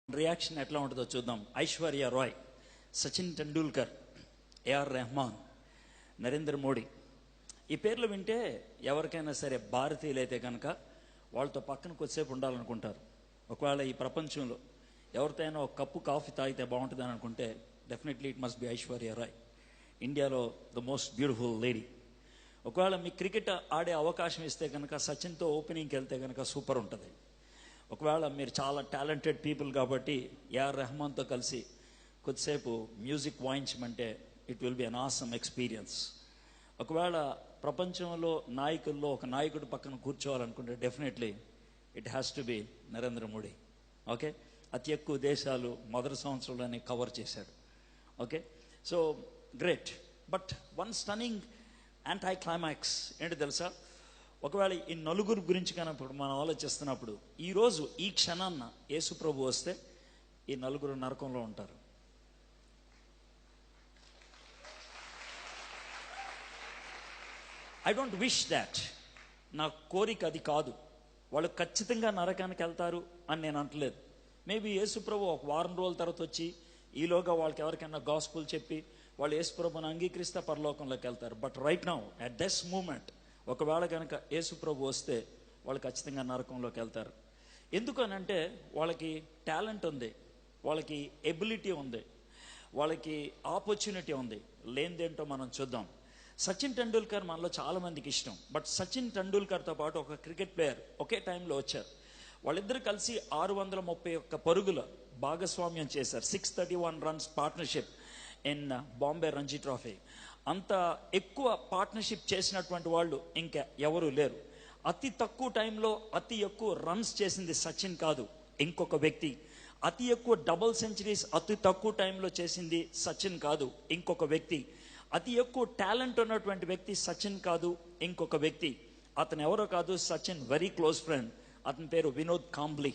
Reaction ఎట్లా ఉంటుందో చూద్దాం. ఐశ్వర్య రాయ్, సచిన్ టెండూల్కర్, ఏఆర్ రెహమాన్, నరేంద్ర మోడీ, ఈ పేర్లు వింటే ఎవరికైనా సరే భారతీయులైతే కనుక వాళ్ళతో పక్కన కొద్దిసేపు ఉండాలనుకుంటారు. ఒకవేళ ఈ ప్రపంచంలో ఎవరితో అయినా ఒక కప్పు కాఫీ తాగితే బాగుంటుందని అనుకుంటే definitely it must be Aishwarya Rai, ఇండియాలో ద మోస్ట్ బ్యూటిఫుల్ లేడీ. ఒకవేళ మీ క్రికెట్ ఆడే అవకాశం ఇస్తే కనుక సచిన్తో ఓపెనింగ్కి వెళ్తే కనుక సూపర్ ఉంటుంది. ఒకవేళ మీరు చాలా టాలెంటెడ్ పీపుల్ కాబట్టి ఏఆర్ రెహమాన్తో కలిసి కొద్దిసేపు మ్యూజిక్ వాయించమంటే it will be an awesome experience. ఒకవేళ ప్రపంచంలో నాయకుల్లో ఒక నాయకుడు పక్కన కూర్చోవాలనుకుంటే definitely it has to be Narendra Modi. Okay, అతి ఎక్కువ దేశాలు మొదటి సంవత్సరంలోనే కవర్ చేశాడు. Okay, so great. But one stunning anti climax ఏంటి తెలుసా? ఒకవేళ ఈ నలుగురు గురించి కనుక మనం ఆలోచిస్తున్నప్పుడు ఈరోజు ఈ క్షణాన్న యేసు ప్రభు వస్తే ఈ నలుగురు నరకంలో ఉంటారు. ఐ డోంట్ విష్ దాట్, నా కోరిక అది కాదు. వాళ్ళు ఖచ్చితంగా నరకానికి వెళ్తారు అని నేను అంటలేదు. మేబీ యేసు ప్రభు ఒక వారం రోజుల తర్వాత వచ్చి ఈలోగా వాళ్ళకి ఎవరికైనా గాస్పుల్ చెప్పి వాళ్ళు యేసు ప్రభుని అంగీకరిస్తే పరలోకంలోకి వెళ్తారు. But right now at this moment ఒకవేళ కనుక యేసు ప్రభు వస్తే వాళ్ళు ఖచ్చితంగా నరకంలోకి వెళ్తారు. ఎందుకనంటే వాళ్ళకి టాలెంట్ ఉంది, వాళ్ళకి ఎబిలిటీ ఉంది, వాళ్ళకి ఆపర్చునిటీ ఉంది. లేనిదేంటో మనం చూద్దాం. సచిన్ టెండూల్కర్ మనలో చాలా మందికి ఇష్టం. బట్ సచిన్ టెండూల్కర్తో పాటు ఒక క్రికెట్ ప్లేయర్ ఒకే టైంలో వచ్చారు. వాళ్ళిద్దరు కలిసి 631 పరుగుల భాగస్వామ్యం చేశారు. 631 runs partnership in Bombay Ranji trophy. అంత ఎక్కువ పార్ట్నర్షిప్ చేసినటువంటి వాళ్ళు ఇంకా ఎవరు లేరు. అతి తక్కువ టైంలో అతి ఎక్కువ రన్స్ చేసింది సచిన్ కాదు, ఇంకొక వ్యక్తి. అతి ఎక్కువ డబుల్ సెంచరీస్ అతి తక్కువ టైంలో చేసింది సచిన్ కాదు, ఇంకొక వ్యక్తి. అతి ఎక్కువ టాలెంట్ ఉన్నటువంటి వ్యక్తి సచిన్ కాదు, ఇంకొక వ్యక్తి. అతను ఎవరో కాదు, సచిన్ వెరీ క్లోజ్ ఫ్రెండ్. అతని పేరు వినోద్ కాంబ్లీ.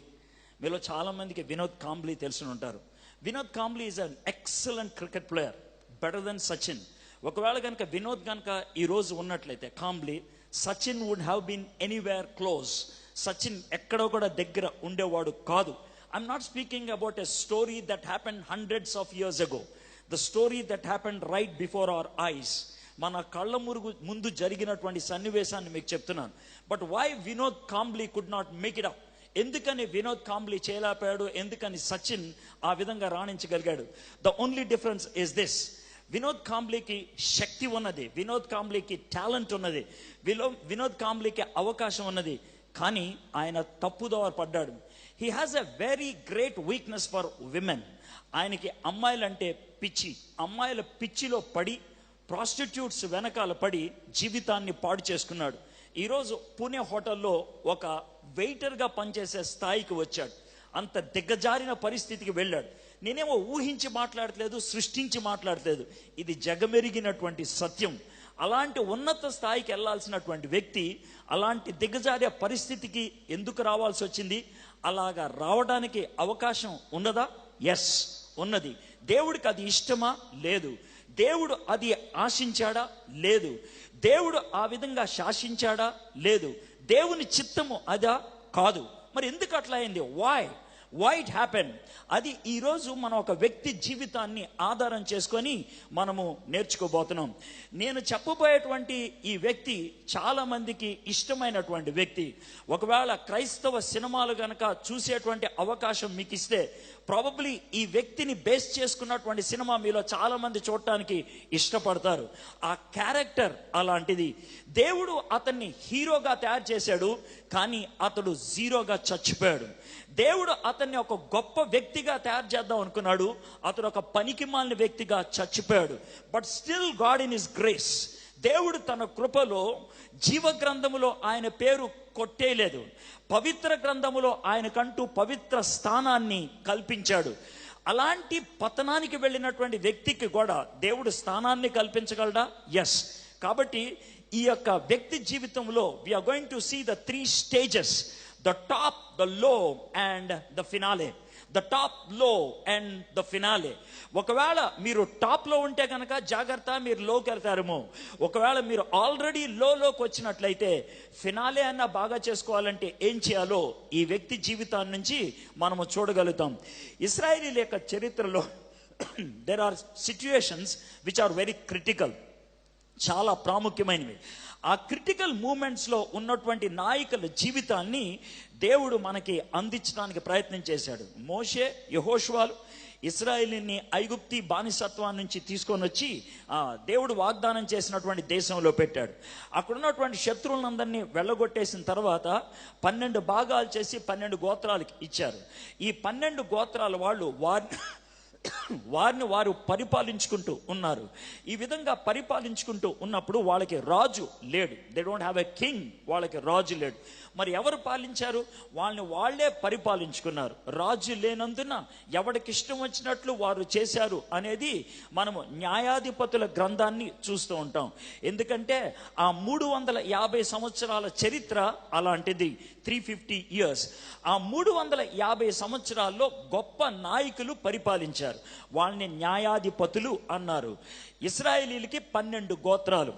మీలో చాలా మందికి వినోద్ కాంబ్లీ తెలిసి ఉంటారు. Vinod Kambli is an excellent cricket player, better than Sachin. ఒకవేళ కనుక వినోద్ కనుక ఈరోజు ఉన్నట్లయితే Kambli, Sachin would have been anywhere close. Sachin ఎక్కడో కూడా దగ్గర ఉండేవాడు కాదు. I'm not speaking about a story that happened hundreds of years ago. The story that happened right before our eyes. మన కళ్ళ ముందు జరిగినటువంటి సన్నివేశాన్ని మీకు చెప్తున్నాను. But why Vinod Kambli could not make it up? ఎందుకని వినోద్ కాంబ్లీ చేయలేకపోయాడు? ఎందుకని సచిన్ ఆ విధంగా రాణించగలిగాడు? The only difference is this: Vinod కాంబ్లీకి శక్తి ఉన్నది, వినోద్ కాంబ్లీకి టాలెంట్ ఉన్నది, వినోద్ కాంబ్లీకి అవకాశం ఉన్నది. కానీ ఆయన తప్పుదోవ పడ్డాడు. He has a very great weakness for women. ఆయనకి అమ్మాయిలంటే పిచ్చి. అమ్మాయిల పిచ్చిలో పడి ప్రాస్టిట్యూట్స్ వెనకాల పడి జీవితాన్ని పాడు చేసుకున్నాడు. ఈరోజు పూణే హోటల్లో ఒక వెయిటర్గా పనిచేసే స్థాయికి వచ్చాడు. అంత దిగజారిన పరిస్థితికి వెళ్ళాడు. నేనేమో ఊహించి మాట్లాడట్లేదు, సృష్టించి మాట్లాడట్లేదు, ఇది జగమెరిగినటువంటి సత్యం. అలాంటి ఉన్నత స్థాయికి వెళ్లాల్సినటువంటి వ్యక్తి అలాంటి దిగజారే పరిస్థితికి ఎందుకు రావాల్సి వచ్చింది? అలాగా రావడానికి అవకాశం ఉన్నదా? ఎస్, ఉన్నది. దేవుడికి అది ఇష్టమా? లేదు. దేవుడు అది ఆశించాడా? లేదు. దేవుడు ఆ విధంగా శాసించాడా? లేదు. దేవుని చిత్తము అదా? కాదు. మరి ఎందుకు అట్లా అయింది? Why it happen? అది ఈరోజు మనం ఒక వ్యక్తి జీవితాన్ని ఆధారం చేసుకొని మనము నేర్చుకోబోతున్నాం. నేను చెప్పబోయేటువంటి ఈ వ్యక్తి చాలా మందికి ఇష్టమైనటువంటి వ్యక్తి. ఒకవేళ క్రైస్తవ సినిమాలు గనక చూసేటువంటి అవకాశం మీకు ఇస్తే ప్రాబబ్లీ ఈ వ్యక్తిని బేస్ చేసుకున్నటువంటి సినిమా మీలో చాలా మంది చూడటానికి ఇష్టపడతారు. ఆ క్యారెక్టర్ అలాంటిది. దేవుడు అతన్ని హీరోగా తయారు చేశాడు, కానీ అతడు జీరోగా చచ్చిపోయాడు. దేవుడు అతన్ని ఒక గొప్ప వ్యక్తిగా తయారు చేద్దాం అనుకున్నాడు, అతడు ఒక పనికిమాలిన వ్యక్తిగా చచ్చిపోయాడు. But still God in his grace, దేవుడు తన కృపలో జీవ గ్రంథములో ఆయన పేరు కొట్టేయలేదు. పవిత్ర గ్రంథములో ఆయనకంటూ పవిత్ర స్థానాన్ని కల్పించాడు. అలాంటి పతనానికి వెళ్ళినటువంటి వ్యక్తికి కూడా దేవుడు స్థానాన్ని కల్పించగలడా? ఎస్. కాబట్టి ఈ యొక్క వ్యక్తి జీవితంలో we are going to see the 3 stages: the top, the low and the finale. The top, low and the finale. ఒకవేళ మీరు టాప్లో ఉంటే కనుక జాగ్రత్త, మీరు లోకి వెళ్తారేమో. ఒకవేళ మీరు ఆల్రెడీ లోకి వచ్చినట్లయితే ఫినాలే అన్న బాగా చేసుకోవాలంటే ఏం చేయాలో ఈ వ్యక్తి జీవితాన్ని నుంచి మనము చూడగలుగుతాం. ఇశ్రాయేలీల యొక్క చరిత్రలో there are situations which are very critical, చాలా ప్రాముఖ్యమైనవి. ఆ క్రిటికల్ మూమెంట్స్లో ఉన్నటువంటి నాయకుల జీవితాన్ని దేవుడు మనకి అందించడానికి ప్రయత్నం చేశాడు. మోషే, యెహోషువలు ఇశ్రాయేలుని ఐగుప్తి బానిసత్వం నుంచి తీసుకొని వచ్చి దేవుడు వాగ్దానం చేసినటువంటి దేశంలో పెట్టాడు. అక్కడ ఉన్నటువంటి శత్రువులందరినీ వెళ్ళగొట్టేసిన తర్వాత 12 భాగాలు చేసి 12 గోత్రాలకి ఇచ్చారు. ఈ 12 గోత్రాల వాళ్ళు వారిని వారు పరిపాలించుకుంటూ ఉన్నారు. ఈ విధంగా పరిపాలించుకుంటూ ఉన్నప్పుడు వాళ్ళకి రాజు లేడు. They don't have a king. వాళ్ళకి రాజు లేడు. మరి ఎవరు పాలించారు? వాళ్ళని వాళ్లే పరిపాలించుకున్నారు. రాజు లేనందున ఎవరికి ఇష్టం వచ్చినట్లు వారు చేశారు అనేది మనము న్యాయాధిపతుల గ్రంథాన్ని చూస్తూ ఉంటాం. ఎందుకంటే ఆ 350 సంవత్సరాల చరిత్ర అలాంటిది. 350 years. ఆ 350 సంవత్సరాల్లో గొప్ప నాయకులు పరిపాలించారు. వాళ్ళని న్యాయాధిపతులు అన్నారు. ఇశ్రాయేలీలకి 12 గోత్రాలు,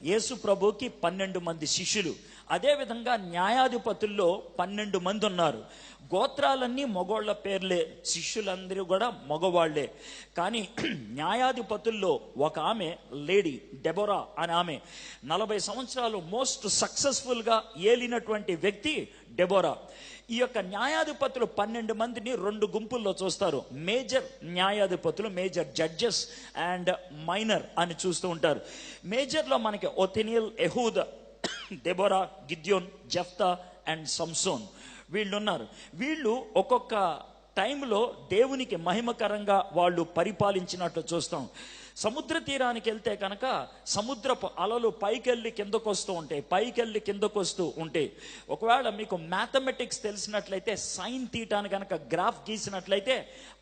యేసు ప్రభుకి 12 మంది శిష్యులు. అదేవిధంగా న్యాయాధిపతుల్లో 12 మంది ఉన్నారు. గోత్రాలన్నీ మగోళ్ల పేర్లే, శిష్యులందరూ కూడా మగవాళ్లే. కానీ న్యాయాధిపతుల్లో ఒక ఆమె లేడీ, డెబోరా అనే ఆమె 40 సంవత్సరాలు మోస్ట్ సక్సెస్ఫుల్గా ఏలినటువంటి వ్యక్తి డెబోరా. ఈ యొక్క న్యాయాధిపతులు 12 మందిని 2 గుంపుల్లో చూస్తారు. మేజర్ న్యాయాధిపతులు, మేజర్ జడ్జెస్ అండ్ మైనర్ అని చూస్తూ ఉంటారు. మేజర్లో మనకి ఒథెనియల్, ఎహూద్, దెబోరా, గిద్యోన్, జెఫ్తా అండ్ సంసోన్ వీళ్ళు ఉన్నారు. వీళ్ళు ఒక్కొక్క టైంలో దేవునికి మహిమకరంగా వాళ్ళు పరిపాలించినట్లు చూస్తాం. సముద్ర తీరానికి వెళ్తే కనుక సముద్రపు అలలు పైకెళ్ళి కిందకు వస్తూ ఉంటాయి, పైకెళ్ళి కిందకు వస్తూ ఉంటాయి. ఒకవేళ మీకు మ్యాథమెటిక్స్ తెలిసినట్లయితే సైన్ తీటాను కనుక గ్రాఫ్ గీసినట్లయితే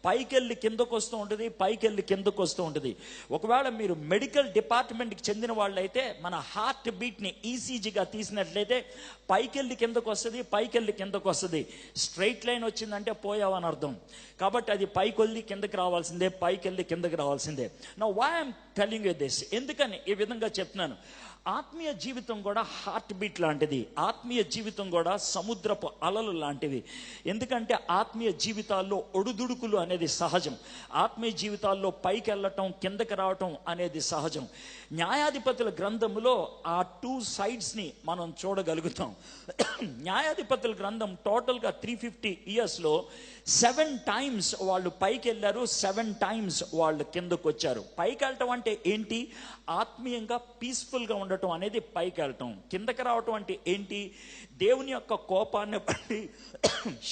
పైకెళ్ళి కిందకు వస్తూ ఉంటుంది, పైకెళ్ళి కిందకు వస్తూ ఉంటుంది. ఒకవేళ మీరు మెడికల్ డిపార్ట్మెంట్కి చెందిన వాళ్ళైతే మన హార్ట్ బీట్ని ఈసీజీగా తీసినట్లయితే పైకెళ్ళి కిందకు వస్తుంది, పైకెళ్ళి కిందకు వస్తుంది. స్ట్రైట్ లైన్ వచ్చిందంటే పోయావని అర్థం. కాబట్టి అది పైకెళ్ళి కిందకి రావాల్సిందే, పైకెళ్ళి కిందకి రావాల్సిందే. Now why I'm telling you this? ఎందుకని ఈ విధంగా చెప్తున్నాను? ఆత్మీయ జీవితం కూడా హార్ట్ బీట్ లాంటిది. ఆత్మీయ జీవితం కూడా సముద్రపు అలలు లాంటివి. ఎందుకంటే ఆత్మీయ జీవితాల్లో ఒడుదుడుకులు అనేది సహజం. ఆత్మీయ జీవితాల్లో పైకి వెళ్ళటం, కిందకి రావటం అనేది సహజం. న్యాయాధిపతుల గ్రంథంలో ఆ 2 sides-ని మనం చూడగలుగుతాం. న్యాయాధిపతుల గ్రంథం టోటల్గా 350 years-లో 7 times వాళ్ళు పైకి వెళ్ళారు, 7 times వాళ్ళు కిందకు వచ్చారు. పైకి వెళ్ళటం అంటే ఏంటి? ఆత్మీయంగా పీస్ఫుల్గా ఉండటం అనేది పైకి వెళ్ళటం. కిందకి రావటం అంటే ఏంటి? దేవుని యొక్క కోపాన్ని బట్టి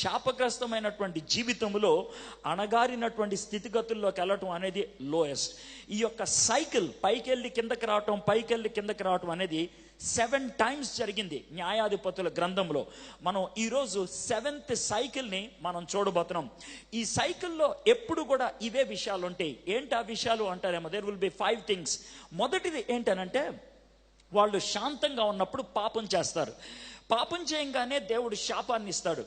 శాపగ్రస్తమైనటువంటి జీవితంలో అణగారినటువంటి స్థితిగతుల్లోకి వెళ్ళటం అనేది లోయెస్ట్. ఈ యొక్క సైకిల్ పైకెళ్ళి కిందకి రావటం, పైకెళ్ళి కిందకి రావటం అనేది 7 times జరిగింది న్యాయాధిపతుల గ్రంథంలో. మనం ఈరోజు 7th cycle-ని మనం చూడబోతున్నాం. ఈ సైకిల్లో ఎప్పుడు కూడా ఇవే విషయాలు ఉంటాయి. ఏంటి ఆ విషయాలు అంటారేమో? There will be 5 things. మొదటిది ఏంటనంటే వాళ్ళు శాంతంగా ఉన్నప్పుడు పాపం చేస్తారు. పాపం చేయంగానే దేవుడు శాపాన్ని ఇస్తాడు.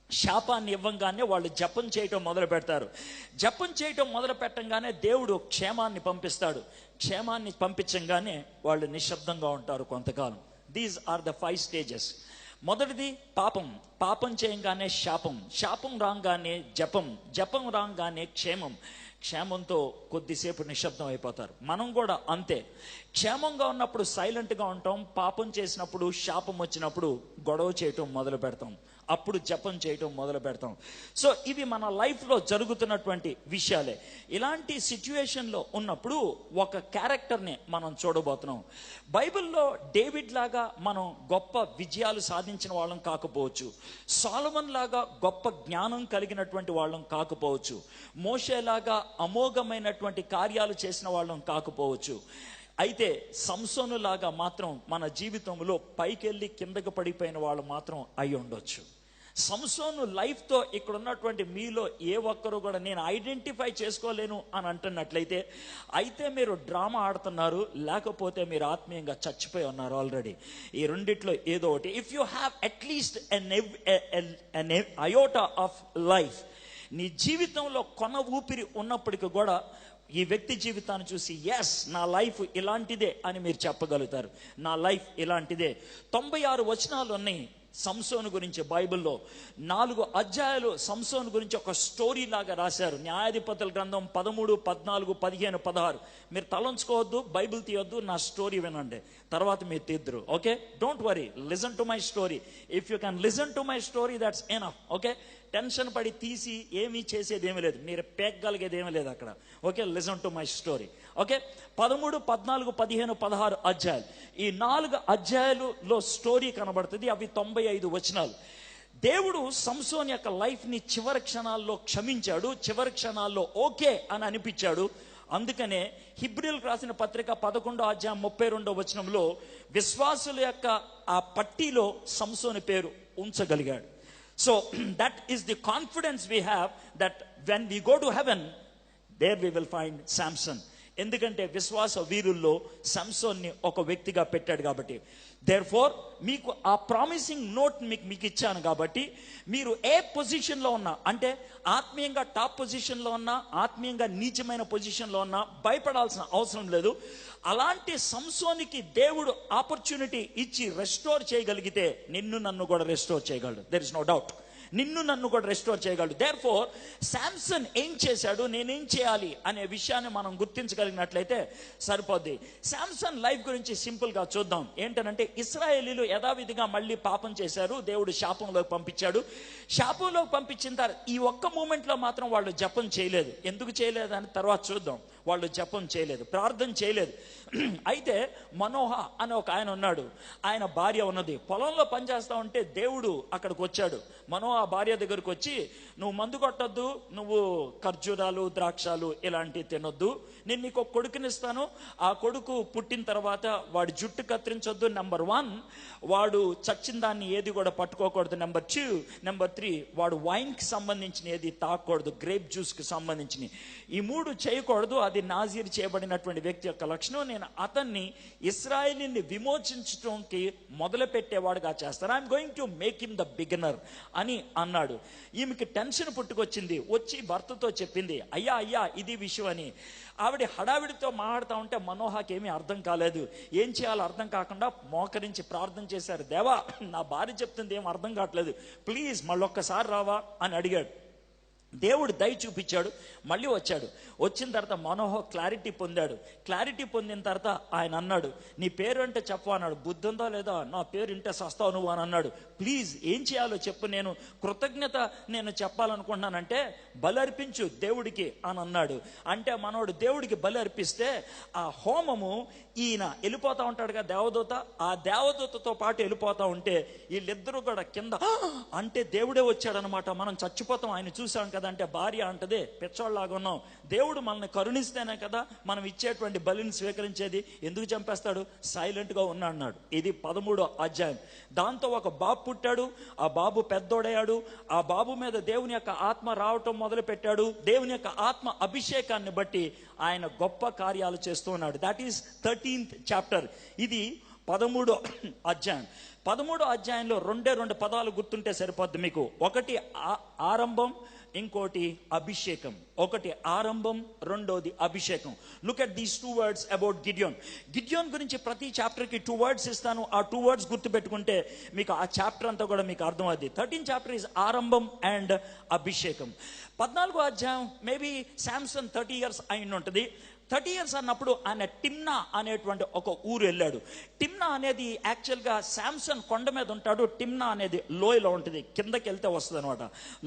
శాపాన్ని ఇవ్వంగానే వాళ్ళు జపం చేయటం మొదలు పెడతారు. జపం చేయటం మొదలు పెట్టంగానే దేవుడు క్షేమాన్ని పంపిస్తాడు. క్షేమాన్ని పంపించంగానే వాళ్ళు నిశ్శబ్దంగా ఉంటారు కొంతకాలం. These are the 5 stages. మొదటిది పాపం. పాపం చేయంగానే శాపం, శాపం రాగానే జపం, జపం రాగానే క్షేమం, క్షేమంతో కొద్దిసేపు నిశ్శబ్దం అయిపోతారు. మనం కూడా అంతే. క్షేమంగా ఉన్నప్పుడు సైలెంట్గా ఉంటాం, పాపం చేసినప్పుడు, శాపం వచ్చినప్పుడు గొడవ చేయటం మొదలు పెడతాం, అప్పుడు జపం చేయటం మొదలు పెడతాం. సో ఇవి మన లైఫ్లో జరుగుతున్నటువంటి విషయాలే. ఇలాంటి సిచ్యువేషన్లో ఉన్నప్పుడు ఒక క్యారెక్టర్ని మనం చూడబోతున్నాం. బైబిల్లో డేవిడ్ లాగా మనం గొప్ప విజయాలు సాధించిన వాళ్ళం కాకపోవచ్చు, సొలొమోన్ లాగా గొప్ప జ్ఞానం కలిగినటువంటి వాళ్ళం కాకపోవచ్చు, మోషేలాగా అమోఘమైనటువంటి కార్యాలు చేసిన వాళ్ళం కాకపోవచ్చు. అయితే సంసోను లాగా మాత్రం మన జీవితంలో పైకెళ్ళి కిందకు పడిపోయిన వాళ్ళు మాత్రం అయి ఉండొచ్చు. సంసోను లైఫ్తో ఇక్కడ ఉన్నటువంటి మీలో ఏ ఒక్కరు కూడా నేను ఐడెంటిఫై చేసుకోలేను అని అంటున్నట్లయితే అయితే మీరు డ్రామా ఆడుతున్నారు, లేకపోతే మీరు ఆత్మీయంగా చచ్చిపోయి ఉన్నారు ఆల్రెడీ. ఈ రెండిట్లో ఏదో ఒకటి. If you have at least an iota of life, నీ జీవితంలో కొన ఊపిరి ఉన్నప్పటికీ కూడా ఈ వ్యక్తి జీవితాన్ని చూసి ఎస్ నా లైఫ్ ఇలాంటిదే అని మీరు చెప్పగలుగుతారు. నా లైఫ్ ఇలాంటిదే. 96 వచనాలు ఉన్నాయి సంసోను గురించి బైబిల్లో. 4 అధ్యాయాలు సంసోను గురించి ఒక స్టోరీ లాగా రాశారు. న్యాయాధిపతుల గ్రంథం 13, 14, 15, 16. మీరు తలంచుకోవద్దు, బైబిల్ తీయొద్దు, నా స్టోరీ వినండి, తర్వాత మీరు తీద్దరు. Okay, don't worry, listen to my story. If you can listen to my story that's enough. Okay, tension పడి తీసి ఏమీ చేసేది ఏమీ లేదు, మీరు పేగలిగేది ఏమీ లేదు అక్కడ. Okay, listen to my story. Okay, 13, 14, 15, 16 అధ్యాయాలు. ఈ 4 అధ్యాయాలలో స్టోరీ కనబడుతుంది. అవి 95 వచనాలు. దేవుడు సంసోన్ యొక్క లైఫ్ని చివరి క్షణాల్లో క్షమించాడు, చివరి క్షణాల్లో ఓకే అని అనిపించాడు. అందుకనే హెబ్రీయులకు రాసిన పత్రిక 11వ అధ్యాయం 32వ వచనంలో విశ్వాసుల యొక్క ఆ పట్టీలో సంసోను పేరు ఉంచగలిగాడు. So that is the confidence we have that when we go to heaven, there we will find Samson. ఎందుకంటే విశ్వాస వీరుల్లో సంసోన్ని ఒక వ్యక్తిగా పెట్టాడు కాబట్టి. దేర్ఫోర్ మీకు ఆ ప్రామిసింగ్ నోట్ మీకు ఇచ్చాను కాబట్టి మీరు ఏ పొజిషన్లో ఉన్నా, అంటే ఆత్మీయంగా టాప్ పొజిషన్లో ఉన్నా, ఆత్మీయంగా నీచమైన పొజిషన్లో ఉన్నా భయపడాల్సిన అవసరం లేదు. అలాంటి సంసోనికి దేవుడు ఆపర్చునిటీ ఇచ్చి రెస్టోర్ చేయగలిగితే నిన్ను నన్ను కూడా రెస్టోర్ చేయగలడు. దెర్ ఇస్ నో డౌట్, నిన్ను నన్ను కూడా రెస్టోర్ చేయగలడు. దేర్ఫోర్ శాంసన్ ఏం చేశాడు, నేనేం చేయాలి అనే విషయాన్ని మనం గుర్తించగలిగినట్లయితే సరిపోద్ది. శాంసన్ లైఫ్ గురించి సింపుల్ గా చూద్దాం. ఏంటనంటే ఇశ్రాయేలీలు యథావిధిగా మళ్ళీ పాపం చేశారు, దేవుడు శాపంలోకి పంపించాడు. శాపంలోకి పంపించిన తర్వాత ఈ ఒక్క మూమెంట్ లో మాత్రం వాళ్ళు జపం చేయలేదు. ఎందుకు చేయలేదు అని తర్వాత చూద్దాం. వాళ్ళు జపం చేయలేదు, ప్రార్థన చేయలేదు. అయితే మనోహ అనే ఒక ఆయన ఉన్నాడు, ఆయన భార్య ఉన్నది. పొలంలో పనిచేస్తా ఉంటే దేవుడు అక్కడికి వచ్చాడు. మనోహ భార్య దగ్గరకు వచ్చి, నువ్వు మందు కొట్టొద్దు, నువ్వు ఖర్జూరాలు ద్రాక్షాలు ఇలాంటివి తినొద్దు, నేను నీకు ఒక కొడుకునిస్తాను. ఆ కొడుకు పుట్టిన తర్వాత వాడి జుట్టు కత్తిరించొద్దు. నెంబర్ 1, వాడు చచ్చిన దాన్ని ఏది కూడా పట్టుకోకూడదు. నెంబర్ 2, నెంబర్ 3, వాడు వైన్కి సంబంధించిన ఏది తాకూడదు, గ్రేప్ జ్యూస్కి సంబంధించినవి. ఈ 3 చేయకూడదు. అది నాజీర్ చేయబడినటువంటి వ్యక్తి యొక్క లక్షణం. నేను అతన్ని ఇశ్రాయేలుని విమోచించడానికి మొదలు పెట్టేవాడుగా చేస్తాను. I'm going to make him the beginner అని అన్నాడు. ఈమెకి టెన్షన్ పుట్టుకొచ్చింది. వచ్చి భర్తతో చెప్పింది, అయ్యా అయ్యా ఇది విషయం అని. ఆవిడ హడావిడితో మాట్లాడుతూ ఉంటే మనోహకి ఏమీ అర్థం కాలేదు. ఏం చేయాలో అర్థం కాకుండా మోకరించి ప్రార్థన చేశారు. దేవా, నా భార్య చెప్తుంది ఏం అర్థం కావట్లేదు, ప్లీజ్ మళ్ళొక్కసారి రావా అని అడిగాడు. దేవుడు దయ చూపించాడు. మళ్ళీ వచ్చాడు. వచ్చిన తర్వాత మనోహ క్లారిటీ పొందాడు. క్లారిటీ పొందిన తర్వాత ఆయన అన్నాడు, నీ పేరు అంటే చెప్పు అన్నాడు. బుద్ధి ఉందా లేదా, నా పేరు ఇంటే సస్తావు నువ్వు అని అన్నాడు. ప్లీజ్ ఏం చేయాలో చెప్పు, నేను కృతజ్ఞత నేను చెప్పాలనుకుంటున్నానంటే బలి అర్పించు దేవుడికి అని అన్నాడు. అంటే మనోడు దేవుడికి బలి అర్పిస్తే ఆ హోమము ఈయన వెళ్ళిపోతా ఉంటాడుగా దేవదూత, ఆ దేవదూతతో పాటు వెళ్ళిపోతా ఉంటే వీళ్ళిద్దరూ కూడా కింద అంటే దేవుడే వచ్చాడనమాట. మనం చచ్చిపోతాం ఆయన చూసాం కదా అంటే భార్య అంటదే, పిచ్చోళ్ళలాగా ఉన్నాం, దేవుడు మనల్ని కరుణిస్తేనే కదా మనం ఇచ్చేటువంటి బలిని స్వీకరించేది, ఎందుకు చంపేస్తాడు, సైలెంట్ గా ఉన్నా అన్నాడు. ఇది 13వ అధ్యాయం. దాంతో ఒక బాబు పుట్టాడు. ఆ బాబు పెద్దోడయ్యాడు. ఆ బాబు మీద దేవుని యొక్క ఆత్మ రావటం మొదలు పెట్టాడు. దేవుని యొక్క ఆత్మ అభిషేకాన్ని బట్టి ఆయన గొప్ప కార్యాలు చేస్తూ ఉన్నాడు. That is 13th chapter. ఇది 13వ అధ్యాయం. 13వ అధ్యాయంలో 2 పదాలు గుర్తుంటే సరిపోద్ది మీకు. ఒకటి ఆరంభం, ఇంకోటి అభిషేకం. ఒకటి ఆరంభం, రెండోది అభిషేకం. Look at these 2 words about Gideon. Gideon గురించి ప్రతి చాప్టర్కి 2 words ఇస్తాను. ఆ 2 words గుర్తుపెట్టుకుంటే మీకు ఆ చాప్టర్ అంతా కూడా మీకు అర్థమవుతుంది. 13th చాప్టర్ ఇస్ ఆరంభం అండ్ అభిషేకం. 14వ అధ్యాయం మేబీ శాంసన్ 30 years అయిన ఉంటుంది. 30 years అన్నప్పుడు ఆయన టిమ్నా అనేటువంటి ఒక ఊరు వెళ్ళాడు. టిమ్నా అనేది యాక్చువల్గా శాంసన్ కొండ మీద ఉంటాడు. టిమ్నా అనేది లోయలో ఉంటుంది, కిందకి వెళ్తే వస్తుంది అనమాట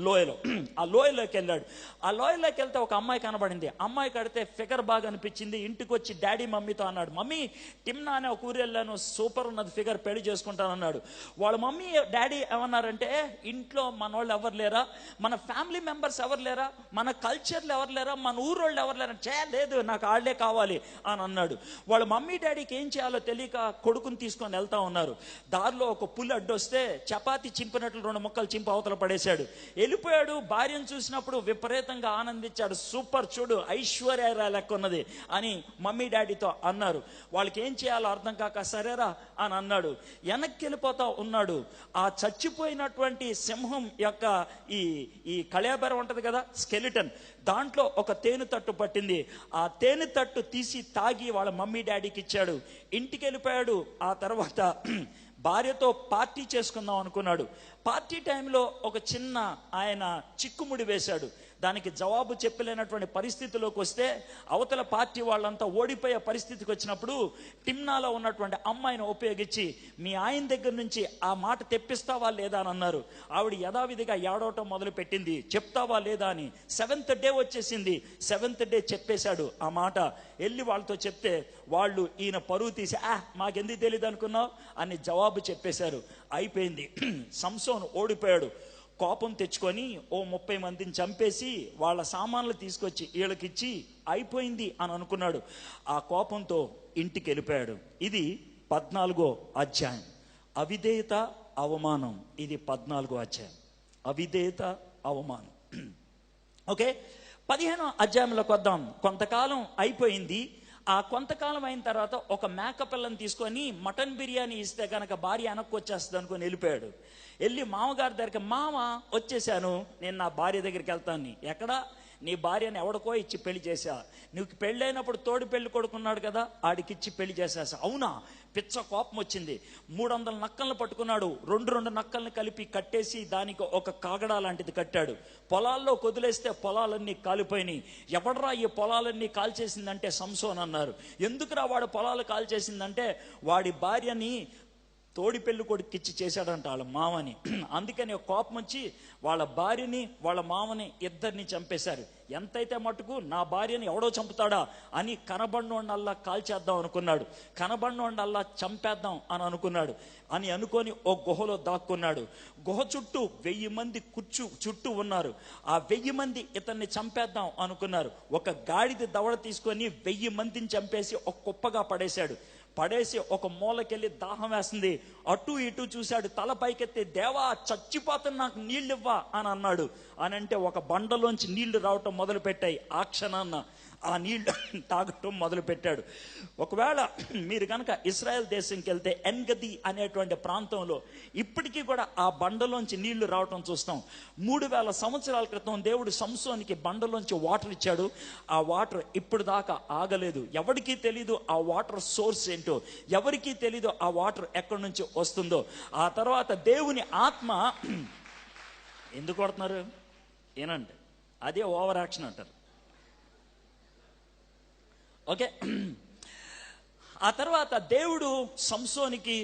లోయలో. ఆ లోయలోకి వెళ్ళాడు. ఆ లోయలోకి వెళ్తే ఒక అమ్మాయి కనబడింది. అమ్మాయి కడితే ఫిగర్ బాగా అనిపించింది. ఇంటికి వచ్చి డాడీ మమ్మీతో అన్నాడు, మమ్మీ టిమ్నా అనే ఒక ఊరు వెళ్ళాను, సూపర్ ఉన్నది ఫిగర్, పెళ్లి చేసుకుంటాను అన్నాడు. వాళ్ళ మమ్మీ డాడీ ఏమన్నారంటే, ఇంట్లో మన వాళ్ళు ఎవరు లేరా, మన ఫ్యామిలీ మెంబర్స్ ఎవరు లేరా, మన కల్చర్లు ఎవరు లేరా, మన ఊరు వాళ్ళు ఎవరు లేరా, చేయలేదు, నాకు కాళ్లే కావాలి అని అన్నాడు. వాళ్ళ మమ్మీ డాడీకి ఏం చేయాలో తెలియక కొడుకుని తీసుకొని వెళ్తా ఉన్నారు. దారిలో ఒక పులి అడ్డొస్తే చపాతి చింపినట్లు 2 ముక్కలు చింపి అవతల పడేశాడు. వెళ్ళిపోయాడు. భార్యను చూసినప్పుడు విపరీతంగా ఆనందించాడు. సూపర్, చూడు ఐశ్వర్య లెక్క ఉన్నది అని మమ్మీ డాడీతో అన్నారు. వాళ్ళకి ఏం చేయాలో అర్థం కాక సరేరా అని అన్నాడు. వెనక్కి వెళ్ళిపోతా ఉన్నాడు. ఆ చచ్చిపోయినటువంటి సింహం యొక్క ఈ కళేబరం ఉంటది కదా, స్కెలిటన్, దాంట్లో ఒక తేనె తట్టు పట్టింది. ఆ తేనె తట్టు తీసి తాగి వాళ్ళ మమ్మీ డాడీకి ఇచ్చాడు. ఇంటికి వెళ్ళిపోయాడు. ఆ తర్వాత భార్యతో పార్టీ చేసుకుందాం అనుకున్నాడు. పార్టీ టైంలో ఒక చిన్న ఆయన చిక్కుముడి వేశాడు. దానికి జవాబు చెప్పలేనటువంటి పరిస్థితిలోకి వస్తే అవతల పార్టీ వాళ్ళంతా ఓడిపోయే పరిస్థితికి వచ్చినప్పుడు టిమ్నాలో ఉన్నటువంటి అమ్మాయిని ఉపయోగించి మీ ఆయన దగ్గర నుంచి ఆ మాట తెప్పిస్తావా లేదా అని అన్నారు. ఆవిడ యథావిధిగా ఏడవటం మొదలు పెట్టింది, చెప్తావా లేదా అని. 7th డే వచ్చేసింది. 7th డే చెప్పేశాడు ఆ మాట. వెళ్ళి వాళ్ళతో చెప్తే వాళ్ళు ఈయన పరువు తీసి మాకెందుకు తెలియదు అనుకున్నావు అని జవాబు చెప్పేశారు. అయిపోయింది. సంసోను ఓడిపోయాడు. కోపం తెచ్చుకొని 30 మందిని చంపేసి వాళ్ళ సామాన్లు తీసుకొచ్చి వీళ్ళకిచ్చి అయిపోయింది అని అనుకున్నాడు. ఆ కోపంతో ఇంటికి వెళ్ళిపోయాడు. ఇది 14వ అధ్యాయం. అవిధేయత, అవమానం. ఇది 14వ అధ్యాయం. అవిధేయత, అవమానం. ఓకే, 15వ అధ్యాయంలోకి వద్దాం. కొంతకాలం అయిపోయింది. ఆ కొంతకాలం అయిన తర్వాత ఒక మేక పిల్లని తీసుకొని మటన్ బిర్యానీ ఇస్తే కనుక భార్య వెనక్కి వచ్చేస్తుంది అనుకొని వెళ్ళిపోయాడు. వెళ్ళి మామగారి దగ్గరికి, మామ వచ్చేసాను, నేను నా భార్య దగ్గరికి వెళ్తాను. ఎక్కడ? నీ భార్యను ఎవడికో ఇచ్చి పెళ్లి చేశా. నువ్వు పెళ్ళైనప్పుడు తోడు పెళ్లి కొడుకున్నాడు కదా, ఆడికిచ్చి పెళ్లి చేసేసా. అవునా? పిచ్చ కోపం వచ్చింది. 300 నక్కలను పట్టుకున్నాడు. 2 నక్కల్ని కలిపి కట్టేసి దానికి ఒక కాగడా లాంటిది కట్టాడు. పొలాల్లో కొదిలేస్తే పొలాలన్నీ కాలిపోయినాయి. ఎవడరా ఈ పొలాలన్నీ కాల్చేసిందంటే సంసోన్ అన్నారు. ఎందుకురా వాడు పొలాలు కాల్చేసిందంటే వాడి భార్యని తోడి పెళ్లి కొడుకిచ్చి చేశాడంట వాళ్ళ మామని. అందుకని కోపం వచ్చి వాళ్ళ భార్యని వాళ్ళ మామని ఇద్దరిని చంపేశారు. ఎంతైతే మటుకు నా భార్యని ఎవడో చంపుతాడా అని కనబడినోళ్ళల్లా కాల్చేద్దాం అనుకున్నాడు. కనబడినోళ్ళల్లా చంపేద్దాం అని అనుకున్నాడు. అని అనుకొని ఓ గుహలో దాక్కున్నాడు. గుహ చుట్టూ 1000 మంది చుట్టూ ఉన్నారు. ఆ 1000 మంది ఇతన్ని చంపేద్దాం అనుకున్నారు. ఒక గాడిద దవడ తీసుకొని 1000 మందిని చంపేసి ఒక కుప్పగా పడేసి ఒక మూలకెళ్ళి దాహం వేస్తుంది. అటు ఇటు చూశాడు. తల పైకెత్తి, దేవా చచ్చిపోతున్నా నాకు నీళ్ళు ఇవ్వా అని అన్నాడు. అని అంటే ఒక బండలోంచి నీళ్లు రావటం మొదలు పెట్టాయి. ఆ క్షణాన్న ఆ నీళ్లు తాగటం మొదలు పెట్టాడు. ఒకవేళ మీరు కనుక ఇస్రాయెల్ దేశంకి వెళ్తే ఎన్గది అనేటువంటి ప్రాంతంలో ఇప్పటికీ కూడా ఆ బండలోంచి నీళ్లు రావటం చూస్తాం. 3000 సంవత్సరాల క్రితం దేవుడు సంసోనికి బండలోంచి వాటర్ ఇచ్చాడు. ఆ వాటర్ ఇప్పుడు దాకా ఆగలేదు. ఎవరికీ తెలీదు ఆ వాటర్ సోర్స్ ఏంటో, ఎవరికీ తెలీదు ఆ వాటర్ ఎక్కడి నుంచి వస్తుందో. ఆ తర్వాత దేవుని ఆత్మ, ఎందుకు కొడుతున్నారు ఏనంటే అదే ఓవర్ యాక్షన్ అంటారు. ఓకే, ఆ తర్వాత దేవుడు సంసోనికి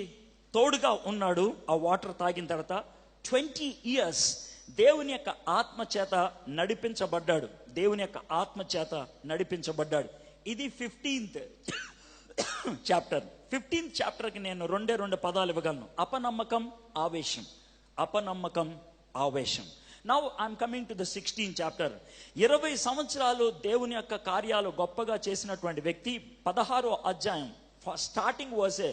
తోడుగా ఉన్నాడు. ఆ వాటర్ తాగిన తర్వాత 20 years దేవుని యొక్క ఆత్మ చేత నడిపించబడ్డాడు. దేవుని యొక్క ఆత్మ చేత నడిపించబడ్డాడు. ఇది 15th చాప్టర్. 15th చాప్టర్కి నేను 2 పదాలు ఇవ్వగలను. అపనమ్మకం, ఆవేశం. అపనమ్మకం, ఆవేశం. Now I'm coming to the 16th chapter. 20 సంవత్సరాలు దేవుని యొక్క కార్యాలు గొప్పగా చేసినటువంటి వ్యక్తి. 16వ అధ్యాయం starting was a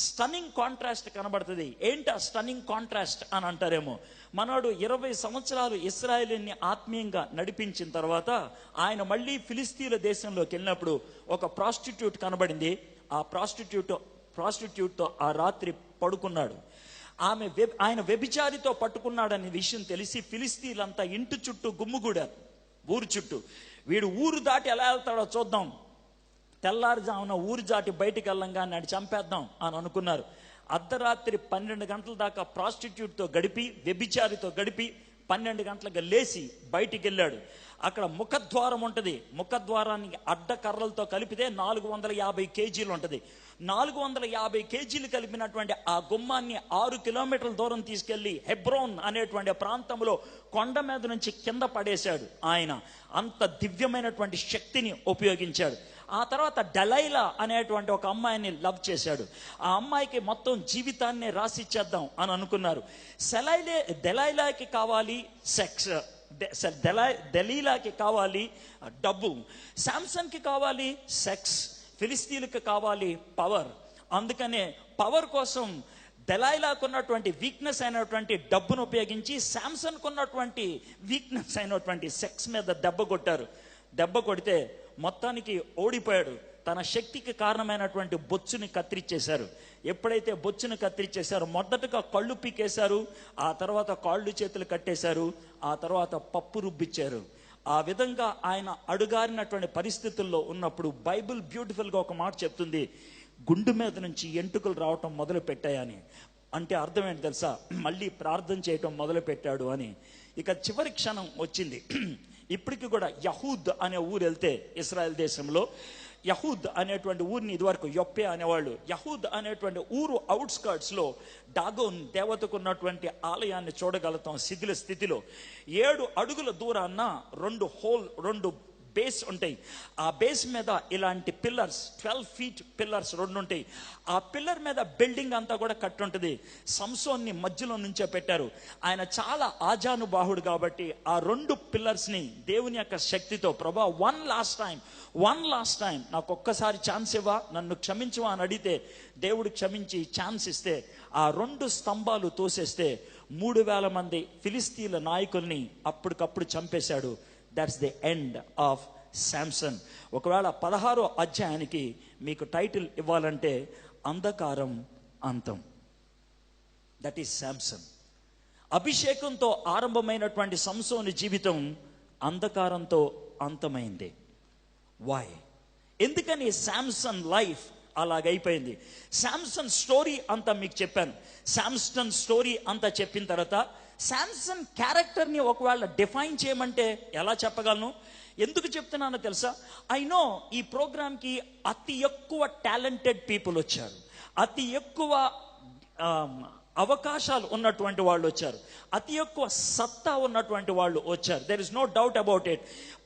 stunning contrast కనబడుతుంది. ఏంటి ఆ స్టన్నింగ్ కాంట్రాస్ట్ అని అంటారేమో. మనోడు 20 సంవత్సరాలు ఇశ్రాయేలుని ఆత్మీయంగా నడిపించిన తర్వాత ఆయన మళ్ళీ ఫిలిస్తీన్ల దేశంలోకి వెళ్ళినప్పుడు ఒక ప్రాస్టిట్యూట్ కనబడింది. ఆ ప్రాస్టిట్యూట్తో ఆ రాత్రి పడుకున్నాడు. ఆయన వ్యభిచారితో పట్టుకున్నాడనే విషయం తెలిసి ఫిలిస్తీన్లంతా ఇంటి చుట్టూ గుమ్ముగూడారు. ఊరు చుట్టూ. వీడు ఊరు దాటి ఎలా వెళ్తాడో చూద్దాం, తెల్లారుజామున ఊరు దాటి బయటికి వెళ్ళంగా నాడు చంపేద్దాం అని అనుకున్నారు. అర్ధరాత్రి 12 గంటల దాకా ప్రాస్టిట్యూట్తో గడిపి, వ్యభిచారితో గడిపి 12 గంటలకు లేచి బయటికి వెళ్ళాడు. అక్కడ ముఖద్వారం ఉంటుంది. ముఖద్వారానికి అడ్డకర్రలతో కలిపితే 450 కేజీలు ఉంటుంది. 450 కేజీలు కలిపినటువంటి ఆ గుమ్మాన్ని 6 కిలోమీటర్ల దూరం తీసుకెళ్లి హెబ్రోన్ అనేటువంటి ప్రాంతంలో కొండ మీద నుంచి కింద పడేశాడు. ఆయన అంత దివ్యమైనటువంటి శక్తిని ఉపయోగించాడు. ఆ తర్వాత డెలైలా అనేటువంటి ఒక అమ్మాయిని లవ్ చేశాడు. ఆ అమ్మాయికి మొత్తం జీవితాన్ని రాసిచ్చేద్దాం అని అనుకున్నారు. డెలైలాకి కావాలి సెక్స్, దలీలాకి కావాలి డబ్బు, శాంసన్కి కావాలి సెక్స్, ఫిలిస్తీన్కి కావాలి పవర్. అందుకనే పవర్ కోసం దెలైలాకు ఉన్నటువంటి వీక్నెస్ అయినటువంటి డబ్బును ఉపయోగించి శాంసన్కు ఉన్నటువంటి వీక్నెస్ అయినటువంటి సెక్స్ మీద దెబ్బ కొట్టారు. దెబ్బ కొడితే మొత్తానికి ఓడిపోయాడు. తన శక్తికి కారణమైనటువంటి బొచ్చుని కత్తిరించేశారు. ఎప్పుడైతే బొచ్చును కత్తిరించేశారో మొదటగా కళ్ళు పీకేశారు, ఆ తర్వాత కాళ్ళు చేతులు కట్టేశారు, ఆ తర్వాత పప్పు రుబ్బిచ్చారు. ఆ విధంగా ఆయన అడుగారినటువంటి పరిస్థితుల్లో ఉన్నప్పుడు బైబిల్ బ్యూటిఫుల్గా ఒక మాట చెప్తుంది, గుండు మీద నుంచి ఎంటుకలు రావటం మొదలు పెట్టాయని. అంటే అర్థం ఏంటి తెలుసా? మళ్ళీ ప్రార్థన చేయటం మొదలు పెట్టాడు అని. ఇక చివరి క్షణం వచ్చింది. ఇప్పటికి కూడా యహూద్ అనే ఊరు వెళ్తే ఇస్రాయల్ దేశంలో యహూద్ అనేటువంటి ఊరిని ఇదివరకు యొప్పే అనేవాళ్ళు. యహూద్ అనేటువంటి ఊరు అవుట్స్కర్ట్స్లో డాగోన్ దేవతకు ఉన్నటువంటి ఆలయాన్ని చూడగలుగుతాం శిథిల స్థితిలో. 7 అడుగుల దూరాన్న రెండు బేస్ ఉంటాయి. ఆ బేస్ మీద ఇలాంటి పిల్లర్స్ 12 feet పిల్లర్స్ 2 ఉంటాయి. ఆ పిల్లర్ మీద బిల్డింగ్ అంతా కూడా కట్టుంటుంది. సంసోన్ని మధ్యలో నుంచే పెట్టారు. ఆయన చాలా ఆజానుబాహుడు కాబట్టి ఆ 2 పిల్లర్స్ని దేవుని యొక్క శక్తితో, ప్రభా వన్ లాస్ట్ టైం నాకు ఒక్కసారి ఛాన్స్ ఇవ్వా, నన్ను క్షమించవా అని అడిగితే దేవుడు క్షమించి ఛాన్స్ ఇస్తే ఆ 2 స్తంభాలు తోసేస్తే 3000 మంది ఫిలిస్తీన్ల నాయకుల్ని అప్పటికప్పుడు చంపేశాడు. That's the end of Samson. ఒకవేళ 16వ అధ్యాయానికి మీకు టైటిల్ ఇవ్వాలంటే అంధకారం అంతం. That is Samson. అభిషేకంతో ఆరంభమైనటువంటి సంసోని జీవితం అంధకారంతో అంతమైంది. వై? ఎందుకని శాంసన్ లైఫ్ అలాగైపోయింది? శాంసన్ స్టోరీ అంతా మీకు చెప్పాను. శాంసన్ స్టోరీ అంతా చెప్పిన తర్వాత శాంసన్ క్యారెక్టర్ని ఒకవేళ డిఫైన్ చేయమంటే ఎలా చెప్పగలను? ఎందుకు చెప్తున్నానో తెలుసా? ఐ నో ఈ ప్రోగ్రామ్కి అతి ఎక్కువ టాలెంటెడ్ పీపుల్ వచ్చారు, అతి ఎక్కువ అవకాశాలు ఉన్నటువంటి వాళ్ళు వచ్చారు, అతి ఎక్కువ సత్తా ఉన్నటువంటి వాళ్ళు వచ్చారు. There is no doubt about it.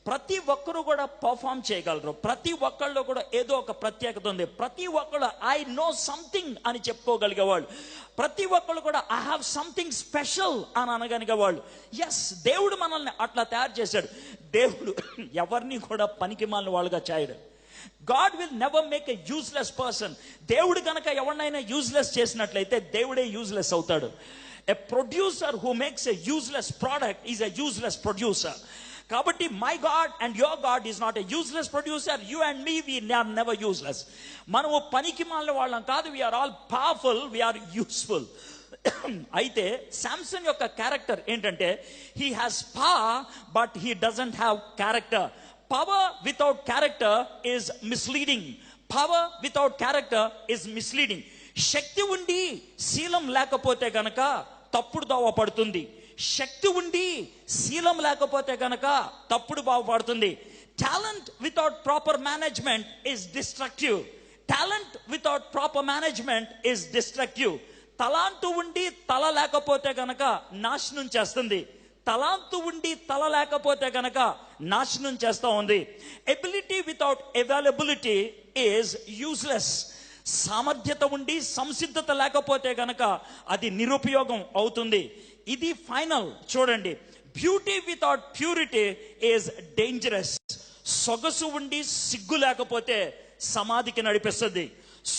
ప్రతి ఒక్కరు కూడా పర్ఫామ్ చేయగలరు. ప్రతి ఒక్కళ్ళు కూడా ఏదో ఒక ప్రత్యేకత ఉంది. ప్రతి ఒక్కళ్ళు ఐ నో సంథింగ్ అని చెప్పుకోగలిగేవాళ్ళు. ప్రతి ఒక్కళ్ళు కూడా ఐ హ్యావ్ సంథింగ్ స్పెషల్ అని అనగలిగేవాళ్ళు. ఎస్, దేవుడు మనల్ని అట్లా తయారు చేశాడు. దేవుడు ఎవరిని కూడా పనికిమాలిన వాళ్ళుగా చేయడు. God will never make a useless person. దేవుడు కనుక ఎవరినైనా యూజ్లెస్ చేసినట్లయితే దేవుడే యూజ్లెస్ అవుతాడు. A producer who makes a useless product is a useless producer. కాబట్టి my God and your God is not a useless producer. You and me, we are never useless. మనము పనికి మాలిన వాళ్ళం కాదు. We are all powerful, we are useful. అయితే శాంసన్ యొక్క character ఏంటంటే he has power but he doesn't have character. Power without character is misleading. Power without character is misleading. శక్తి ఉండి శీలం లేకపోతే గనక తప్పుడు దోవ పడుతుంది. శక్తి ఉండి శీలం లేకపోతే గనక తప్పుడు బాగుపడుతుంది. Talent without proper management is destructive. Talent without proper management is destructive. తలాంతు ఉండి తల లేకపోతే గనక నాశనం చేస్తుంది. తలాంతు ఉండి తల లేకపోతే గనక నాశనం చేస్తూ ఉంది. Ability without availability is useless. సామర్థ్యత ఉండి సంసిద్ధత లేకపోతే గనక అది నిరుపయోగం అవుతుంది. ఇది ఫైనల్. చూడండి, beauty without purity is dangerous. సొగసు ఉండి సిగ్గు లేకపోతే సమాధికి నడిపిస్తుంది.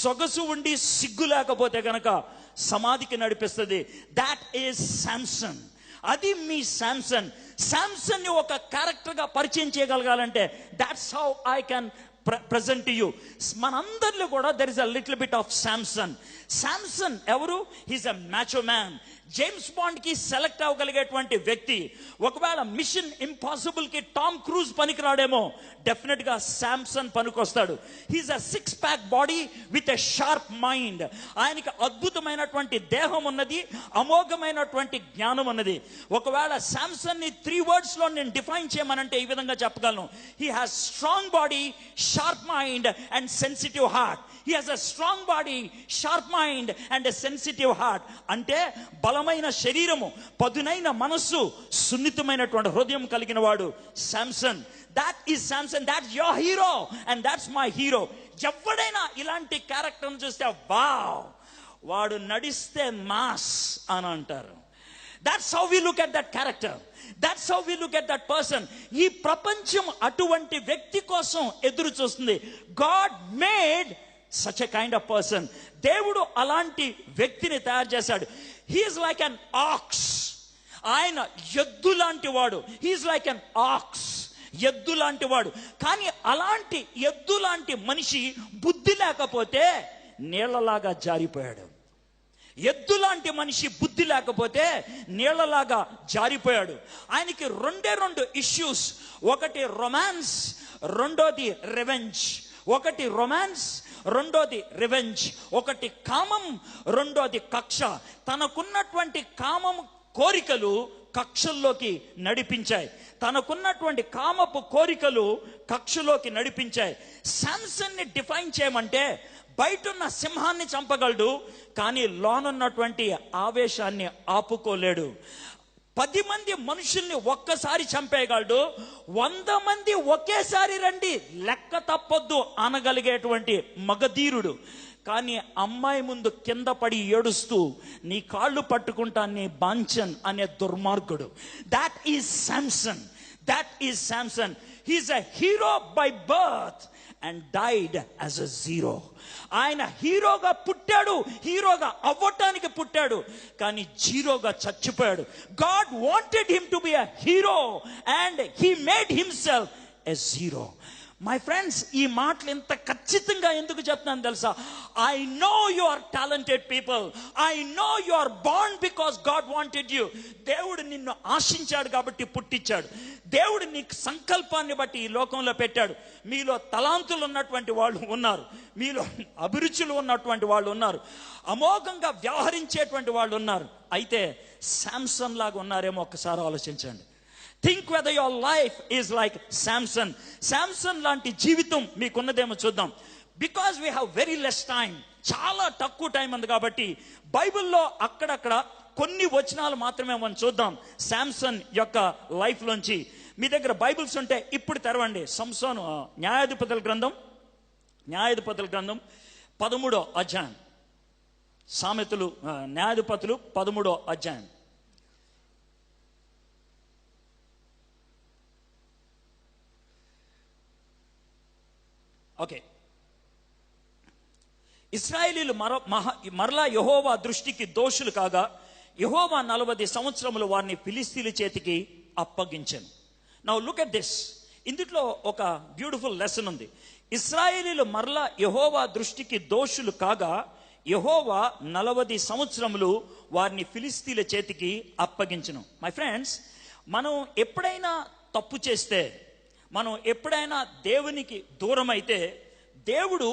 సొగసు ఉండి సిగ్గు లేకపోతే గనక సమాధికి నడిపిస్తుంది. That is Samson. అది మీ శాంసన్. శాంసన్ ని ఒక క్యారెక్టర్ గా పరిచయం చేయగలగాలంటే that's how I can present to you. మనందరిలో కూడా there is a little bit of Samson. Samson ఎవరు? he's a macho man. James Bond కి సెలెక్ట్ అవ్వగలిగేటువంటి వ్యక్తి. ఒకవేళ మిషన్ ఇంపాసిబుల్ కి టామ్ క్రూజ్ పనికిరాడేమో, డెఫినెట్ గా శాంసన్ పనికొస్తాడు. He's a 6-pack body with a sharp mind. ఆయనకి అద్భుతమైనటువంటి దేహం ఉన్నది, అమోఘమైనటువంటి జ్ఞానం ఉన్నది. ఒకవేళ శాంసన్ ని 3 words లో నేను డిఫైన్ చేయమనంటే ఈ విధంగా చెప్పగలను. He has strong body, sharp mind and sensitive heart. He has a strong body, sharp mind and a sensitive heart. అంటే బలమైన శరీరము, పదునైన మనస్సు, సున్నితమైనటువంటి హృదయం కలిగిన వాడు Samson. That is Samson. That's your hero and that's my hero. ఎవడైనా ఇలాంటి క్యారెక్టర్ను చూస్తే వావ్, వాడు నడిస్తే మాస్ అని అంటారు. That's how we look at that character. That's how we look at that person. ఈ ప్రపంచం అటువంటి వ్యక్తి కోసం ఎదురు చూస్తుంది. God made such a kind of person. దేవుడు అలాంటి వ్యక్తిని తయారు చేశాడు. He is like an ox. ఆయన ఎద్దు లాంటి వాడు. He is like an ox. ఎద్దు లాంటి వాడు. కానీ అలాంటి ఎద్దు లాంటి మనిషి బుద్ధి లేకపోతే నీళ్లలాగా జారిపోయాడు. ఎద్దు లాంటి మనిషి బుద్ధి లేకపోతే నీళ్లలాగా జారిపోయాడు. ఆయనకి రెండు ఇష్యూస్. ఒకటి రొమాన్స్, రెండోది రివెంజ్. ఒకటి రొమాన్స్, రెండోది రివెంజ్. ఒకటి కామం, రెండోది కక్ష. తనకున్నటువంటి కామం కోరికలు కక్షల్లోకి నడిపించాయి. తనకున్నటువంటి కామపు కోరికలు కక్షలోకి నడిపించాయి. శాంసన్ని డిఫైన్ చేయమంటే బయటున్న సింహాన్ని చంపగలడు, కానీ లోనున్నటువంటి ఆవేశాన్ని ఆపుకోలేడు. 10 మంది మనుషుల్ని ఒక్కసారి చంపేయగలడు. 100 మంది ఒకేసారి రండి లెక్క తప్పొద్దు అనగలిగేటువంటి మగధీరుడు. కానీ అమ్మాయి ముందు కింద పడి ఏడుస్తూ నీ కాళ్ళు పట్టుకుంటా నీ బాంచన్ అనే దుర్మార్గుడు. That is Samson. That is Samson. He is a hero by birth and died as a zero. ఆయన హీరోగా పుట్టాడు, హీరోగా అవ్వటానికి పుట్టాడు, కానీ జీరోగా చచ్చిపోయాడు. God wanted him to be a hero and he made himself a zero. My friends, ఈ మాటలు ఎంత ఖచ్చితంగా ఎందుకు చెప్తున్నాను తెలుసా? I know you are talented people. I know you are born because God wanted you. దేవుడు నిన్ను ఆశించాడు కాబట్టి పుట్టించాడు. దేవుడు నీకు సంకల్పాన్ని బట్టి ఈ లోకంలో పెట్టాడు. మీలో తలాంతులు ఉన్నటువంటి వాళ్ళు ఉన్నారు, మీలో అభిరుచులు ఉన్నటువంటి వాళ్ళు ఉన్నారు, అమోఘంగా వ్యవహరించేటువంటి వాళ్ళు ఉన్నారు. అయితే శాంసన్ లాగా ఉన్నారేమో ఒక్కసారి ఆలోచించండి. Think whether your life is like Samson. Samson లాంటి జీవితం మీకున్నదేమో చూద్దాం. Because we have very less time, చాలా తక్కువ టైం ఉంది కాబట్టి బైబిల్లో అక్కడక్కడ కొన్ని వచనాలు మాత్రమే మనం చూద్దాం శాంసన్ యొక్క లైఫ్ లోంచి. మీ దగ్గర బైబిల్స్ ఉంటే ఇప్పుడు తెరవండి. సంసోను న్యాయాధిపతుల గ్రంథం 13వ అధ్యాయం. సామెతలు న్యాయాధిపతులు 13వ అధ్యాయం. ఓకే. ఇశ్రాయేలీలు మరలా యెహోవా దృష్టికి దోషులు కాగా యెహోవా 40 సంవత్సరములు వారిని ఫిలిస్తీన్ల చేతికి అప్పగించాను. Now look at this. ఇందులో ఒక బ్యూటిఫుల్ లెసన్ ఉంది. ఇశ్రాయేలీలు మరలా యెహోవా దృష్టికి దోషులు కాగా యెహోవా 40 సంవత్సరములు వారిని ఫిలిస్తీన్ల చేతికి అప్పగించను. మై ఫ్రెండ్స్, మనం ఎప్పుడైనా తప్పు చేస్తే, మనం ఎప్పుడైనా దేవునికి దూరం అయితే దేవుడు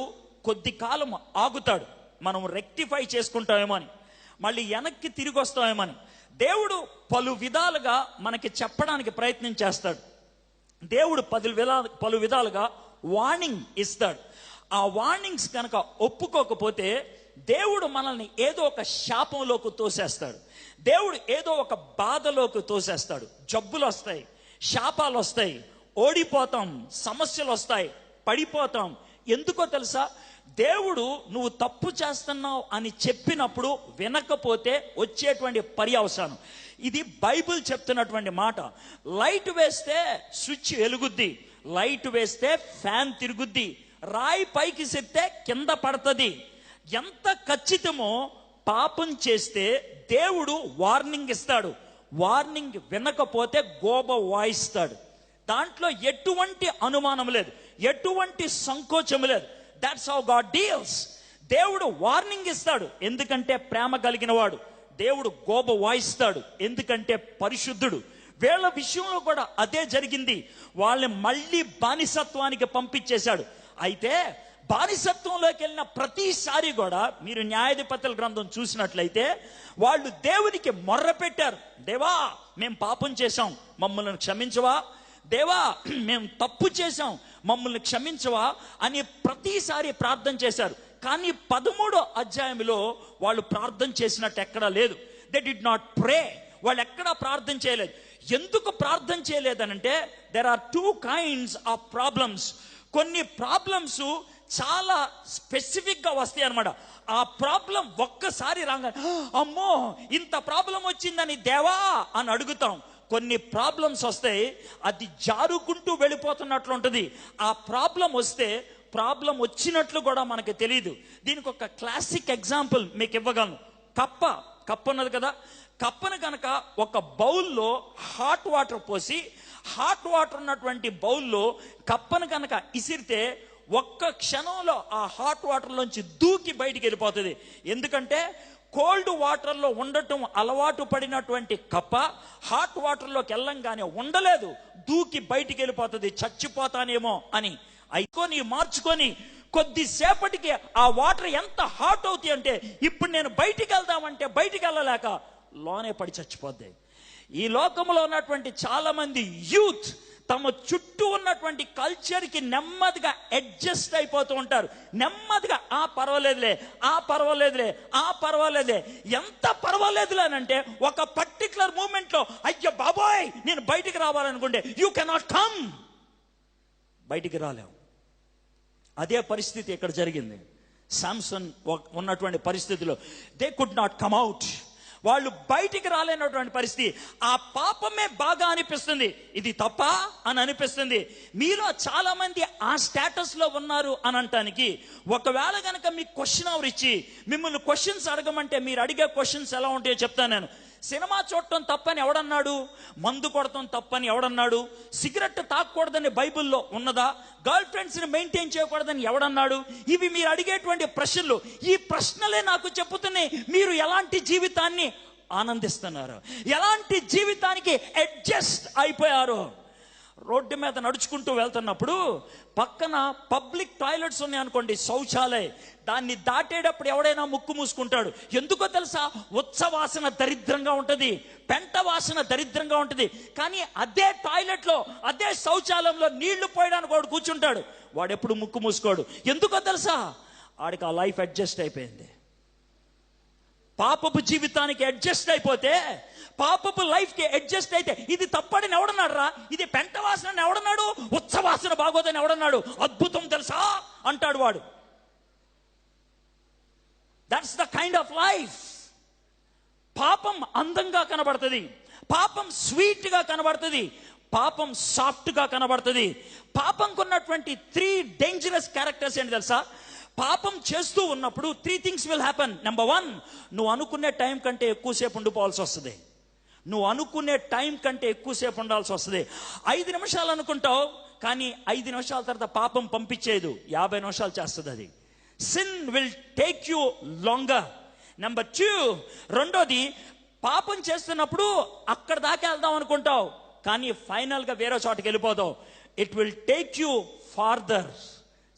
కొద్ది కాలం ఆగుతాడు. మనం రెక్టిఫై చేసుకుంటామేమో అని, మళ్ళీ వెనక్కి తిరిగి వస్తామేమో అని. దేవుడు పలు విధాలుగా మనకి చెప్పడానికి ప్రయత్నం చేస్తాడు. దేవుడు పలు విధాలుగా వార్నింగ్ ఇస్తాడు. ఆ వార్నింగ్స్ కనుక ఒప్పుకోకపోతే దేవుడు మనల్ని ఏదో ఒక శాపంలోకి తోసేస్తాడు. దేవుడు ఏదో ఒక బాధలోకి తోసేస్తాడు. జబ్బులు వస్తాయి, శాపాలు వస్తాయి, ఓడిపోతాం, సమస్యలు వస్తాయి, పడిపోతాం. ఎందుకో తెలుసా? దేవుడు నువ్వు తప్పు చేస్తున్నావు అని చెప్పినప్పుడు వినకపోతే వచ్చేటువంటి పర్యవసానం. ఇది బైబిల్ చెప్తున్నటువంటి మాట. లైట్ వేస్తే స్విచ్ వెలుగుద్ది, లైట్ వేస్తే ఫ్యాన్ తిరుగుద్ది, రాయి పైకి చెప్తే కింద పడుతుంది. ఎంత ఖచ్చితమో పాపం చేస్తే దేవుడు వార్నింగ్ ఇస్తాడు. వార్నింగ్ వినకపోతే గోబ వాయిస్తాడు. దాంట్లో ఎటువంటి అనుమానం లేదు, ఎటువంటి సంకోచం లేదు. That's how God deals. దేవుడు వార్నింగ్ ఇస్తాడు ఎందుకంటే ప్రేమ కలిగిన వాడు. దేవుడు గోబ వాయిస్తాడు ఎందుకంటే పరిశుద్ధుడు. వీళ్ళ విషయంలో కూడా అదే జరిగింది. వాళ్ళని మళ్ళీ బానిసత్వానికి పంపించేశాడు. అయితే బానిసత్వంలోకి వెళ్ళిన ప్రతిసారి కూడా మీరు న్యాయాధిపతుల గ్రంథం చూసినట్లయితే వాళ్ళు దేవునికి మొర్ర పెట్టారు. దేవా, మేము పాపం చేశాం, మమ్మల్ని క్షమించవా? దేవా, మేము తప్పు చేశాం, మమ్మల్ని క్షమించవా అని ప్రతిసారి ప్రార్థన చేశారు. కానీ 13వ అధ్యాయంలో వాళ్ళు ప్రార్థన చేసినట్టు ఎక్కడా లేదు. They did not pray. వాళ్ళు ఎక్కడా ప్రార్థన చేయలేదు. ఎందుకు ప్రార్థన చేయలేదనంటే there are 2 kinds of problems. కొన్ని ప్రాబ్లమ్స్ చాలా స్పెసిఫిక్గా వస్తాయి అన్నమాట. ఆ ప్రాబ్లం ఒక్కసారి రాగా అమ్మో ఇంత ప్రాబ్లం వచ్చిందని దేవా అని అడుగుతాం. కొన్ని ప్రాబ్లమ్స్ వస్తాయి, అది జారుకుంటూ వెళ్ళిపోతున్నట్లు ఉంటుంది. ఆ ప్రాబ్లం వస్తే ప్రాబ్లం వచ్చినట్లు కూడా మనకి తెలియదు. దీనికి ఒక క్లాసిక్ ఎగ్జాంపుల్ మీకు ఇవ్వగలను. కప్ప ఉన్నది కదా, కప్పను కనుక ఒక బౌల్లో హాట్ వాటర్ పోసి, హాట్ వాటర్ ఉన్నటువంటి బౌల్లో కప్పను కనుక ఇసిరితే ఒక్క క్షణంలో ఆ హాట్ వాటర్లోంచి దూకి బయటికి వెళ్ళిపోతుంది. ఎందుకంటే కోల్డ్ వాటర్లో ఉండటం అలవాటు పడినటువంటి కప్ప హాట్ వాటర్లోకి వెళ్ళంగానే ఉండలేదు, దూకి బయటికి వెళ్ళిపోతుంది, చచ్చిపోతానేమో అని. అయిపోయి మార్చుకొని కొద్దిసేపటికి ఆ వాటర్ ఎంత హాట్ అవుతాయి అంటే, ఇప్పుడు నేను బయటికి వెళ్దామంటే బయటికి వెళ్ళలేక లోనే పడి చచ్చిపోద్ది. ఈ లోకంలో ఉన్నటువంటి చాలా మంది యూత్ తమ చుట్టూ ఉన్నటువంటి కల్చర్కి నెమ్మదిగా అడ్జస్ట్ అయిపోతూ ఉంటారు. నెమ్మదిగా పర్వాలేదులే, పర్వాలేదులే, ఎంత పర్వాలేదులే అంటే ఒక పర్టికులర్ మూమెంట్లో అయ్యో బాబోయ్ నేను బయటికి రావాలనుకుంటే యూ కెనాట్ కమ్, బయటికి రాలేవు. అదే పరిస్థితి ఇక్కడ జరిగింది. శాంసన్ ఉన్నటువంటి పరిస్థితిలో they could not come out, వాళ్ళు బయటికి రాలేనటువంటి పరిస్థితి. ఆ పాపమే బాగా అనిపిస్తుంది, ఇది తప్ప అని అనిపిస్తుంది. మీలో చాలా మంది ఆ స్టేటస్ లో ఉన్నారు అని అంటానికి, ఒకవేళ కనుక మీకు క్వశ్చన్ అవర్ ఇచ్చి మిమ్మల్ని క్వశ్చన్స్ అడగమంటే మీరు అడిగే క్వశ్చన్స్ ఎలా ఉంటాయో చెప్తాను నేను. సినిమా చూడటం తప్పని ఎవడన్నాడు? మందు కొడటం తప్పని ఎవడన్నాడు? సిగరెట్ తాగకూడదని బైబిల్లో ఉన్నదా? గర్ల్ ఫ్రెండ్స్ ని మెయింటైన్ చేయకూడదని ఎవడన్నాడు? ఇవి మీరు అడిగేటువంటి ప్రశ్నలు. ఈ ప్రశ్నలే నాకు చెప్పుతున్నాయి మీరు ఎలాంటి జీవితాన్ని ఆనందిస్తున్నారు, ఎలాంటి జీవితానికి అడ్జస్ట్ అయిపోయారు. రోడ్డు మీద నడుచుకుంటూ వెళ్తున్నప్పుడు పక్కన పబ్లిక్ టాయిలెట్స్ ఉన్నాయి అనుకోండి, శౌచాలయ, దాన్ని దాటేటప్పుడు ఎవడైనా ముక్కు మూసుకుంటాడు. ఎందుకో తెలుసా? ఉత్సవాసన దరిద్రంగా ఉంటుంది, పెంట వాసన దరిద్రంగా ఉంటుంది. కానీ అదే టాయిలెట్లో, అదే శౌచాలయంలో నీళ్లు పోయడానికి వాడు కూర్చుంటాడు, వాడు ఎప్పుడు ముక్కు మూసుకోడు. ఎందుకో తెలుసా? వాడికి ఆ లైఫ్ అడ్జస్ట్ అయిపోయింది. పాపపు జీవితానికి అడ్జస్ట్ అయిపోతే, పాపపు లైఫ్ కి అడ్జస్ట్ అయితే, ఇది తప్పడని ఎవడన్నాడు రా, ఇది పెంట వాసన ఎవడన్నాడు, ఉత్సవాసన బాగోదని ఎవడన్నాడు, అద్భుతం తెలుసా అంటాడు వాడు. That's the kind of life. పాపం అందంగా కనబడుతుంది, పాపం స్వీట్ గా కనబడుతుంది, పాపం సాఫ్ట్ గా కనబడుతుంది. పాపంకు ఉన్నటువంటి 3 డేంజరస్ క్యారెక్టర్స్ ఏంటి తెలుసా? పాపం చేస్తూ ఉన్నప్పుడు 3 things will happen. నెంబర్ 1, నువ్వు అనుకునే టైం కంటే ఎక్కువసేపు ఉండిపోవాల్సి వస్తుంది. నువ్వు అనుకునే టైం కంటే ఎక్కువసేపు ఉండాల్సి వస్తుంది. 5 నిమిషాలు అనుకుంటావు, కానీ 5 నిమిషాల తర్వాత పాపం పంపించేదు, 50 నిమిషాలు చేస్తుంది అది. Sin will take you longer. Number 2, రెండోది, పాపం చేస్తున్నప్పుడు అక్కడ దాకా వెళ్దాం అనుకుంటావు, కానీ ఫైనల్గా వేరే చోటకి వెళ్ళిపోతావు. It will take you farther,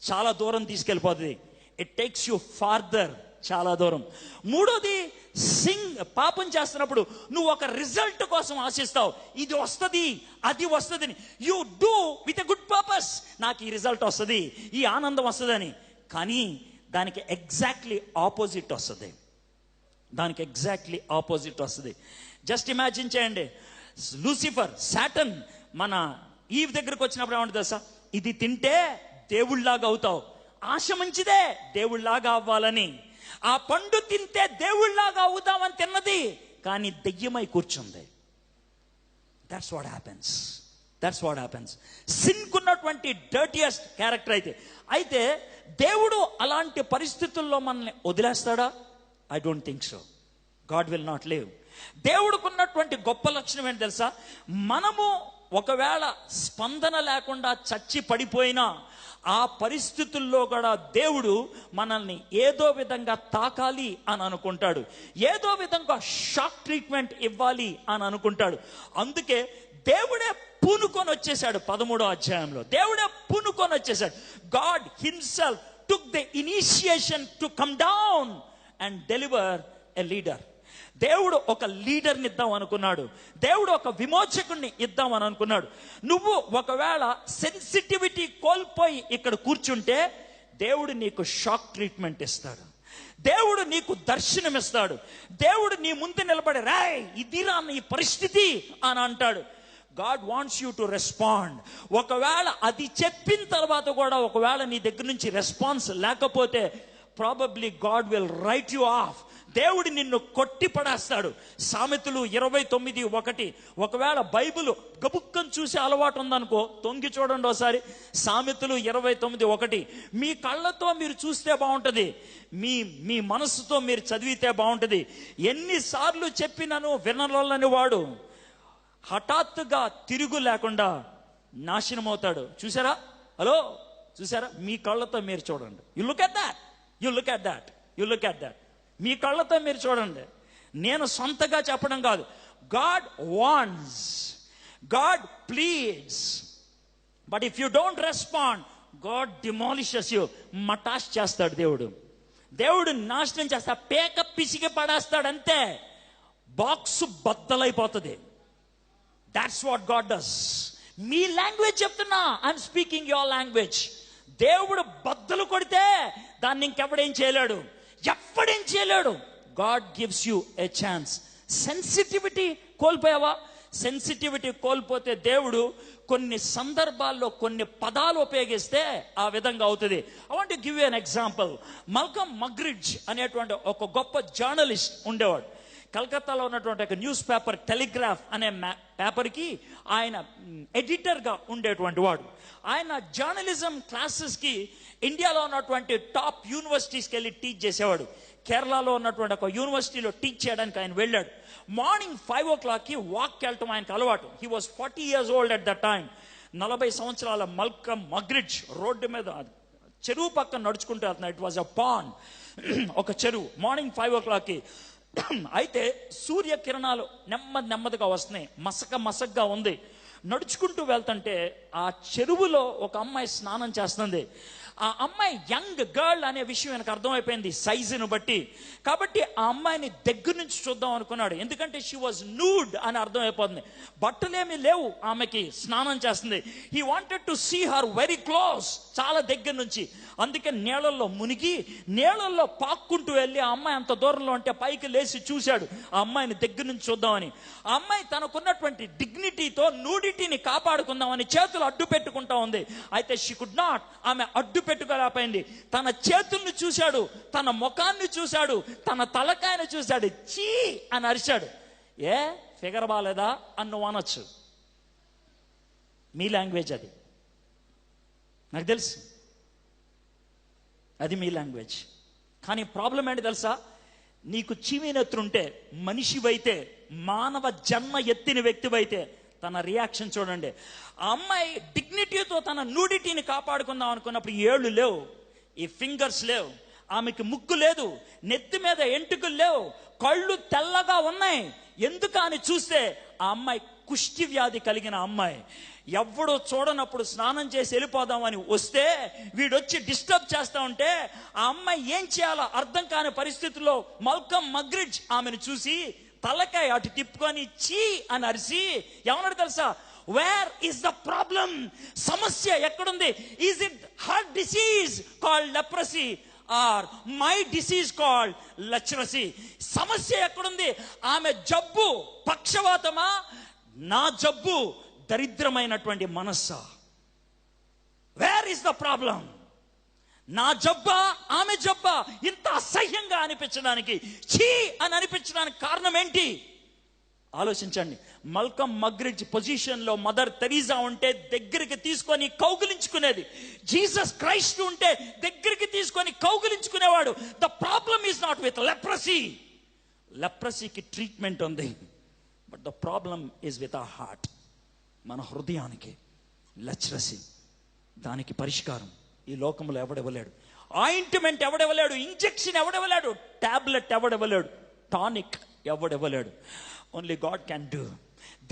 చాలా దూరం తీసుకెళ్ళిపోతుంది. ఇట్ టేక్స్ యూ ఫార్దర్, చాలా దూరం. మూడోది, పాపం చేస్తున్నప్పుడు నువ్వు ఒక రిజల్ట్ కోసం ఆశిస్తావు, ఇది వస్తుంది అది వస్తుంది. You do with a good purpose, నాకు ఈ రిజల్ట్ వస్తుంది, ఈ ఆనందం వస్తుందని. కానీ దానికి ఎగ్జాక్ట్లీ ఆపోజిట్ వస్తుంది, దానికి ఎగ్జాక్ట్లీ ఆపోజిట్ వస్తుంది. జస్ట్ ఇమాజిన్ చేయండి, లూసిఫర్, సాటన్ మన ఈవ్ దగ్గరకు వచ్చినప్పుడు ఏమంటుంది తెలుసా? ఇది తింటే దేవుళ్లాగా అవుతావు, ఆశ మంచిదే దేవుళ్లాగా అవ్వాలని. ఆ పండు తింటే దేవుళ్లాగా అవుతామని తిన్నది, కానీ దెయ్యమై కూర్చుంది. That's what happens, that's what happens. సిన్కున్నటువంటి డర్టియస్ట్ క్యారెక్టర్ అయితే దేవుడు అలాంటి పరిస్థితుల్లో మనల్ని వదిలేస్తాడా? I don't think so. God will not leave. దేవుడుకున్నటువంటి గొప్ప లక్షణం ఏంటి తెలుసా? మనము ఒకవేళ స్పందన లేకుండా చచ్చి పడిపోయినా ఆ పరిస్థితుల్లో కూడా దేవుడు మనల్ని ఏదో విధంగా తాకాలి అని అనుకుంటాడు, ఏదో విధంగా షాక్ ట్రీట్మెంట్ ఇవ్వాలి అని అనుకుంటాడు. అందుకే దేవుడే పూనుకొని వచ్చేసాడు. 13వ అధ్యాయంలో దేవుడే పూనుకొని వచ్చేసాడు. God himself took the initiation to come down and deliver a leader. దేవుడు ఒక లీడర్ని ఇద్దాం అనుకున్నాడు, దేవుడు ఒక విమోచకుడిని ఇద్దాం అని అనుకున్నాడు. నువ్వు ఒకవేళ సెన్సిటివిటీ కోల్పోయి ఇక్కడ కూర్చుంటే దేవుడు నీకు షాక్ ట్రీట్మెంట్ ఇస్తాడు, దేవుడు నీకు దర్శనం ఇస్తాడు, దేవుడు నీ ముందు నిలబడి రాయ్ ఇదిరా నీ పరిస్థితి అని అంటాడు. God wants you to respond. ఒకవేళ అది చెప్పిన తర్వాత కూడా ఒకవేళ నీ దగ్గర నుంచి రెస్పాన్స్ లేకపోతే probably God will write you of. దేవుడు నిన్ను కొట్టి పడేస్తాడు. సామెతలు 29:1. ఒకవేళ బైబిల్ గబుక్కని చూసే అలవాటు ఉందనుకో, తొంగి చూడండి ఒకసారి. సామెతలు 29:1. మీ కళ్ళతో మీరు చూస్తే బాగుంటుంది, మీ మనసుతో మీరు చదివితే బాగుంటుంది. ఎన్నిసార్లు చెప్పినను వినలోని వాడు హఠాత్తుగా తిరుగు లేకుండా నాశనం అవుతాడు. చూసారా? హలో, చూసారా? మీ కళ్ళతో మీరు చూడండి. You look at that, you look at that, you look at that. మీ కళ్ళతో మీరు చూడండి. నేను సొంతగా చెప్పడం కాదు. God wants, God pleads, but if you don't respond, God demolishes you. మటాష్ చేస్తాడు దేవుడు. దేవుడు నాశనం చేస్తా, పేక పిసికి పడేస్తాడు అంతే. బాక్స్ బద్దలైపోతుంది. That's what God does. మీ లాంగ్వేజ్ చెప్తున్నా, ఐఎమ్ స్పీకింగ్ యువర్ లాంగ్వేజ్. దేవుడు బద్దలు కొడితే దాన్ని ఇంకెవడేం చేయలేడు, ఎవ్వడేం చేయలేడు. God gives you A chance. Sensitivity కోల్పోయావా? Sensitivity కోల్పోతే దేవుడు కొన్ని సందర్భాల్లో కొన్ని పదాలు ఉపయోగిస్తే ఆ విధంగా అవుతుంది. I want to give you an example. Malcolm Muggeridge అనేటువంటి ఒక గొప్ప జర్నలిస్ట్ ఉండేవాడు. కలకత్తాలో ఉన్నటువంటి ఒక న్యూస్ పేపర్ టెలిగ్రాఫ్ అనే పేపర్కి ఆయన ఎడిటర్గా ఉండేటువంటి వాడు. ఆయన జర్నలిజం క్లాసెస్కి ఇండియాలో ఉన్నటువంటి టాప్ యూనివర్సిటీస్కి వెళ్ళి టీచ్ చేసేవాడు. కేరళలో ఉన్నటువంటి ఒక యూనివర్సిటీలో టీచ్ చేయడానికి ఆయన వెళ్ళాడు. మార్నింగ్ 5 o'clockకి వాక్కి వెళ్ళటం ఆయనకు అలవాటు. He was 40 years old at that time. 40 సంవత్సరాల మల్కమ్ మగ్రిడ్జ్ రోడ్డు మీద చెరువు పక్కన నడుచుకుంటూ వెళ్తున్నాడు. ఇట్ వాజ్ అ పాండ్, ఒక చెరువు. మార్నింగ్ 5 o'clockకి అయితే సూర్యకిరణాలు నెమ్మదిగా వస్తున్నాయి. మసకగా ఉంది. నడుచుకుంటూ వెళ్తుంటే ఆ చెరువులో ఒక అమ్మాయి స్నానం చేస్తుంది. ఆ అమ్మాయి యంగ్ గర్ల్ అనే విషయం ఆయనకు అర్థమైపోయింది సైజును బట్టి. కాబట్టి ఆ అమ్మాయిని దగ్గర నుంచి చూద్దాం అనుకున్నాడు. ఎందుకంటే షీ వాజ్ నూడ్ అని అర్థమైపోతుంది. బట్టలేమీ లేవు ఆమెకి, స్నానం చేస్తుంది. He wanted to see her very close, చాలా దగ్గర నుంచి. అందుకే నీళ్ళల్లో మునిగి నీళ్ళల్లో పాక్కుంటూ వెళ్ళి ఆ అమ్మాయి అంత దూరంలో ఉంటే పైకి లేచి చూశాడు ఆ అమ్మాయిని దగ్గర నుంచి చూద్దామని. ఆ అమ్మాయి తనకున్నటువంటి డిగ్నిటీతో నూడిటీని కాపాడుకుందామని చేతులు అడ్డు పెట్టుకుంటా ఉంది. అయితే షీ కుడ్ నాట్, ఆమె అడ్డు పెట్టుకోలేకపోయింది. తన చేతుల్ని చూశాడు, తన ముఖాన్ని చూశాడు, తన తలకాయను చూశాడు. చీ అని అరిచాడు. ఏ ఫిగర్ బాలేదా అని నువ్వు అనొచ్చు. మీ లాంగ్వేజ్ అది, నాకు తెలుసు, అది మీ లాంగ్వేజ్. కానీ ప్రాబ్లం ఏంటి తెలుసా? నీకు చీమీనెత్తుంటే, మనిషివైతే, మానవ జన్మ ఎత్తిన వ్యక్తివైతే తన రియాక్షన్ చూడండి. ఆ అమ్మాయి డిగ్నిటీతో తన నూడిటీని కాపాడుకుందాం అనుకున్నప్పుడు ఏళ్ళు లేవు, ఈ ఫింగర్స్ లేవు, ఆమెకి ముక్కు లేదు, నెత్తి మీద ఎంటుకలు లేవు, కళ్ళు తెల్లగా ఉన్నాయి. ఎందుకు అని చూస్తే ఆ అమ్మాయి కుష్టి వ్యాధి కలిగిన అమ్మాయి. ఎవడో చూడనప్పుడు స్నానం చేసి వెళ్ళిపోదామని వస్తే వీడొచ్చి డిస్టర్బ్ చేస్తా ఉంటే ఆ అమ్మాయి ఏం చేయాలో అర్థం కాని పరిస్థితుల్లో మల్కమ్ మగ్రిడ్జ్ ఆమెను చూసి తలకాయ అటు తిప్పుకొని చీ అని అరిసి ఏమన్నాడు తెలుసా? Where is the problem? సమస్య ఎక్కడుంది? Is it her disease called leprosy or my disease called leprosy? సమస్య ఎక్కడుంది? ఆమె జబ్బు పక్షవాతమా, నా జబ్బు దరిద్రమైనటువంటి మనస్సా? Where is the problem? నా జబ్బా, ఆమె జబ్బా? ఇంత అసహ్యంగా అనిపించడానికి, ఛీ అని అనిపించడానికి కారణం ఏంటి? ఆలోచించండి. మల్కమ్ మగ్రిడ్జ్ పొజిషన్లో మదర్ తెరీసా ఉంటే దగ్గరికి తీసుకొని కౌగిలించుకునేది. జీసస్ క్రైస్ట్ ఉంటే దగ్గరికి తీసుకొని కౌగిలించుకునేవాడు. The problem is not with leprosy. లెప్రసీకి ట్రీట్మెంట్ ఉంది, but the problem is with our heart. మన హృదయానికి లెప్రసీ, దానికి పరిష్కారం ఈ లోకంలో ఎవడెవలేడు. ఆయింట్మెంట్ ఎవడెవలేడు, ఇంజెక్షన్ ఎవడెవలేడు, టాబ్లెట్ ఎవడెవలేడు, టానిక్ ఎవడెవలేడు. Only God can do.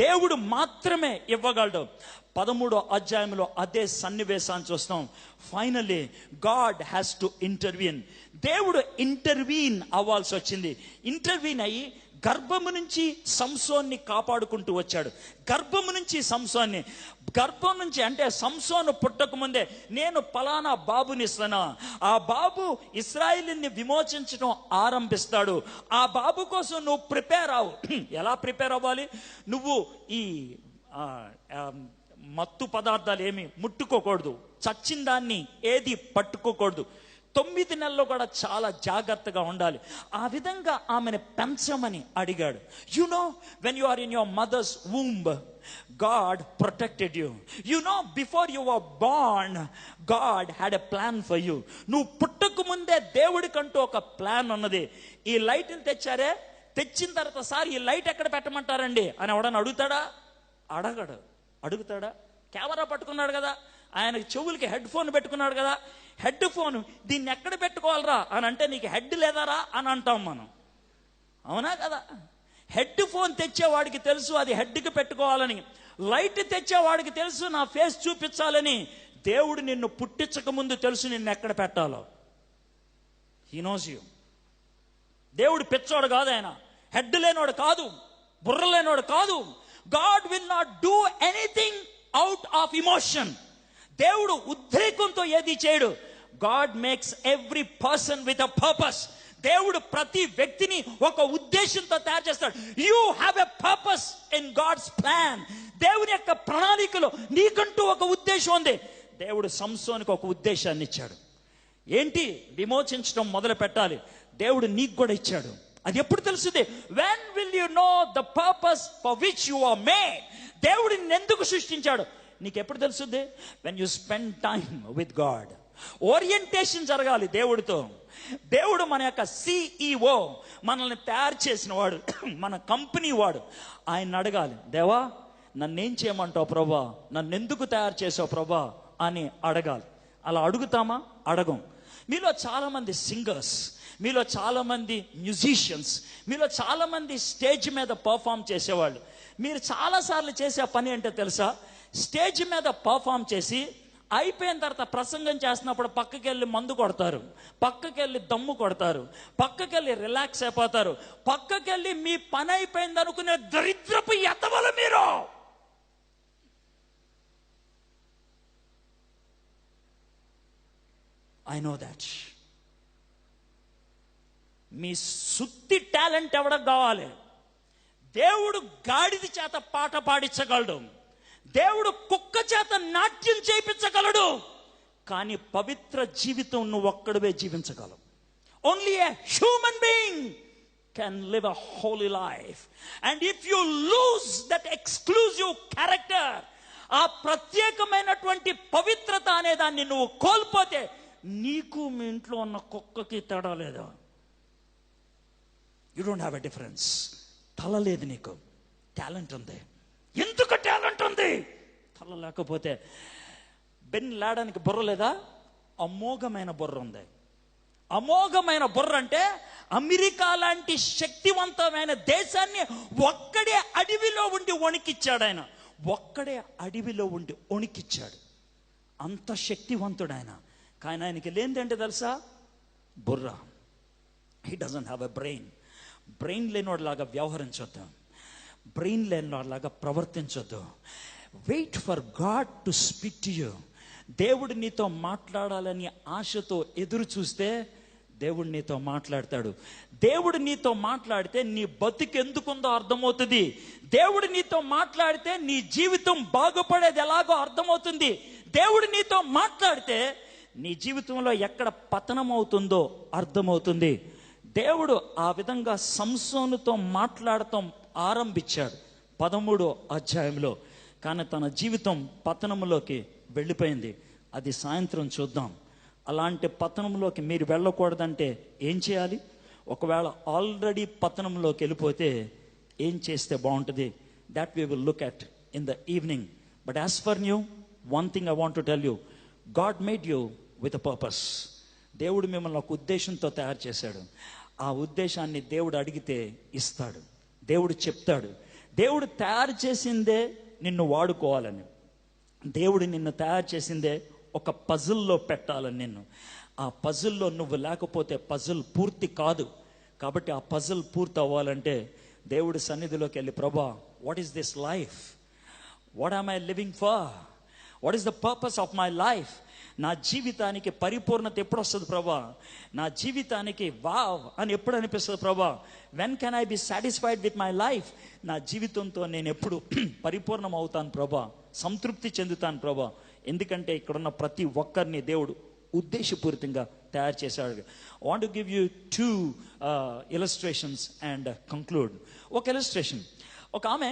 దేవుడు మాత్రమే ఇవ్వగలడు. 13వ అధ్యాయంలో అదే సన్నివేశాన్ని చూస్తాం. Finally God has to intervene. దేవుడు ఇంటర్వీన్ అవ్వాల్సి వచ్చింది. ఇంటర్వీన్ అయ్యి గర్భము నుంచి సంసోన్ని కాపాడుకుంటూ వచ్చాడు. గర్భము నుంచి సంసోన్ని, గర్భం నుంచి అంటే సంసోను పుట్టక ముందే నేను పలానా బాబుని ఇస్తాను, ఆ బాబు ఇశ్రాయేలుని విమోచించడం ఆరంభిస్తాడు, ఆ బాబు కోసం నువ్వు ప్రిపేర్ అవ్వు. ఎలా ప్రిపేర్ అవ్వాలి? నువ్వు ఈ మత్తు పదార్థాలు ఏమి ముట్టుకోకూడదు, చచ్చిన దాన్ని ఏది పట్టుకోకూడదు, 9 నెలల్లో కూడా చాలా జాగ్రత్తగా ఉండాలి. ఆ విధంగా ఆమెను పెంచమని అడిగాడు. You know, when you are in your mother's womb, God protected you. You know, before you were born, God had a plan for you. నువ్వు పుట్టక ముందే దేవుడికంటూ ఒక ప్లాన్ ఉన్నది. ఈ లైట్ని తెచ్చారే, తెచ్చిన తర్వాత సార్ ఈ లైట్ ఎక్కడ పెట్టమంటారండి అని ఎవడన్నా అడుగుతాడా? అడగడు. అడుగుతాడా? కెమెరా పట్టుకున్నాడు కదా, ఆయనకి చెవులకి హెడ్ ఫోన్ పెట్టుకున్నాడు కదా, హెడ్ ఫోన్ దీన్ని ఎక్కడ పెట్టుకోవాలరా అని అంటే నీకు హెడ్ లేదారా అని అంటాం మనం. అవునా కదా? హెడ్ ఫోన్ తెచ్చేవాడికి తెలుసు అది హెడ్కి పెట్టుకోవాలని, లైట్ తెచ్చేవాడికి తెలుసు నా ఫేస్ చూపించాలని. దేవుడు నిన్ను పుట్టించక ముందు తెలుసు నిన్ను ఎక్కడ పెట్టాలో. He knows you. దేవుడు పిచ్చోడు కాదు, ఆయన హెడ్ లేనోడు కాదు, బుర్ర లేనోడు కాదు. God will not do anything out of emotion. దేవుడు ఉద్రేకంతో ఏది చేయడు. God makes every person with a purpose. దేవుడు ప్రతి వ్యక్తిని ఒక ఉద్దేశంతో తయారు చేస్తాడు. You have a purpose in God's plan. దేవుని యొక్క ప్రణాళికలో నీకంటూ ఒక ఉద్దేశం ఉంది. దేవుడు సంసోనికి ఒక ఉద్దేశాన్ని ఇచ్చాడు. ఏంటి? విమోచించడం మొదలు పెట్టాలి. దేవుడు నీకు కూడా ఇచ్చాడు. అది ఎప్పుడు తెలుస్తుంది? When will you know the purpose for which you are made. దేవుడు నిన్ను ఎందుకు సృష్టించాడు నీకు ఎప్పుడు తెలుస్తుంది? When you spend time with God. Orientation జరగాలి దేవుడితో. దేవుడు మన యొక్క CEO, మనల్ని తయారు చేసిన వాడు, మన కంపెనీ వాడు. ఆయన అడగాలి, దేవా నన్నేం చేయమంటావు ప్రభా, నన్ను ఎందుకు తయారు చేసావు ప్రభా అని అడగాలి. అలా అడుగుతామా? అడగం. మీలో చాలామంది సింగర్స్, మీలో చాలామంది మ్యూజిషియన్స్, మీలో చాలామంది స్టేజ్ మీద పర్ఫామ్ చేసేవాళ్ళు. మీరు చాలాసార్లు చేసే పని ఏంటో తెలుసా? స్టేజ్ మీద పర్ఫామ్ చేసి అయిపోయిన తర్వాత ప్రసంగం చేస్తున్నప్పుడు పక్కకి వెళ్ళి మందు కొడతారు, పక్కకి వెళ్ళి దమ్ము కొడతారు, పక్కకి వెళ్ళి రిలాక్స్ అయిపోతారు, పక్కకి వెళ్ళి మీ పని అయిపోయింది అనుకునే దరిద్రపు ఎత్తవలు మీరు. I know that. మీ సుత్తి టాలెంట్ ఎవడకు కావాలి? దేవుడు గాడిద చేత పాట పాడించగలడు, దేవుడు కుక్క చేత నాట్యం చేయించగలడు, కానీ పవిత్ర జీవితం నువ్వు ఒక్కడివే జీవించగలవు. Only a human being can live a holy life. And if you lose that exclusive character, ఆ ప్రత్యేకమైనటువంటి పవిత్రత అనే దాన్ని నువ్వు కోల్పోతే నీకు మీ ఇంట్లో ఉన్న కుక్కకి తేడా లేదు. You don't have a difference. తల లేదు, నీకు టాలెంట్ ఉంది. ఎందుకు టాలెంట్ ఉంది? తల లేకపోతే బెన్ లాడానికి బుర్ర లేదా? అమోఘమైన బుర్ర ఉంది. అమోఘమైన బుర్ర అంటే అమెరికా లాంటి శక్తివంతమైన దేశాన్ని ఒక్కడే అడవిలో ఉండి వణికిచ్చాడు ఆయన. ఒక్కడే అడవిలో ఉండి వణికిచ్చాడు. అంత శక్తివంతుడు ఆయన. కానీ ఆయనకి లేనిదేంటే తెలుసా? బుర్ర. He doesn't have a brain. Brain లేనివాడిలాగా వ్యవహరించొద్దు, బ్రెయిన్ లేనివాడిలాగా ప్రవర్తించొద్దు. Wait for God to speak to you. దేవుడు నీతో మాట్లాడాలని ఆశతో ఎదురు చూస్తే దేవుడు నీతో మాట్లాడతాడు. దేవుడు నీతో మాట్లాడితే నీ బతుకెందుకుందో అర్థమవుతుంది. దేవుడు నీతో మాట్లాడితే నీ జీవితం బాగుపడేది ఎలాగో అర్థమవుతుంది. దేవుడు నీతో మాట్లాడితే నీ జీవితంలో ఎక్కడ పతనం అవుతుందో అర్థమవుతుంది. దేవుడు ఆ విధంగా సంసోనుతో మాట్లాడటం ఆరంభించాడు 13వ అధ్యాయంలో. కానీ తన జీవితం పతనంలోకి వెళ్ళిపోయింది. అది సాయంత్రం చూద్దాం. అలాంటి పతనంలోకి మీరు వెళ్ళకూడదంటే ఏం చేయాలి? ఒకవేళ ఆల్రెడీ పతనంలోకి వెళ్ళిపోతే ఏం చేస్తే బాగుంటుంది? That we will look at in the evening. But as for you, one thing I want to tell you, God made you with a purpose. దేవుడు మిమ్మల్ని ఒక ఉద్దేశంతో తయారు చేశాడు. ఆ ఉద్దేశాన్ని దేవుడు అడిగితే ఇస్తాడు. దేవుడు చెప్తాడు. దేవుడు తయారు చేసిందే నిన్ను వాడుకోవాలని. దేవుడు నిన్ను తయారు చేసిందే ఒక పజిల్లో పెట్టాలని నిన్ను. ఆ పజిల్లో నువ్వు లేకపోతే పజిల్ పూర్తి కాదు. కాబట్టి ఆ పజిల్ పూర్తి అవ్వాలంటే దేవుడి సన్నిధిలోకి వెళ్ళి, ప్రభా, what is this life? What am I living for? What is the purpose of my life? నా జీవితానికి పరిపూర్ణత ఎప్పుడు వస్తుంది ప్రభా? నా జీవితానికి వావ్ అని ఎప్పుడు అనిపిస్తుంది ప్రభా? When can I be satisfied with my life? నా జీవితంతో నేను ఎప్పుడు పరిపూర్ణం అవుతాను ప్రభా, సంతృప్తి చెందుతాను ప్రభా? ఎందుకంటే ఇక్కడున్న ప్రతి ఒక్కరిని దేవుడు ఉద్దేశపూరితంగా తయారు చేశాడు. Want to give you 2 illustrations and conclude. ఒక ఇలస్ట్రేషన్, ఒక ఆమె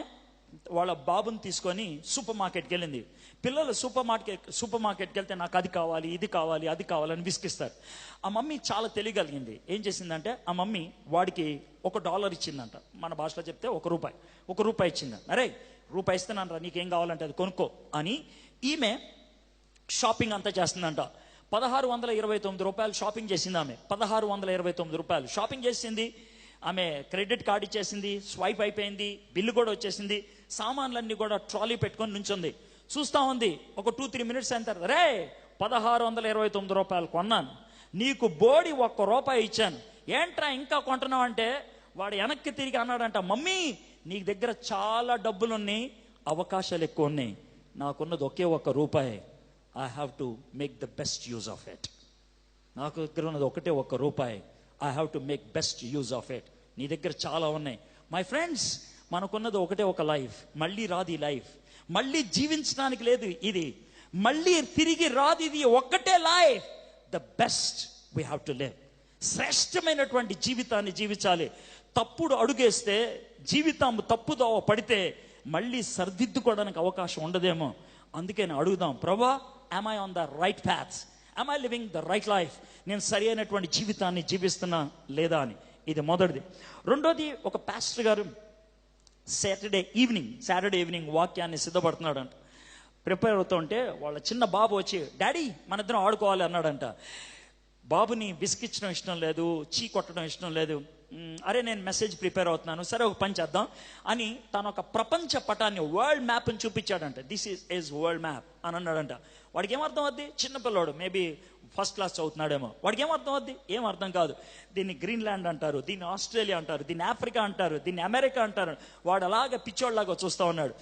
వాళ్ళ బాబుని తీసుకొని సూపర్ మార్కెట్కి వెళ్ళింది. పిల్లలు సూపర్ మార్కెట్కి వెళ్తే నాకు అది కావాలి, ఇది కావాలి, అది కావాలని విసిగిస్తారు. ఆ మమ్మీ చాలా తెలియగలిగింది. ఏం చేసిందంటే ఆ మమ్మీ వాడికి $1 ఇచ్చిందంట. మన భాషలో చెప్తే ₹1 ఇచ్చిందంట. అరే రూపాయి ఇస్తున్నాను రా, నీకేం కావాలంటే అది కొనుక్కో అని ఈమె షాపింగ్ అంతా చేస్తుందంట. $1,629 షాపింగ్ చేసింది ఆమె. $1,629 షాపింగ్ చేసింది ఆమె. క్రెడిట్ కార్డు ఇచ్చేసింది, స్వైప్ అయిపోయింది, బిల్లు కూడా వచ్చేసింది. సామాన్లన్నీ కూడా ట్రాలీ పెట్టుకొని నుంచుంది, చూస్తా ఉంది. ఒక 2-3 మినిట్స్ అయిన తర్వాత, రే $1,629 కొన్నాను, నీకు బోడి ₹1 ఇచ్చాను, ఏంట్రా ఇంకా కొంటున్నావు అంటే వాడు వెనక్కి తిరిగి అన్నాడంట, మమ్మీ నీకు దగ్గర చాలా డబ్బులున్నాయి, అవకాశాలు ఎక్కువ ఉన్నాయి, నాకున్నది ఒకే ₹1. I have to make the best use of it. నాకు దగ్గర ఉన్నది ఒకటే ₹1. I have to make best use of it. నీ దగ్గర చాలా ఉన్నాయి. మై ఫ్రెండ్స్, మనకున్నది ఒకటే ఒక లైఫ్. మళ్ళీ రాదు ఈ లైఫ్, మళ్ళీ జీవించడానికి లేదు ఇది, మళ్ళీ తిరిగి రాదు ఇది. ఒక్కటే life. The best we have to live. శ్రేష్టమైనటువంటి జీవితాన్ని జీవించాలి. తప్పుడు అడుగేస్తే, జీవితం తప్పుదోవ పడితే మళ్ళీ సరిదిద్దుకోవడానికి అవకాశం ఉండదేమో. అందుకే నేను అడుగుదాం, ప్రభా, am I on the right path? Am I living the right life? నేను సరి అయినటువంటి జీవితాన్ని జీవిస్తున్నా లేదా అని. ఇది మొదటిది. రెండోది, ఒక పాస్టర్ గారు సాటర్డే ఈవినింగ్ వాక్యాన్ని సిద్ధపడుతున్నాడంట. ప్రిపేర్ అవుతూ ఉంటే వాళ్ళ చిన్న బాబు వచ్చి, డాడీ మన ఇద్దరం ఆడుకోవాలి అన్నాడంట. బాబుని విసికించడం ఇష్టం లేదు, చీ కొట్టడం ఇష్టం లేదు. అరే నేను మెసేజ్ ప్రిపేర్ అవుతున్నాను, సరే ఒక పని చేద్దాం అని తను ఒక ప్రపంచ పటాన్ని, వరల్డ్ మ్యాప్ని చూపించాడంట. దిస్ ఈజ్ వరల్డ్ మ్యాప్ అని అన్నాడంట. వాడికి ఏమర్థం అవుద్ది? చిన్నపిల్లాడు, మేబీ ఫస్ట్ క్లాస్ చదువుతున్నాడేమో. వాడికి ఏమర్థం అవుద్ది? ఏం అర్థం కాదు. దీన్ని గ్రీన్లాండ్ అంటారు, దీన్ని ఆస్ట్రేలియా అంటారు, దీన్ని ఆఫ్రికా అంటారు, దీన్ని అమెరికా అంటారు. వాడు అలాగా పిచ్చోళ్ళలాగా చూస్తూ ఉన్నాడు.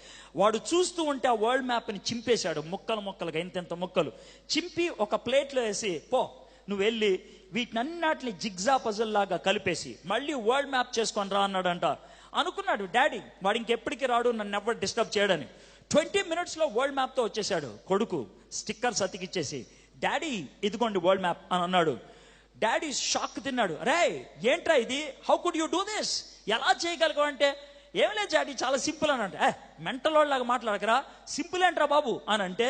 వాడు చూస్తూ ఉంటే ఆ వరల్డ్ మ్యాప్ని చింపేశాడు, ముక్కలుగా ఇంతెంత ముక్కలు చింపి ఒక ప్లేట్లో వేసి, పో నువ్వు వెళ్ళి వీటినన్నిటిని జిగ్జా పజల్ లాగా కలిపేసి మళ్ళీ వరల్డ్ మ్యాప్ చేసుకొని రా అన్నాడంట. అనుకున్నాడు డాడీ, వాడు ఇంకెప్పటికీ రాడు, నన్ను ఎవరు డిస్టర్బ్ చేయడని. 20 మినిట్స్లో వరల్డ్ మ్యాప్తో వచ్చేసాడు కొడుకు, స్టిక్కర్స్ అతికిచ్చేసి. డాడీ ఇదిగోండి వరల్డ్ మ్యాప్ అని అన్నాడు. డాడీ షాక్ తిన్నాడు. రే ఏంట్రా ఇది, how could you do this, ఎలా చేయగలగవు అంటే, ఏం లేదు డాడీ చాలా సింపుల్ అని అంటే, మెంటల్ లాగా మాట్లాడకరా, సింపుల్ ఏంట్రా బాబు అని అంటే,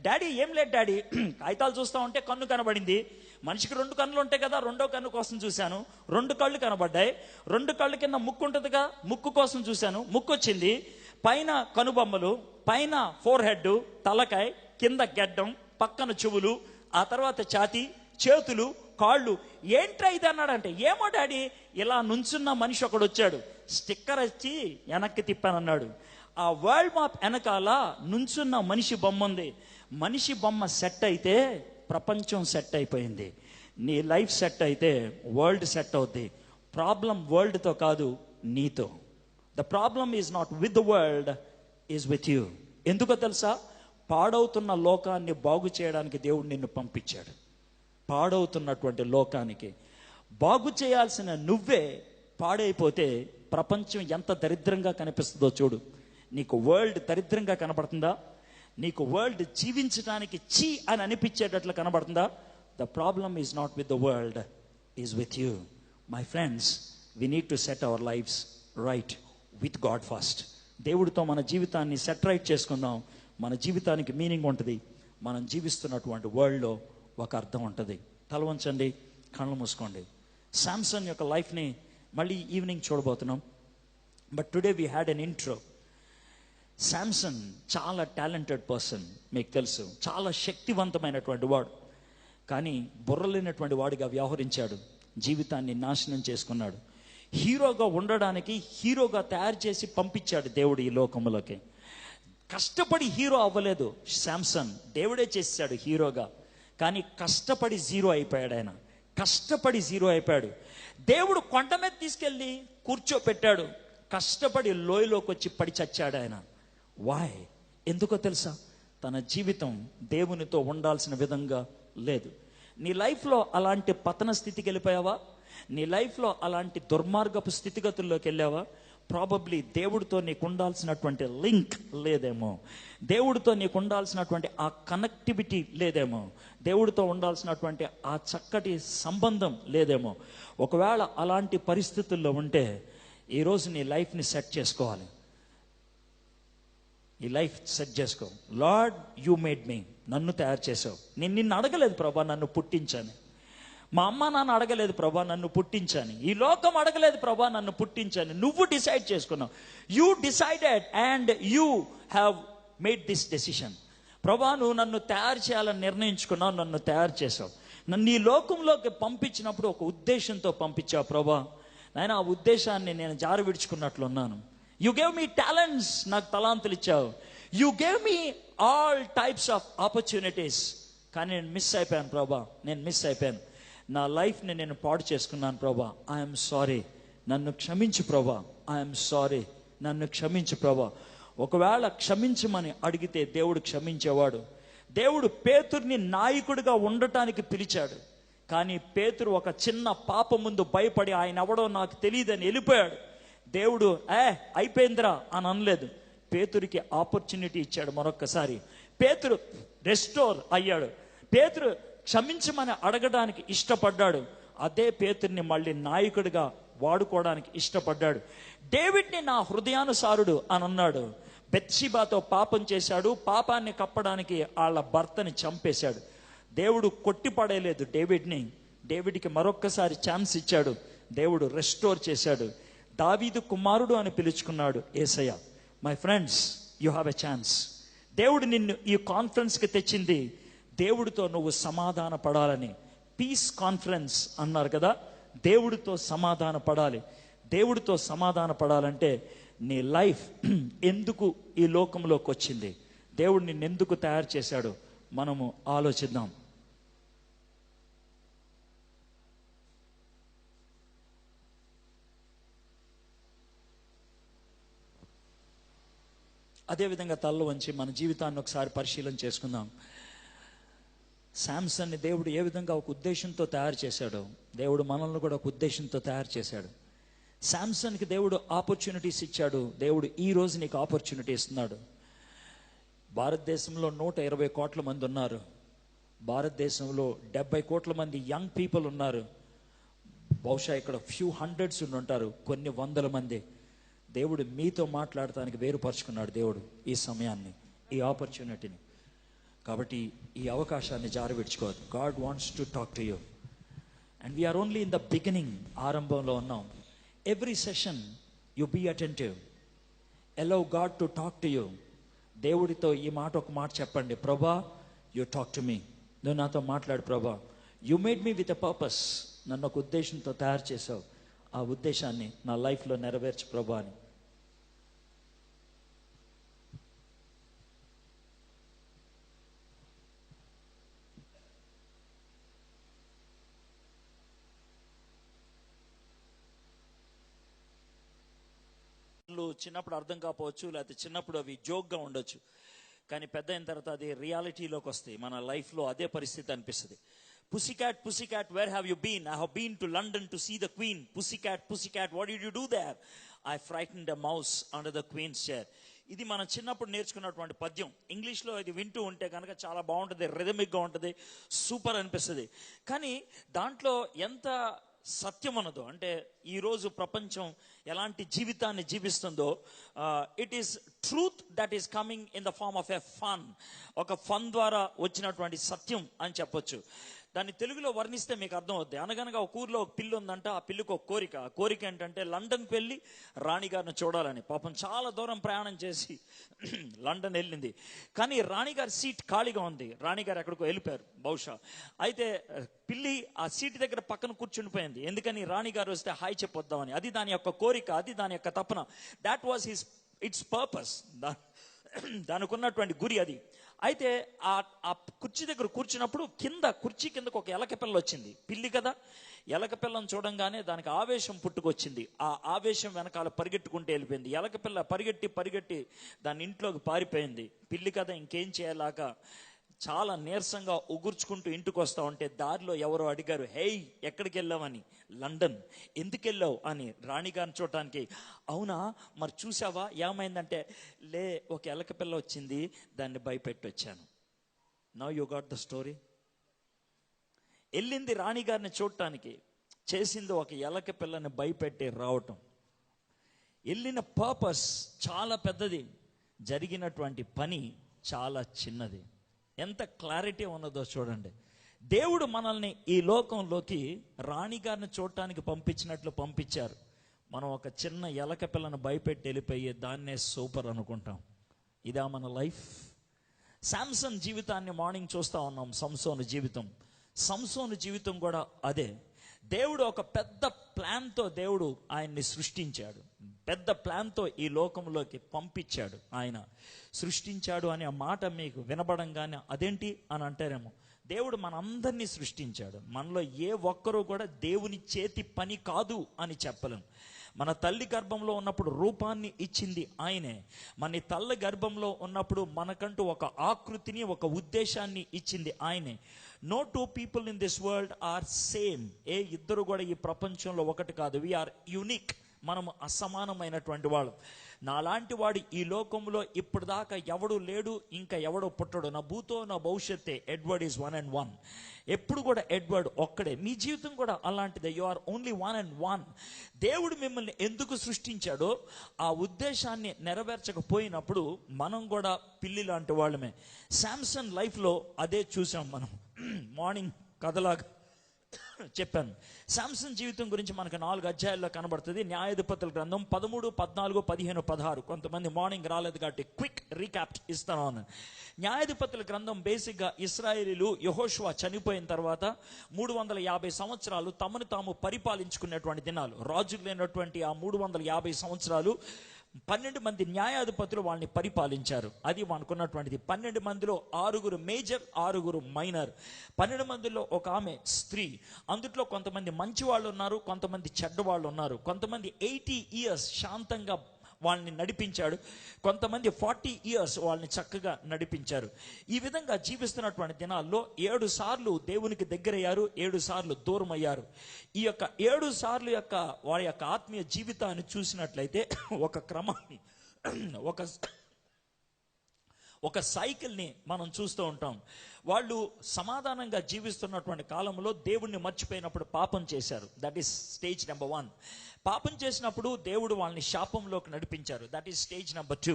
డాడీ ఏం లేదు డాడీ, కాగితాలు చూస్తూ ఉంటే కన్ను కనబడింది, మనిషికి 2 కన్నులు ఉంటాయి కదా, 2వ కన్ను కోసం చూశాను, 2 కళ్ళు కనబడ్డాయి, 2 కళ్ళు కింద ముక్కు ఉంటుందిగా, ముక్కు కోసం చూశాను, ముక్కు వచ్చింది, పైన కనుబొమ్మలు, పైన ఫోర్ హెడ్, తలకాయ, కింద గెడ్డం, పక్కన చెవులు, ఆ తర్వాత ఛాతీ, చేతులు, కాళ్ళు, ఏంట్రా ఇది అన్నాడంటే, ఏమో డాడీ ఇలా నుంచున్న మనిషి ఒకడు వచ్చాడు, స్టిక్కర్ వచ్చి వెనక్కి తిప్పానన్నాడు. ఆ వరల్డ్ మ్యాప్ వెనకాల నుంచున్న మనిషి బొమ్మ ఉంది. మనిషి బొమ్మ సెట్ అయితే ప్రపంచం సెట్ అయిపోయింది. నీ లైఫ్ సెట్ అయితే వరల్డ్ సెట్ అవుద్ది. ప్రాబ్లం వరల్డ్తో కాదు, నీతో. The problem is not with the world, is with you. ఎందుకో తెలుసా? పాడవుతున్న లోకాన్ని బాగు చేయడానికి దేవుడు నిన్ను పంపించాడు. పాడవుతున్నటువంటి లోకానికి బాగు చేయాల్సిన నువ్వే పాడైపోతే ప్రపంచం ఎంత దరిద్రంగా కనిపిస్తుందో చూడు. నీకు వరల్డ్ దరిద్రంగా కనబడుతుందా? నీకు వరల్డ్ జీవించడానికి చీ అని అనిపించేటట్లు కనబడుతుందా? The problem is not with the world, is with you. My friends, we need to set our lives right with God first. దేవుడితో మన జీవితాన్ని సెట్ రైట్ చేసుకుందాం. మన జీవితానికి మీనింగ్ ఉంటుంది. మనం జీవిస్తున్నటువంటి వరల్డ్లో ఒక అర్థం ఉంటుంది. తల వంచండి, కళ్ళు మూసుకోండి. శాంసన్ యొక్క లైఫ్ని మళ్ళీ ఈవినింగ్ చూడబోతున్నాం. But today we had an intro. Samson చాలా టాలెంటెడ్ పర్సన్, మీకు తెలుసు, చాలా శక్తివంతమైనటువంటి వాడు. కానీ బుర్రలేనటువంటి వాడిగా వ్యవహరించాడు, జీవితాన్ని నాశనం చేసుకున్నాడు. హీరోగా ఉండడానికి హీరోగా తయారు చేసి పంపించాడు దేవుడు ఈ లోకంలోకి. కష్టపడి హీరో అవ్వలేదు శాంసన్, దేవుడే చేశాడు హీరోగా. కానీ కష్టపడి జీరో అయిపోయాడు ఆయన. కష్టపడి జీరో అయిపోయాడు. దేవుడు కొండ మీద తీసుకెళ్ళి కూర్చోపెట్టాడు. కష్టపడి లోయలోకి వచ్చి పడి చచ్చాడు ఆయన. వాయ్? ఎందుకో తెలుసా? తన జీవితం దేవునితో ఉండాల్సిన విధంగా లేదు. నీ లైఫ్లో అలాంటి పతన స్థితికి వెళ్ళిపోయావా? నీ లైఫ్లో అలాంటి దుర్మార్గపు స్థితిగతుల్లోకి వెళ్ళావా? ప్రాబబ్లీ దేవుడితో నీకు ఉండాల్సినటువంటి లింక్ లేదేమో, దేవుడితో నీకు ఉండాల్సినటువంటి ఆ కనెక్టివిటీ లేదేమో, దేవుడితో ఉండాల్సినటువంటి ఆ చక్కటి సంబంధం లేదేమో. ఒకవేళ అలాంటి పరిస్థితుల్లో ఉంటే ఈరోజు నీ లైఫ్ని సెట్ చేసుకోవాలి. ఈ లైఫ్ సెట్ చేసుకో. లార్డ్, యూ మేడ్ మీ, నన్ను తయారు చేసావు. నేను నిన్ను అడగలేదు ప్రభా నన్ను పుట్టించని, మా అమ్మ నాన్న అడగలేదు ప్రభా నన్ను పుట్టించని, ఈ లోకం అడగలేదు ప్రభా నన్ను పుట్టించని. నువ్వు డిసైడ్ చేసుకున్నావు. You decided and you have made this decision. ప్రభా నువ్వు నన్ను తయారు చేయాలని నిర్ణయించుకున్నావు, నన్ను తయారు చేసావు. నన్ను ఈ లోకంలోకి పంపించినప్పుడు ఒక ఉద్దేశంతో పంపించావు ప్రభా. నాయన ఆ ఉద్దేశాన్ని నేను జారి విడుచుకున్నట్లున్నాను. యు గేవ్ మీ టాలెంట్స్, నాకు తలాంతులు ఇచ్చావు. You gave me all types of opportunities. కానీ నేను మిస్ అయిపోయాను ప్రభా, నేను మిస్ అయిపోయాను. నా లైఫ్ని నేను పాడు చేసుకున్నాను ప్రభా. ఐఎమ్ సారీ, నన్ను క్షమించు ప్రభా. ఐఎమ్ సారీ, నన్ను క్షమించు ప్రభా. ఒకవేళ క్షమించమని అడిగితే దేవుడు క్షమించేవాడు. దేవుడు పేతుర్ని నాయకుడిగా ఉండటానికి పిలిచాడు. కానీ పేతురు ఒక చిన్న పాప ముందు భయపడి ఆయన ఎవడో నాకు తెలియదని వెళ్ళిపోయాడు. దేవుడు అయిపోయిందిరా అని అనలేదు. పేతురికి ఆపర్చునిటీ ఇచ్చాడు మరొక్కసారి. పేతురు రెస్టోర్ అయ్యాడు. పేతురు క్షమించమని అడగడానికి ఇష్టపడ్డాడు. అదే పేతుర్ని మళ్ళీ నాయకుడిగా వాడుకోవడానికి ఇష్టపడ్డాడు. డేవిడ్ని నా హృదయానుసారుడు అని అన్నాడు. బెత్షెబాతో పాపం చేశాడు. పాపాన్ని కప్పడానికి వాళ్ళ భర్తని చంపేశాడు. దేవుడు కొట్టిపడేయలేదు డేవిడ్ని. డేవిడ్కి మరొక్కసారి ఛాన్స్ ఇచ్చాడు. దేవుడు రెస్టోర్ చేశాడు. దావీదు కుమారుడు అని పిలుచుకున్నాడు యేసయ్య. My friends, you have a chance. దేవుడు నిన్ను ఈ కాన్ఫరెన్స్కి తెచ్చింది దేవుడితో నువ్వు సమాధాన పడాలని. పీస్ కాన్ఫరెన్స్ అన్నారు కదా. దేవుడితో సమాధాన పడాలి. దేవుడితో సమాధాన పడాలంటే నీ లైఫ్ ఎందుకు ఈ లోకంలోకి వచ్చింది, దేవుడు నిన్నెందుకు తయారు చేశాడో మనము ఆలోచిద్దాం. అదేవిధంగా తల్ల వంచి మన జీవితాన్ని ఒకసారి పరిశీలన చేసుకుందాం. శాంసన్ని దేవుడు ఏ విధంగా ఒక ఉద్దేశంతో తయారు చేశాడో దేవుడు మనల్ని కూడా ఒక ఉద్దేశంతో తయారు చేశాడు. శాంసన్కి దేవుడు ఆపర్చునిటీస్ ఇచ్చాడు. దేవుడు ఈ రోజు నీకు ఆపర్చునిటీ ఇస్తున్నాడు. భారతదేశంలో 120 కోట్ల మంది ఉన్నారు. భారతదేశంలో 70 కోట్ల మంది యంగ్ పీపుల్ ఉన్నారు. బహుశా ఇక్కడ ఫ్యూ హండ్రెడ్స్ ఉంటారు, కొన్ని వందల మంది. దేవుడు మీతో మాట్లాడటానికి వేరుపరుచుకున్నాడు దేవుడు ఈ సమయాన్ని, ఈ ఆపర్చునిటీని. కాబట్టి ఈ అవకాశాన్ని జారవిడ్చుకోవద్దు. God wants to talk to you and we're only in the beginning. ఆరంభంలో ఉన్నాం. Every session you be attentive. Allow God to talk to you. దేవుడితో ఈ మాట ఒక మాట చెప్పండి. ప్రభా, యు టాక్ టు మీ. నువ్వు నాతో మాట్లాడు ప్రభా. You made me with a purpose. నన్ను ఒక ఉద్దేశంతో తయారు చేసావు. ఆ ఉద్దేశాన్ని నా లైఫ్లో నెరవేర్చు ప్రభా అని. చిన్నప్పుడు అర్థం కాకపోవచ్చు, లేకపోతే చిన్నప్పుడు అవి జోక్గా ఉండొచ్చు. కానీ పెద్ద అయిన తర్వాత అది రియాలిటీలోకి వస్తాయి. మన లైఫ్లో అదే పరిస్థితి అనిపిస్తుంది. Pussycat, pussycat, where have you been? I have been to London to see the Queen. Pussycat, pussycat, what did you do there? I frightened a mouse under the Queen's chair. ఇది మనం చిన్నప్పుడు నేర్చుకున్నటువంటి పద్యం. ఇంగ్లీష్లో ఇది వింటూ ఉంటే కనుక చాలా బాగుంటుంది, రిథమిక్గా ఉంటుంది, సూపర్ అనిపిస్తుంది. కానీ దాంట్లో ఎంత సత్యం ఉన్నదో, అంటే ఈరోజు ప్రపంచం ఎలాంటి జీవితాన్ని జీవిస్తుందో, it is truth that is coming in the form of a fun. ఒక ఫన్ ద్వారా వచ్చినటువంటి సత్యం అని చెప్పొచ్చు. దాన్ని తెలుగులో వర్ణిస్తే మీకు అర్థం అవుద్ది. అనగనగా ఒక ఊర్లో ఒక పిల్లి ఉందంట. ఆ పిల్లికి ఒక కోరిక. ఆ కోరిక ఏంటంటే లండన్కి వెళ్ళి రాణిగారిని చూడాలని. పాపం చాలా దూరం ప్రయాణం చేసి లండన్ వెళ్ళింది. కానీ రాణిగారి సీట్ ఖాళీగా ఉంది. రాణిగారు ఎక్కడికో వెళ్ళిపోయారు బహుశా. అయితే పిల్లి ఆ సీట్ దగ్గర పక్కన కూర్చుండిపోయింది. ఎందుకని? రాణిగారు వస్తే హాయ్ చెప్పొద్దామని. అది దాని యొక్క కోరిక, అది దాని యొక్క తపన. That was it's purpose. దానికి ఉన్నటువంటి గురి అది. అయితే ఆ కుర్చీ దగ్గర కూర్చున్నప్పుడు కుర్చీ కిందకు ఒక ఎలక పిల్ల వచ్చింది. పిల్లి కదా, ఎలక పిల్లను చూడంగానే దానికి ఆవేశం పుట్టుకొచ్చింది. ఆ ఆవేశం వెనకాల పరిగెట్టుకుంటూ వెళ్ళిపోయింది. ఎలక పిల్ల పరిగెట్టి దాని ఇంట్లోకి పారిపోయింది. పిల్లి కదా, ఇంకేం చేయలేక చాలా నీరసంగా ఉగుర్చుకుంటూ ఇంటికి వస్తా ఉంటే దారిలో ఎవరో అడిగారు, హేయ్ ఎక్కడికి వెళ్ళావని. లండన్. ఎందుకు వెళ్ళావు అని రాణిగారిని చూడటానికి. అవునా, మరి చూసావా ఏమైందంటే, ఒక ఎలక పిల్ల వచ్చింది, దాన్ని భయపెట్టి వచ్చాను. Now you got the story. వెళ్ళింది రాణిగారిని చూడటానికి, చేసింది ఒక ఎలక పిల్లని భయపెట్టి రావటం. వెళ్ళిన పర్పస్ చాలా పెద్దది, జరిగినటువంటి పని చాలా చిన్నది. ఎంత క్లారిటీ ఉన్నదో చూడండి. దేవుడు మనల్ని ఈ లోకంలోకి రాణిగారిని చూడటానికి పంపించినట్లు పంపించారు. మనం ఒక చిన్న ఎలక పిల్లను భయపెట్టి వెళ్ళిపోయి దాన్నే సూపర్ అనుకుంటాం. ఇదా మన లైఫ్? శాంసన్ జీవితాన్ని మార్నింగ్ చూస్తూ ఉన్నాం. సంసోను జీవితం కూడా అదే. దేవుడు ఒక పెద్ద ప్లాన్తో దేవుడు ఆయన్ని సృష్టించాడు. పెద్ద ప్లాన్తో ఈ లోకంలోకి పంపించాడు. ఆయన సృష్టించాడు అనే మాట మీకు వినబడంగానే అదేంటి అని అంటారేమో. దేవుడు మనందరినీ సృష్టించాడు. మనలో ఏ ఒక్కరూ కూడా దేవుని చేతి పని కాదు అని చెప్పలేం. మన తల్లి గర్భంలో ఉన్నప్పుడు రూపాన్ని ఇచ్చింది ఆయనే. మన తల్లి గర్భంలో ఉన్నప్పుడు మనకంటూ ఒక ఆకృతిని, ఒక ఉద్దేశాన్ని ఇచ్చింది ఆయనే. No two people in this world are same. ఇద్దరు కూడా ఈ ప్రపంచంలో ఒకటి కాదు. We are unique. మనము అసమానమైనటువంటి వాళ్ళు. నాలాంటి వాడు ఈ లోకంలో ఇప్పుడు దాకా ఎవడు లేడు, ఇంకా ఎవడో పుట్టడు. నా భూతో నా భవిష్యత్తే. Edward is 1 and 1. ఎప్పుడు కూడా ఎడ్వర్డ్ ఒక్కడే. మీ జీవితం కూడా అలాంటిదే. You are only 1 and 1. దేవుడు మిమ్మల్ని ఎందుకు సృష్టించాడో ఆ ఉద్దేశాన్ని నెరవేర్చకపోయినప్పుడు మనం కూడా పిల్లి లాంటి వాళ్ళమే. శాంసన్ లైఫ్లో అదే చూసాం మనం. మార్నింగ్ కథలాగా చెప్పాను. శాంసన్ జీవితం గురించి మనకు 4 అధ్యాయాల్లో కనబడుతుంది. న్యాయాధిపతుల గ్రంథం 13, 14, 15, 16. కొంతమంది మార్నింగ్ రాలేదు కాబట్టి క్విక్ రీక్యాప్ ఇస్తాను. న్యాయాధిపతుల గ్రంథం బేసిక్గా ఇశ్రాయేలీలు యెహోషువ చనిపోయిన తర్వాత 350 సంవత్సరాలు తమను తాము పరిపాలించుకునేటువంటి దినాలు. రాజులు లేనటువంటి ఆ 350 సంవత్సరాలు 12 మంది న్యాయాధిపతులు వాళ్ళని పరిపాలించారు. అది మనకున్నటువంటిది. 12 మందిలో 6 మేజర్, 6 మైనర్. 12 మందిలో ఒక ఆమె స్త్రీ. అందుట్లో కొంతమంది మంచి వాళ్ళు ఉన్నారు, కొంతమంది చెడ్డ వాళ్ళు ఉన్నారు. కొంతమంది 80 years శాంతంగా వాళ్ళని నడిపించాడు. కొంతమంది 40 years వాళ్ళని చక్కగా నడిపించారు. ఈ విధంగా జీవిస్తున్నటువంటి దినాల్లో 7 సార్లు దేవునికి దగ్గరయ్యారు, 7 సార్లు దూరం అయ్యారు. ఈ యొక్క 7 సార్లు వారి యొక్క ఆత్మీయ జీవితాన్ని చూసినట్లయితే ఒక క్రమాన్ని, ఒక సైకిల్ని మనం చూస్తూ ఉంటాం. వాళ్ళు సమాధానంగా జీవిస్తున్నటువంటి కాలంలో దేవుణ్ణి మర్చిపోయినప్పుడు పాపం చేశారు. That is stage number 1. పాపం చేసినప్పుడు దేవుడు వాళ్ళని శాపంలోకి నడిపించారు. That is stage number 2.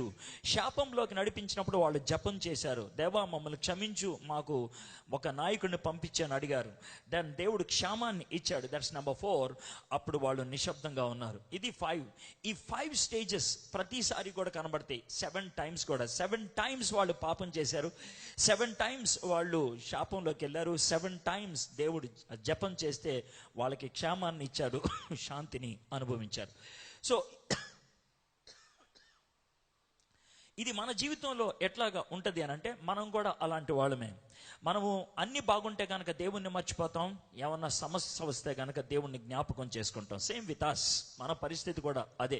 శాపంలోకి నడిపించినప్పుడు వాళ్ళు జపం చేశారు. దేవా మమ్మల్ని క్షమించు, మాకు ఒక నాయకుడిని పంపించని అడిగారు. దెన్ దేవుడు క్షేమాన్ని ఇచ్చాడు. That's number 4. అప్పుడు వాళ్ళు నిశ్శబ్దంగా ఉన్నారు. ఇది 5. ఈ 5 స్టేజెస్ ప్రతిసారి కూడా కనబడతాయి. 7 times కూడా. 7 times వాళ్ళు పాపం చేశారు. 7 times వాళ్ళు శాపంలోకి వెళ్ళారు. 7 times దేవుడు జపం చేస్తే వాళ్ళకి క్షేమాన్ని ఇచ్చాడు, శాంతిని అనుభవించారు. సో ఇది మన జీవితంలో ఎట్లాగా ఉంటుంది అని అంటే, మనం కూడా అలాంటి వాళ్ళమే. మనము అన్ని బాగుంటే కనుక దేవుణ్ణి మర్చిపోతాం. ఏమన్నా సమస్య వస్తే కనుక దేవుణ్ణి జ్ఞాపకం చేసుకుంటాం. Same with us. మన పరిస్థితి కూడా అదే.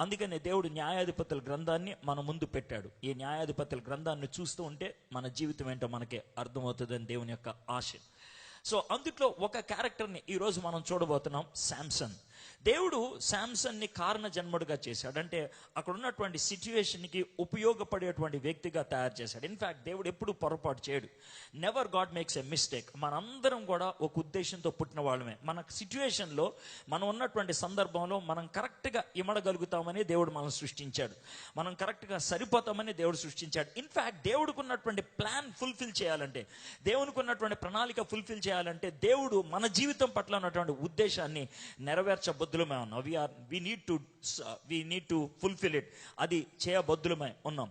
అందుకనే దేవుడు న్యాయాధిపతుల గ్రంథాన్ని మన ముందు పెట్టాడు. ఈ న్యాయాధిపతుల గ్రంథాన్ని చూస్తూ ఉంటే మన జీవితం ఏంటో మనకే అర్థమవుతుందని దేవుని యొక్క ఆశ. సో అందుట్లో ఒక క్యారెక్టర్ని ఈరోజు మనం చూడబోతున్నాం, శాంసన్. దేవుడు శాంసన్ని కారణ జన్ముడుగా చేశాడు. అంటే అక్కడ ఉన్నటువంటి సిచ్యువేషన్కి ఉపయోగపడేటువంటి వ్యక్తిగా తయారు చేశాడు. ఇన్ఫ్యాక్ట్ దేవుడు ఎప్పుడు పొరపాటు చేయడు. Never God makes a mistake. మనందరం కూడా ఒక ఉద్దేశంతో పుట్టిన వాళ్ళమే. మన సిచ్యువేషన్లో మనం ఉన్నటువంటి సందర్భంలో మనం కరెక్ట్గా ఇమడగలుగుతామని దేవుడు మనం సృష్టించాడు. మనం కరెక్ట్గా సరిపోతామని దేవుడు సృష్టించాడు. ఇన్ఫ్యాక్ట్ దేవుడికి ఉన్నటువంటి ప్లాన్ ఫుల్ఫిల్ చేయాలంటే, దేవునికి ఉన్నటువంటి ప్రణాళిక ఫుల్ఫిల్ చేయాలంటే, దేవుడు మన జీవితం పట్ల ఉన్నటువంటి ఉద్దేశాన్ని నెరవేర్చ నెరవేర్చబద్దులమై ఉన్నాం. We need to fulfil it. అది చేయబద్దులమై ఉన్నాం.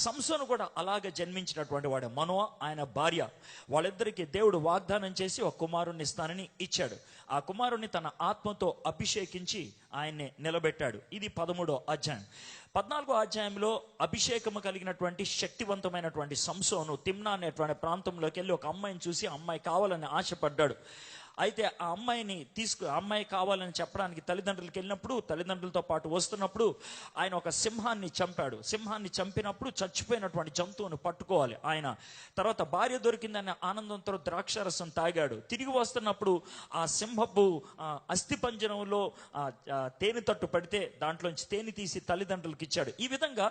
సంసోను కూడా అలాగే జన్మించినటువంటి వాడే. మనోవా ఆయన భార్య, వాళ్ళిద్దరికి దేవుడు వాగ్దానం చేసి ఒక కుమారుణ్ణి ఇస్తానని ఇచ్చాడు. ఆ కుమారుణ్ణి తన ఆత్మతో అభిషేకించి ఆయన్ని నిలబెట్టాడు. ఇది 13వ అధ్యాయం. 14వ అధ్యాయంలో అభిషేకము కలిగినటువంటి శక్తివంతమైనటువంటి సంసోను తిమ్నా అనేటువంటి ప్రాంతంలోకి వెళ్ళి ఒక అమ్మాయిని చూసి ఆ అమ్మాయి కావాలని ఆశపడ్డాడు. అయితే ఆ అమ్మాయి కావాలని చెప్పడానికి తల్లిదండ్రులకి వెళ్ళినప్పుడు, తల్లిదండ్రులతో పాటు వస్తున్నప్పుడు ఆయన ఒక సింహాన్ని చంపాడు. సింహాన్ని చంపినప్పుడు చచ్చిపోయినటువంటి జంతువును పట్టుకోవాలి ఆయన. తర్వాత భార్య దొరికిందనే ఆనందంతో ద్రాక్షారసం తాగాడు. తిరిగి వస్తున్నప్పుడు ఆ సింహపు అస్థిపంజరంలో తేనె తట్టు పడితే దాంట్లోంచి తేనె తీసి తల్లిదండ్రులకు ఇచ్చాడు. ఈ విధంగా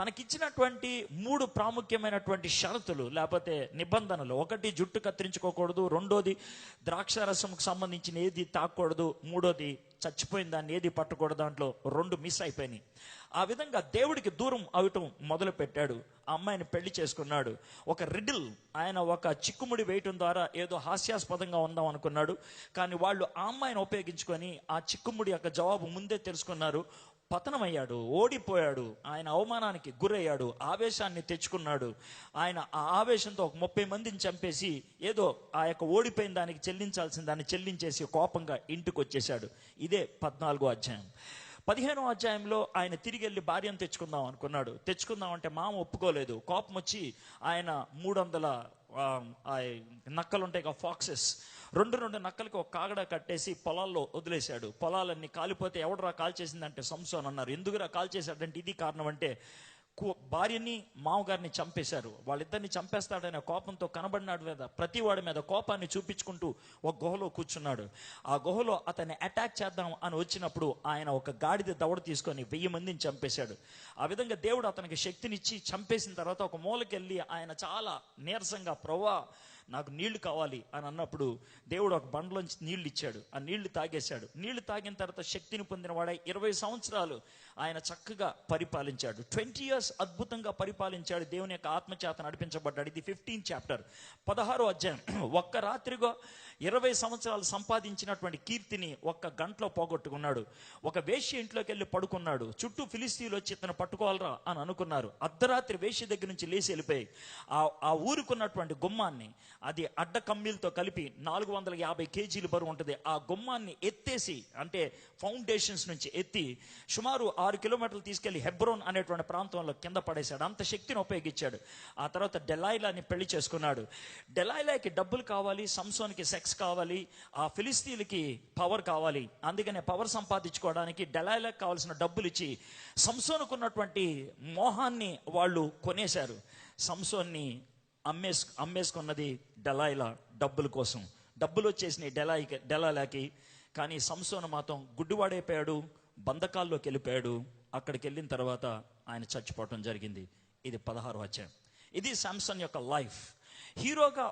తనకిచ్చినటువంటి 3 ప్రాముఖ్యమైనటువంటి షరతులు లేకపోతే నిబంధనలు, ఒకటి జుట్టు కత్తిరించుకోకూడదు, రెండోది ద్రాక్షారసంకు సంబంధించిన ఏది తాకూడదు, మూడోది చచ్చిపోయిన దాన్ని ఏది పట్టకూడదు. దాంట్లో 2 మిస్ అయిపోయినాయి. ఆ విధంగా దేవుడికి దూరం అవటం మొదలు పెట్టాడు. ఆ అమ్మాయిని పెళ్లి చేసుకున్నాడు. ఒక రిడిల్, ఆయన ఒక చిక్కుముడి వేయటం ద్వారా ఏదో హాస్యాస్పదంగా ఉందాం అనుకున్నాడు. కానీ వాళ్ళు ఆ అమ్మాయిని ఉపయోగించుకొని ఆ చిక్కుముడి యొక్క జవాబు ముందే తెలుసుకున్నారు. పతనమయ్యాడు, ఓడిపోయాడు, ఆయన అవమానానికి గురయ్యాడు, ఆవేశాన్ని తెచ్చుకున్నాడు. ఆయన ఆ ఆవేశంతో ఒక 30 మందిని చంపేసి ఏదో ఆ యొక్క ఓడిపోయిన దానికి చెల్లించాల్సిన దాన్ని చెల్లించేసి కోపంగా ఇంటికి వచ్చేసాడు. ఇదే 14వ అధ్యాయం. 15వ అధ్యాయంలో ఆయన తిరిగి వెళ్ళి భార్యను తెచ్చుకుందాం అంటే మామ ఒప్పుకోలేదు. కోపం వచ్చి ఆయన 300 నక్కలు ఉంటాయి కదా, ఫాక్సెస్, 2 నక్కలకి ఒక కాగడ కట్టేసి పొలాల్లో వదిలేశాడు. పొలాలన్నీ కాలిపోతే ఎవడరా కాల్ చేసిందంటే సంసోన్ అన్నారు. ఎందుకురా కాల్ చేశాడంటే ఇది కారణం అంటే భార్యని మామగారిని చంపేశారు. వాళ్ళిద్దరిని చంపేస్తాడనే కోపంతో కనబడినాడు లేదా ప్రతి వాడి మీద కోపాన్ని చూపించుకుంటూ ఒక గుహలో కూర్చున్నాడు. ఆ గుహలో అతన్ని అటాక్ చేద్దాం అని వచ్చినప్పుడు ఆయన ఒక గాడిద దవడ తీసుకొని 1000 మందిని చంపేశాడు. ఆ విధంగా దేవుడు అతనికి శక్తినిచ్చి చంపేసిన తర్వాత ఒక మూలకెళ్ళి ఆయన చాలా నీరసంగా, ప్రభువా నాకు నీళ్లు కావాలి అని అన్నప్పుడు దేవుడు ఒక బండలోంచి నీళ్లు ఇచ్చాడు. ఆ నీళ్లు తాగేశాడు. నీళ్లు తాగిన తర్వాత శక్తిని పొందిన వాడై 20 సంవత్సరాలు ఆయన చక్కగా పరిపాలించాడు. 20 years అద్భుతంగా పరిపాలించాడు. దేవుని యొక్క ఆత్మచేత నడిపించబడ్డాడు. ఇది 15th chapter, 16వ అధ్యాయం. ఒక్క రాత్రిగా 20 సంవత్సరాలు సంపాదించినటువంటి కీర్తిని ఒక్క గంటలో పోగొట్టుకున్నాడు. ఒక వేశ్య ఇంట్లోకి వెళ్ళి పడుకున్నాడు. చుట్టూ ఫిలిస్తీన్లు వచ్చి ఇతను పట్టుకోవాలరా అని అనుకున్నారు. అర్ధరాత్రి వేశ్య దగ్గర నుంచి లేచి వెళ్ళిపోయి ఆ ఊరుకున్నటువంటి గుమ్మాన్ని, అది అడ్డ కమ్మీలతో కలిపి 450 kgs బరువు ఉంటుంది, ఆ గుమ్మాన్ని ఎత్తేసి, అంటే ఫౌండేషన్స్ నుంచి ఎత్తి సుమారు 6 కిలోమీటర్లు తీసుకెళ్లి హెబ్రోన్ అనేటువంటి ప్రాంతంలో కింద పడేశాడు. అంత శక్తిని ఉపయోగించాడు. ఆ తర్వాత డెలైలాని పెళ్లి చేసుకున్నాడు. డెలైలాకి డబ్బులు కావాలి, సంసోన్కి సెక్స్ కావాలి, ఆ ఫిలిస్తీన్లకి పవర్ కావాలి. అందుకనే పవర్ సంపాదించుకోవడానికి డెలైలాకి కావాల్సిన డబ్బులు ఇచ్చి సంసోనుకున్నటువంటి మోహాన్ని వాళ్ళు కొనేశారు. సంసోన్ని అమ్మేసుకున్నది డెలైలా డబ్బుల కోసం. డబ్బులు వచ్చేసినాయి డెలైలాకి. కానీ సంసోను మాత్రం గుడ్డివాడైపోయాడు, బంధకాల్లోకి వెళ్ళిపోయాడు. అక్కడికి వెళ్ళిన తర్వాత ఆయన చచ్చిపోవటం జరిగింది. ఇది 16వ అధ్యాయం. ఇది సంసోన్ యొక్క లైఫ్. హీరోగా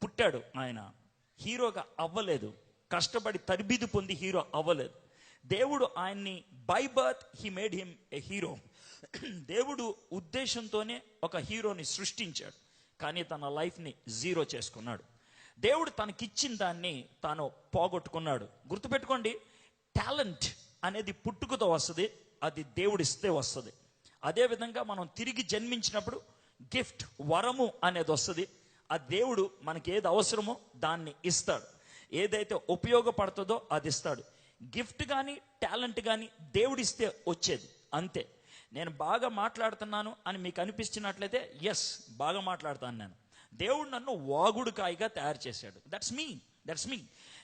పుట్టాడు ఆయన, హీరోగా అవ్వలేదు. కష్టపడి తరబీదు పొంది హీరో అవ్వలేదు. దేవుడు ఆయన్ని by birth he made him a hero. దేవుడు ఉద్దేశంతోనే ఒక హీరోని సృష్టించాడు. కానీ తన లైఫ్ని 0 చేసుకున్నాడు. దేవుడు తనకిచ్చిన దాన్ని తాను పోగొట్టుకున్నాడు. గుర్తుపెట్టుకోండి, టాలెంట్ అనేది పుట్టుకతో వస్తుంది, అది దేవుడిస్తే వస్తుంది. అదేవిధంగా మనం తిరిగి జన్మించినప్పుడు గిఫ్ట్, వరము అనేది వస్తుంది. ఆ దేవుడు మనకి ఏది అవసరమో దాన్ని ఇస్తాడు. ఏదైతే ఉపయోగపడుతుందో అది ఇస్తాడు. గిఫ్ట్ కానీ టాలెంట్ కానీ దేవుడిస్తే వచ్చేది, అంతే. నేను బాగా మాట్లాడుతున్నాను అని మీకు అనిపించినట్లయితే ఎస్, బాగా మాట్లాడుతాను నేను. దేవుడు నన్ను వాగుడుకాయిగా తయారు చేశాడు. That's me.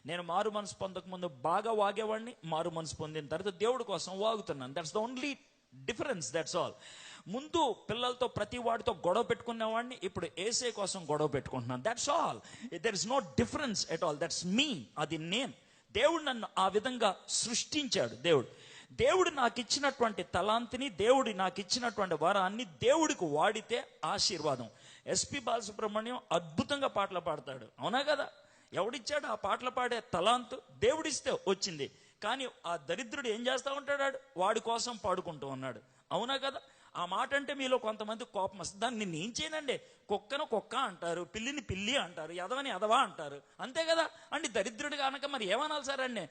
నేను మారు మనసు పొందక ముందు బాగా వాగేవాడిని, మారు మనసు పొందిన తర్వాత దేవుడి కోసం వాగుతున్నాను. That's the only difference, that's all. ముందు పిల్లలతో ప్రతి వాడితో గొడవ పెట్టుకునేవాడిని, ఇప్పుడు ఏసే కోసం గొడవ పెట్టుకుంటున్నాను. That's all. There is no difference at all. That's me, అది నేను. దేవుడు నన్ను ఆ విధంగా సృష్టించాడు. దేవుడు నాకు ఇచ్చినటువంటి తలాంతిని, దేవుడు నాకు ఇచ్చినటువంటి వరాన్ని దేవుడికి వాడితే ఆశీర్వాదం. ఎస్పి బాలసుబ్రహ్మణ్యం అద్భుతంగా పాటలు పాడతాడు, అవునా కదా? ఎవడిచ్చాడు ఆ పాటలు పాడే తలాంతు? దేవుడిస్తే వచ్చింది. కానీ ఆ దరిద్రుడు ఏం చేస్తా ఉంటాడు? వాడి కోసం పాడుకుంటూ ఉన్నాడు, అవునా కదా? ఆ మాట అంటే మీలో కొంతమంది కోపం వస్తుంది. దాన్ని నేను ఏం చేయనండి, కుక్కను కుక్క అంటారు, పిల్లిని పిల్లి అంటారు, ఎదవని ఎదవా అంటారు, అంతే కదా అండి. దరిద్రుడు కనుక మరి ఏమనాలి సార్ అండి?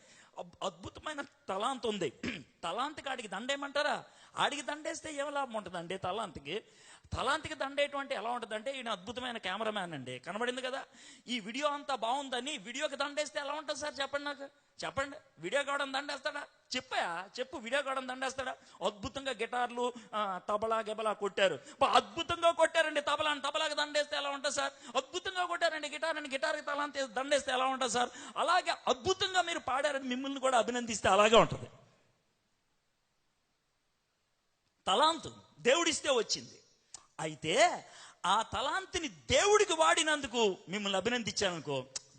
అద్భుతమైన తలాంత్ ఉంది. తలాంత్కి ఆడికి దండేయమంటారా? ఆడికి దండేస్తే ఏం లాభం ఉంటుందండి? తలాంతికి దండేయటం అంటే ఎలా ఉంటుందంటే, ఈయన అద్భుతమైన కెమెరామ్యాన్ అండి, కనబడింది కదా. ఈ వీడియో అంతా బాగుందని వీడియోకి దండేస్తే ఎలా ఉంటుంది సార్ చెప్పండి నాకు, చెప్పండి. వీడియో కావడం దండేస్తాడా? చెప్పు వీడియో కావడం దండేస్తాడా? అద్భుతంగా గిటార్లు తబలా గెబలా కొట్టారు, అద్భుతంగా కొట్టారండి. తబలాకి దండేస్తే ఎలా ఉంటుంది సార్? అద్భుతంగా కొట్టారండి. గిటార్కి తలాంతి దండేస్తే ఎలా ఉంటుంది సార్? అలాగే అద్భుతంగా మీరు పాడారని మిమ్మల్ని కూడా అభినందిస్తే అలాగే ఉంటుంది. తలాంతు దేవుడిస్తే వచ్చింది. అయితే ఆ తలాంతిని దేవుడికి వాడినందుకు మిమ్మల్ని అభినందించామనుకో,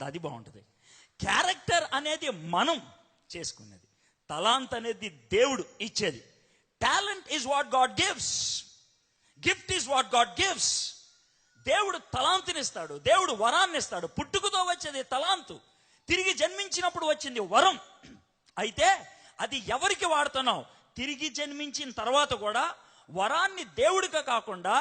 అది బాగుంటుంది. క్యారెక్టర్ అనేది మనం చేసుకునేది, తలాంత్ అనేది దేవుడు ఇచ్చేది. Talent is what God gives, gift is what God gives. దేవుడు తలాంతుని ఇస్తాడు, దేవుడు వరాన్ని ఇస్తాడు. పుట్టుకతో వచ్చేది తలాంతు, తిరిగి జన్మించినప్పుడు వచ్చింది వరం. అయితే అది ఎవరికి వాడుతున్నావు? తిరిగి జన్మించిన తర్వాత కూడా వరాన్ని దేవుడిగా కాకుండా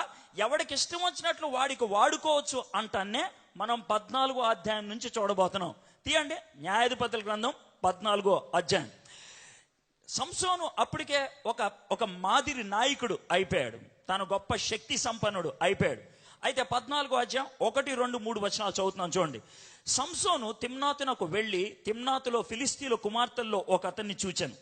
ఎవడికి ఇష్టం వచ్చినట్లు వాడికి వాడుకోవచ్చు అంటానే మనం 14వ అధ్యాయం నుంచి చూడబోతున్నాం. తీయండి, న్యాయాధిపతుల గ్రంథం 14వ అధ్యాయం. సంసోను అప్పటికే ఒక మాదిరి నాయకుడు అయిపోయాడు, తను గొప్ప శక్తి సంపన్నుడు అయిపోయాడు. అయితే 14వ అధ్యాయం 1, 2, 3 వచనాలు చదువుతున్నాను చూడండి. సంసోను తిమ్నాతునకు వెళ్ళి తిమ్నాతులో ఫిలిస్తీయుల కుమార్తెల్లో ఒకతన్ని చూచెను.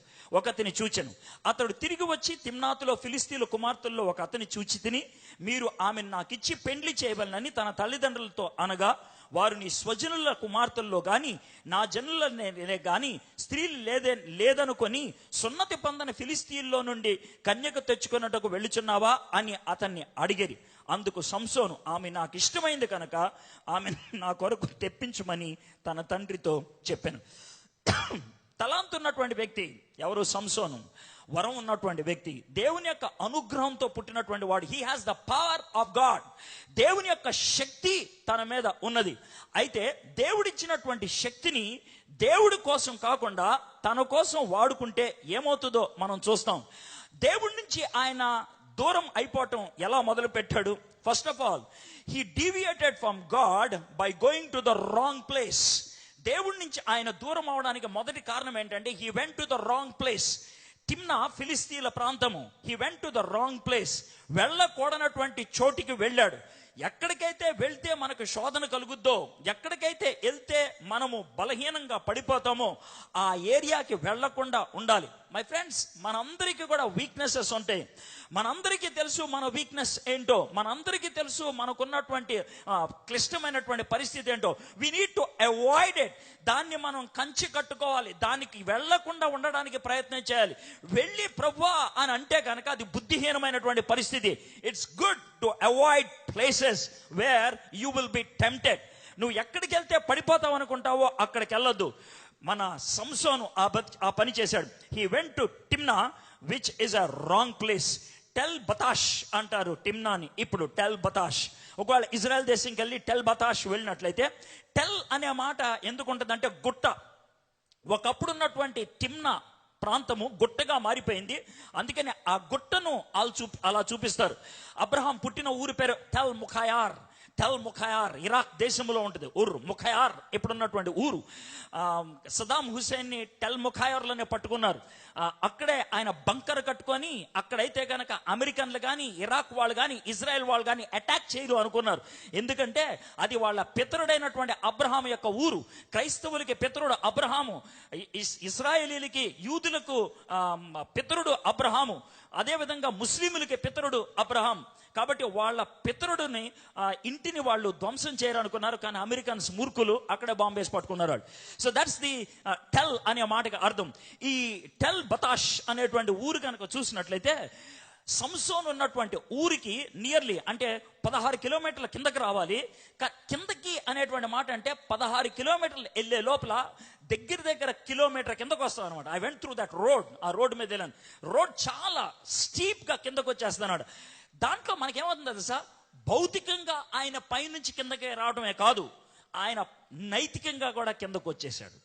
అతడు తిరిగి వచ్చి తిమ్నాతులో ఫిలిస్తీయుల కుమార్తెల్లో ఒక అతని చూచి తిని, మీరు ఆమెను నాకిచ్చి పెండ్లి చేయవలనని తన తల్లిదండ్రులతో అనగా, వారు నీ స్వజనుల కుమార్తెల్లో గాని నా జనులనే గాని స్త్రీలు లేదనుకొని సున్నతి పొందని ఫిలిస్తీయుల్లో నుండి కన్యక తెచ్చుకున్నట్టుకు వెళ్ళుచున్నావా అని అతన్ని అడిగిరి. అందుకు సంసోను, ఆమె నాకు ఇష్టమైంది కనుక ఆమె నా కొరకు తెప్పించుమని తన తండ్రితో చెప్పాను. తలాంతు ఉన్నటువంటి వ్యక్తి ఎవరు? సంసోను. వరం ఉన్నటువంటి వ్యక్తి, దేవుని యొక్క అనుగ్రహంతో పుట్టినటువంటి వాడు. He has the power of God. దేవుని యొక్క శక్తి తన మీద ఉన్నది. అయితే దేవుడిచ్చినటువంటి శక్తిని దేవుడి కోసం కాకుండా తన కోసం వాడుకుంటే ఏమవుతుందో మనం చూస్తాం. దేవుడి నుంచి ఆయన దూరం అయిపోవటం ఎలా మొదలు పెట్టాడు? First of all, he deviated from God by going to the wrong place. దేవుడి నుంచి ఆయన దూరం అవడానికి మొదటి కారణం ఏంటంటే, he went to the wrong place. Timnah ఫిలిస్తీన్ల ప్రాంతము. He went to the wrong place. వెళ్ళకూడనటువంటి చోటికి వెళ్ళాడు. ఎక్కడికైతే వెళ్తే మనకు శోధన కలుగుద్దో, ఎక్కడికైతే వెళ్తే మనము బలహీనంగా పడిపోతామో ఆ ఏరియాకి వెళ్లకుండా ఉండాలి. మై ఫ్రెండ్స్, మనందరికీ కూడా వీక్నెసెస్ ఉంటాయి. మనందరికీ తెలుసు మన వీక్నెస్ ఏంటో, మనందరికీ తెలుసు మనకున్నటువంటి క్లిష్టమైనటువంటి పరిస్థితి ఏంటో. We need to avoid it. దాన్ని మనం కంచి కట్టుకోవాలి, దానికి వెళ్లకుండా ఉండడానికి ప్రయత్నం చేయాలి. వెళ్ళి ప్రభువా అని అంటే కనుక అది బుద్ధిహీనమైనటువంటి పరిస్థితి. It's good to avoid places where you will be tempted. నువ్వు ఎక్కడికి వెళ్తే పడిపోతావు అనుకుంటావో అక్కడికి వెళ్ళొద్దు. మన సంసోను ఆ పని చేశాడు. He went to Timnah which is a wrong place. Tel Batash అంటారు టిమ్నాని, ఇప్పుడు టెల్ బతాష్. ఒకవేళ ఇజ్రాయెల్ దేశంకి వెళ్ళి టెల్ బతాష్ వెళ్ళినట్లయితే, టెల్ అనే మాట ఎందుకు ఉంటుందంటే గుట్ట. ఒకప్పుడు ఉన్నటువంటి టిమ్నా ప్రాంతము గుట్టగా మారిపోయింది. అందుకని ఆ గుట్టను అలా చూపిస్తారు. అబ్రహాం పుట్టిన ఊరి పేరు టెల్ ముఖయార్. ఇరాక్ దేశంలో ఉంటుంది ఊరు ముఖయార్, ఇప్పుడున్నటువంటి ఊరు. సదాం హుసేన్ని టెల్ ముఖయార్లోనే పట్టుకున్నారు. అక్కడే ఆయన బంకర్ కట్టుకొని అక్కడైతే కనుక అమెరికన్లు కానీ ఇరాక్ వాళ్ళు కానీ ఇజ్రాయెల్ వాళ్ళు కానీ అటాక్ చేయరు అనుకున్నారు. ఎందుకంటే అది వాళ్ళ పితరుడైనటువంటి అబ్రహాం యొక్క ఊరు. క్రైస్తవులకి పితరుడు అబ్రహాము, ఇస్రాయేలీలకి యూదులకు పితరుడు అబ్రహాము, అదేవిధంగా ముస్లింలకి పితరుడు అబ్రహాం. కాబట్టి వాళ్ళ పితరుడిని ఇంటిని వాళ్ళు ధ్వంసం చేయాలనుకున్నారు. కానీ అమెరికన్స్ మూర్ఖులు అక్కడే బాంబేసి పట్టుకున్నారు. సో దట్స్ ది టెల్ అనే మాటకి అర్థం. ఈ టెల్ బతాష్ అనేటువంటి ఊరు కనుక చూసినట్లయితే, సంసోన్ ఉన్నటువంటి ఊరికి నియర్లీ అంటే 16 కిలోమీటర్ల కిందకి రావాలి. కిందకి అనేటువంటి మాట అంటే 16 కిలోమీటర్లు వెళ్ళే లోపల దగ్గర కిలోమీటర్ కిందకు వస్తాం అనమాట. I went through that road. ఆ రోడ్ మీద వెళ్ళాను. రోడ్ చాలా స్టీప్ గా కిందకు వచ్చేస్తున్నాడు. దాంట్లో మనకేమవుతుంది తెలుసా? భౌతికంగా ఆయన పైనుంచి కిందకి రావడమే కాదు, ఆయన నైతికంగా కూడా కిందకు వచ్చాడు.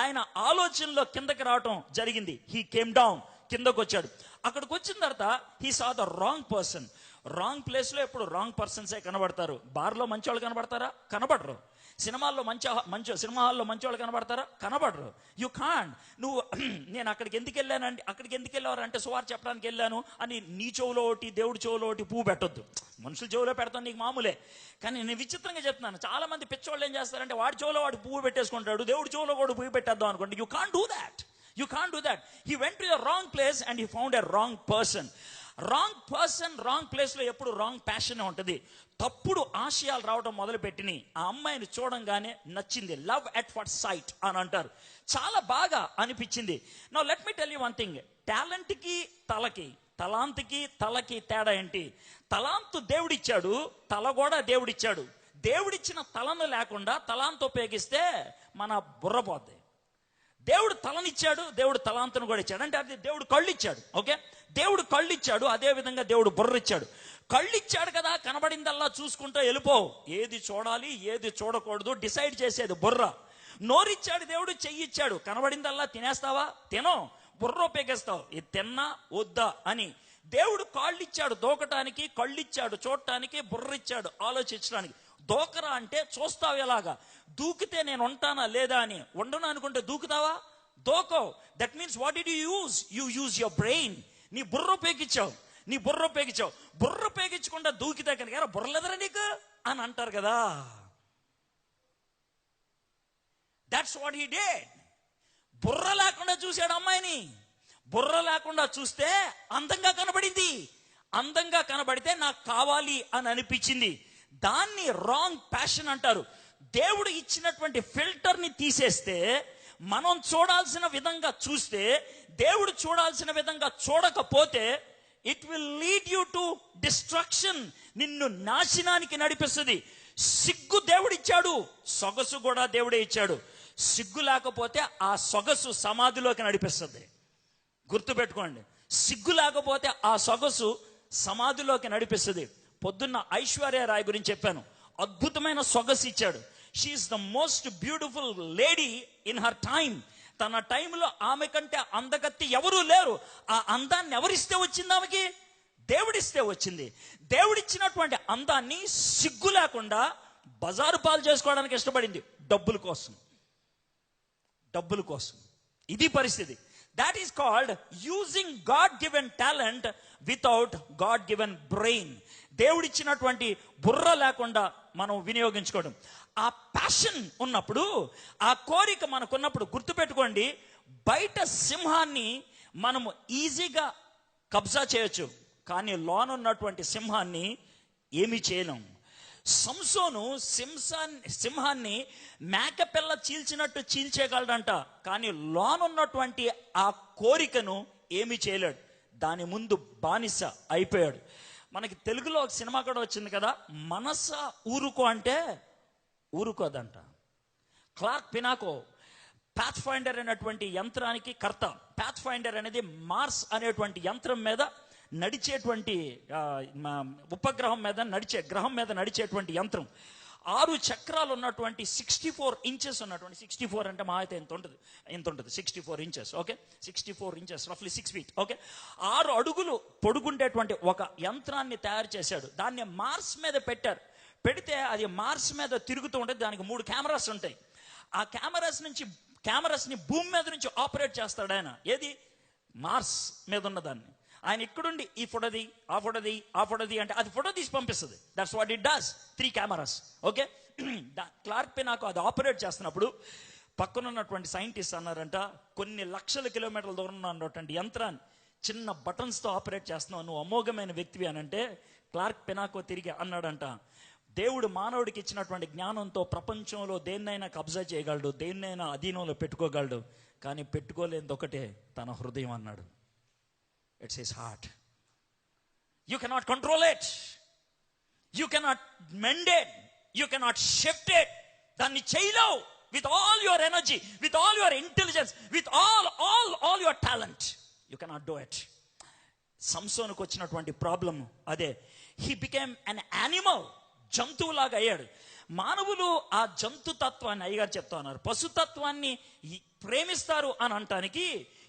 ఆయన ఆలోచనలో కిందకి రావటం జరిగింది. He came down. కిందకు వచ్చాడు. అక్కడికి వచ్చిన తర్వాత he saw the wrong person. Wrong ప్లేస్లో ఎప్పుడు రాంగ్ పర్సన్సే కనబడతారు. బార్లో మంచి వాళ్ళు కనబడతారా? కనబడరు. సినిమాల్లో మంచి సినిమా హాల్లో మంచి వాళ్ళు కనబడతారా? కనబడరు. You can't. నువ్వు నేను అక్కడికి ఎందుకు వెళ్ళానండి, అక్కడికి ఎందుకు వెళ్ళారు అంటే సువార్త చెప్పడానికి వెళ్ళాను అని నీ చెవులో ఒకటి దేవుడి చెవులో ఒకటి పువ్వు పెట్టొద్దు. మనుషుల చెవులో పెడతాను నీకు మామూలే, కానీ నేను విచిత్రంగా చెప్తున్నాను. చాలా మంది పిచ్చోళ్ళు ఏం చేస్తారంటే వాడి చెవులో వాడు పువ్వు పెట్టేసుకుంటాడు, దేవుడి చెవులో కూడా పువ్వు పెట్టేద్దాం అనుకోండి. You can't do that. You can't do that. He went to the wrong place and he found a wrong person. Wrong person wrong ప్లేస్లో ఎప్పుడు రాంగ్ ప్యాషన్ ఉంటుంది. తప్పుడు ఆశయాలు రావడం మొదలుపెట్టినాయి. ఆ అమ్మాయిని చూడంగానే నచ్చింది. లవ్ ఎట్ ఫస్ట్ సైట్ అని అంటారు. చాలా బాగా అనిపించింది. Now let me tell you one thing. టాలెంట్కి తలకి, తలాంత్కి తలకి తేడా ఏంటి? తలాంతు దేవుడిచ్చాడు, తల కూడా దేవుడిచ్చాడు. దేవుడిచ్చిన తలను లేకుండా తలాంతు ఉపయోగిస్తే మన బుర్ర పోద్ది. దేవుడు తలనిచ్చాడు, దేవుడు తలాంతను కూడా ఇచ్చాడు. అంటే అది దేవుడు కళ్ళు ఇచ్చాడు. ఓకే, దేవుడు కళ్ళు ఇచ్చాడు, అదే విధంగా దేవుడు బుర్ర ఇచ్చాడు. కళ్ళు ఇచ్చాడు కదా, కనబడిందల్లా చూసుకుంటూ వెళ్ళిపోవు. ఏది చూడాలి ఏది చూడకూడదు డిసైడ్ చేసేది బుర్ర. నోరిచ్చాడు దేవుడు, చెయ్యి ఇచ్చాడు, కనబడిందల్లా తినేస్తావా? తినో, బుర్ర ఉపయోగిస్తావు. ఇది తిన్నా వద్దా అని. దేవుడు కాళ్ళు ఇచ్చాడు దూకటానికి, కళ్ళు ఇచ్చాడు చూడటానికి, బుర్ర ఇచ్చాడు ఆలోచించడానికి. దూకరా అంటే చూస్తావు ఎలాగా, దూకితే నేను ఉంటానా లేదా అని. ఉండను అనుకుంటే దూకుతావా? దూకో. That means what did you use your brain. నీ బుర్ర ఉపయోగించావు, నీ బుర్ర ఉపయోగించావు. బుర్ర ఉపయోగించకుండా దూకితే కనుక బుర్రలేదరా నీకు అని అంటారు కదా. That's what he did. బుర్ర లేకుండా చూశాడు అమ్మాయిని. బుర్ర లేకుండా చూస్తే అందంగా కనబడింది. అందంగా కనబడితే నాకు కావాలి అని అనిపించింది. దాన్ని రాంగ్ ప్యాషన్ అంటారు. దేవుడు ఇచ్చినటువంటి ఫిల్టర్ని తీసేస్తే, మనం చూడాల్సిన విధంగా చూస్తే, దేవుడు చూడాల్సిన విధంగా చూడకపోతే it will lead you to destruction. నిన్ను నాశనానికి నడిపిస్తుంది. సిగ్గు దేవుడిచ్చాడు, సొగసు కూడా దేవుడే ఇచ్చాడు. సిగ్గు లేకపోతే ఆ సొగసు సమాధిలోకి నడిపిస్తుంది. గుర్తుపెట్టుకోండి, సిగ్గు లేకపోతే ఆ సొగసు సమాధిలోకి నడిపిస్తుంది. పొద్దున్న ఐశ్వర్య రాయ్ గురించి చెప్పాను. అద్భుతమైన సొగసు ఇచ్చాడు. She is the most beautiful lady in her time. తన టైంలో ఆమె కంటే అందగత్తి ఎవరూ లేరు. ఆ అందాన్ని ఎవరిస్తే వచ్చింది? ఆమెకి దేవుడిస్తే వచ్చింది. దేవుడిచ్చినటువంటి అందాన్ని సిగ్గు లేకుండా బజారు పాలు చేసుకోవడానికి ఇష్టపడింది. డబ్బుల కోసం, డబ్బుల కోసం. ఇది పరిస్థితి. That is called using God given talent without God given brain. దేవుడిచ్చినటువంటి బుర్ర లేకుండా మనం వినియోగించుకోవడం. ఆ ప్యాషన్ ఉన్నప్పుడు, ఆ కోరిక మనకున్నప్పుడు, గుర్తుపెట్టుకోండి, బయట సింహాన్ని మనము ఈజీగా కబ్జా చేయొచ్చు, కానీ లోనున్నటువంటి సింహాన్ని ఏమీ చేయలేం. సంసోను సింహాన్ని మేకపిల్ల చీల్చినట్టు చీల్చేయగలడంట, కానీ లోనున్నటువంటి ఆ కోరికను ఏమీ చేయలేడు. దాని ముందు బానిస అయిపోయాడు. మనకి తెలుగులో ఒక సినిమా కూడా వచ్చింది కదా, మనస ఊరుకో అంటే ఊరుకోదంట. క్లార్క్ పినాకో పాత్ ఫైండర్ అనేటువంటి యంత్రానికి కర్త. పాత్ ఫైండర్ అనేది మార్స్ అనేటువంటి యంత్రం మీద నడిచేటువంటి ఉపగ్రహం మీద గ్రహం మీద నడిచేటువంటి యంత్రం. 6 చక్రాలు ఉన్నటువంటి 64 ఇంచెస్ ఉన్నటువంటి, 64 అంటే మా అయితే ఎంత ఉంటుంది 64 ఇంచెస్. ఓకే, 64 ఇంచెస్ రఫ్లీ 6 feet. ఓకే, 6 అడుగులు పొడుగుండేటువంటి ఒక యంత్రాన్ని తయారు చేశాడు. దాన్ని మార్స్ మీద పెట్టారు. పెడితే అది మార్స్ మీద తిరుగుతూ ఉంటుంది. దానికి 3 కెమెరాస్ ఉంటాయి. ఆ కెమెరాస్ని భూమి మీద నుంచి ఆపరేట్ చేస్తాడు ఆయన. ఏది? మార్స్ మీద ఉన్నదాన్ని. ఆయన ఇక్కడుండి ఈ ఫోటోది ఆ ఫోటోది అంటే అది ఫోటో తీసి పంపిస్తుంది. That's what it does. 3 cameras. Okay, Clark పినాకో అది ఆపరేట్ చేస్తున్నప్పుడు పక్కన ఉన్నటువంటి సైంటిస్ట్ అన్నారంట, కొన్ని లక్షల కిలోమీటర్ల దూరంలో ఉన్నటువంటి యంత్రాన్ని చిన్న బటన్స్తో ఆపరేట్ చేస్తున్నావు, నువ్వు అమోఘమైన వ్యక్తివి అని అంటే, క్లార్క్ పినాకో తిరిగి అన్నాడంట, దేవుడు మానవుడికి ఇచ్చినటువంటి జ్ఞానంతో ప్రపంచంలో దేన్నైనా కబ్జా చేయగలడు, దేన్నైనా అధీనంలో పెట్టుకోగలడు, కానీ పెట్టుకోలేనిది ఒకటే, తన హృదయం అన్నాడు. It's his heart. You cannot control it. You cannot mend it. You cannot shift it. దాన్ని చేయలేవు. With all your energy, with all your intelligence, with all your talent, you cannot do it. సంసోనుకు వచ్చినటువంటి problem అదే. He became an animal. జంతువులాగా అయ్యాడు. మానవులు ఆ జంతు తత్వాన్ని, అయ్యగారు చెప్తా ఉన్నారు, పశుతత్వాన్ని ప్రేమిస్తారు అని అంటానికి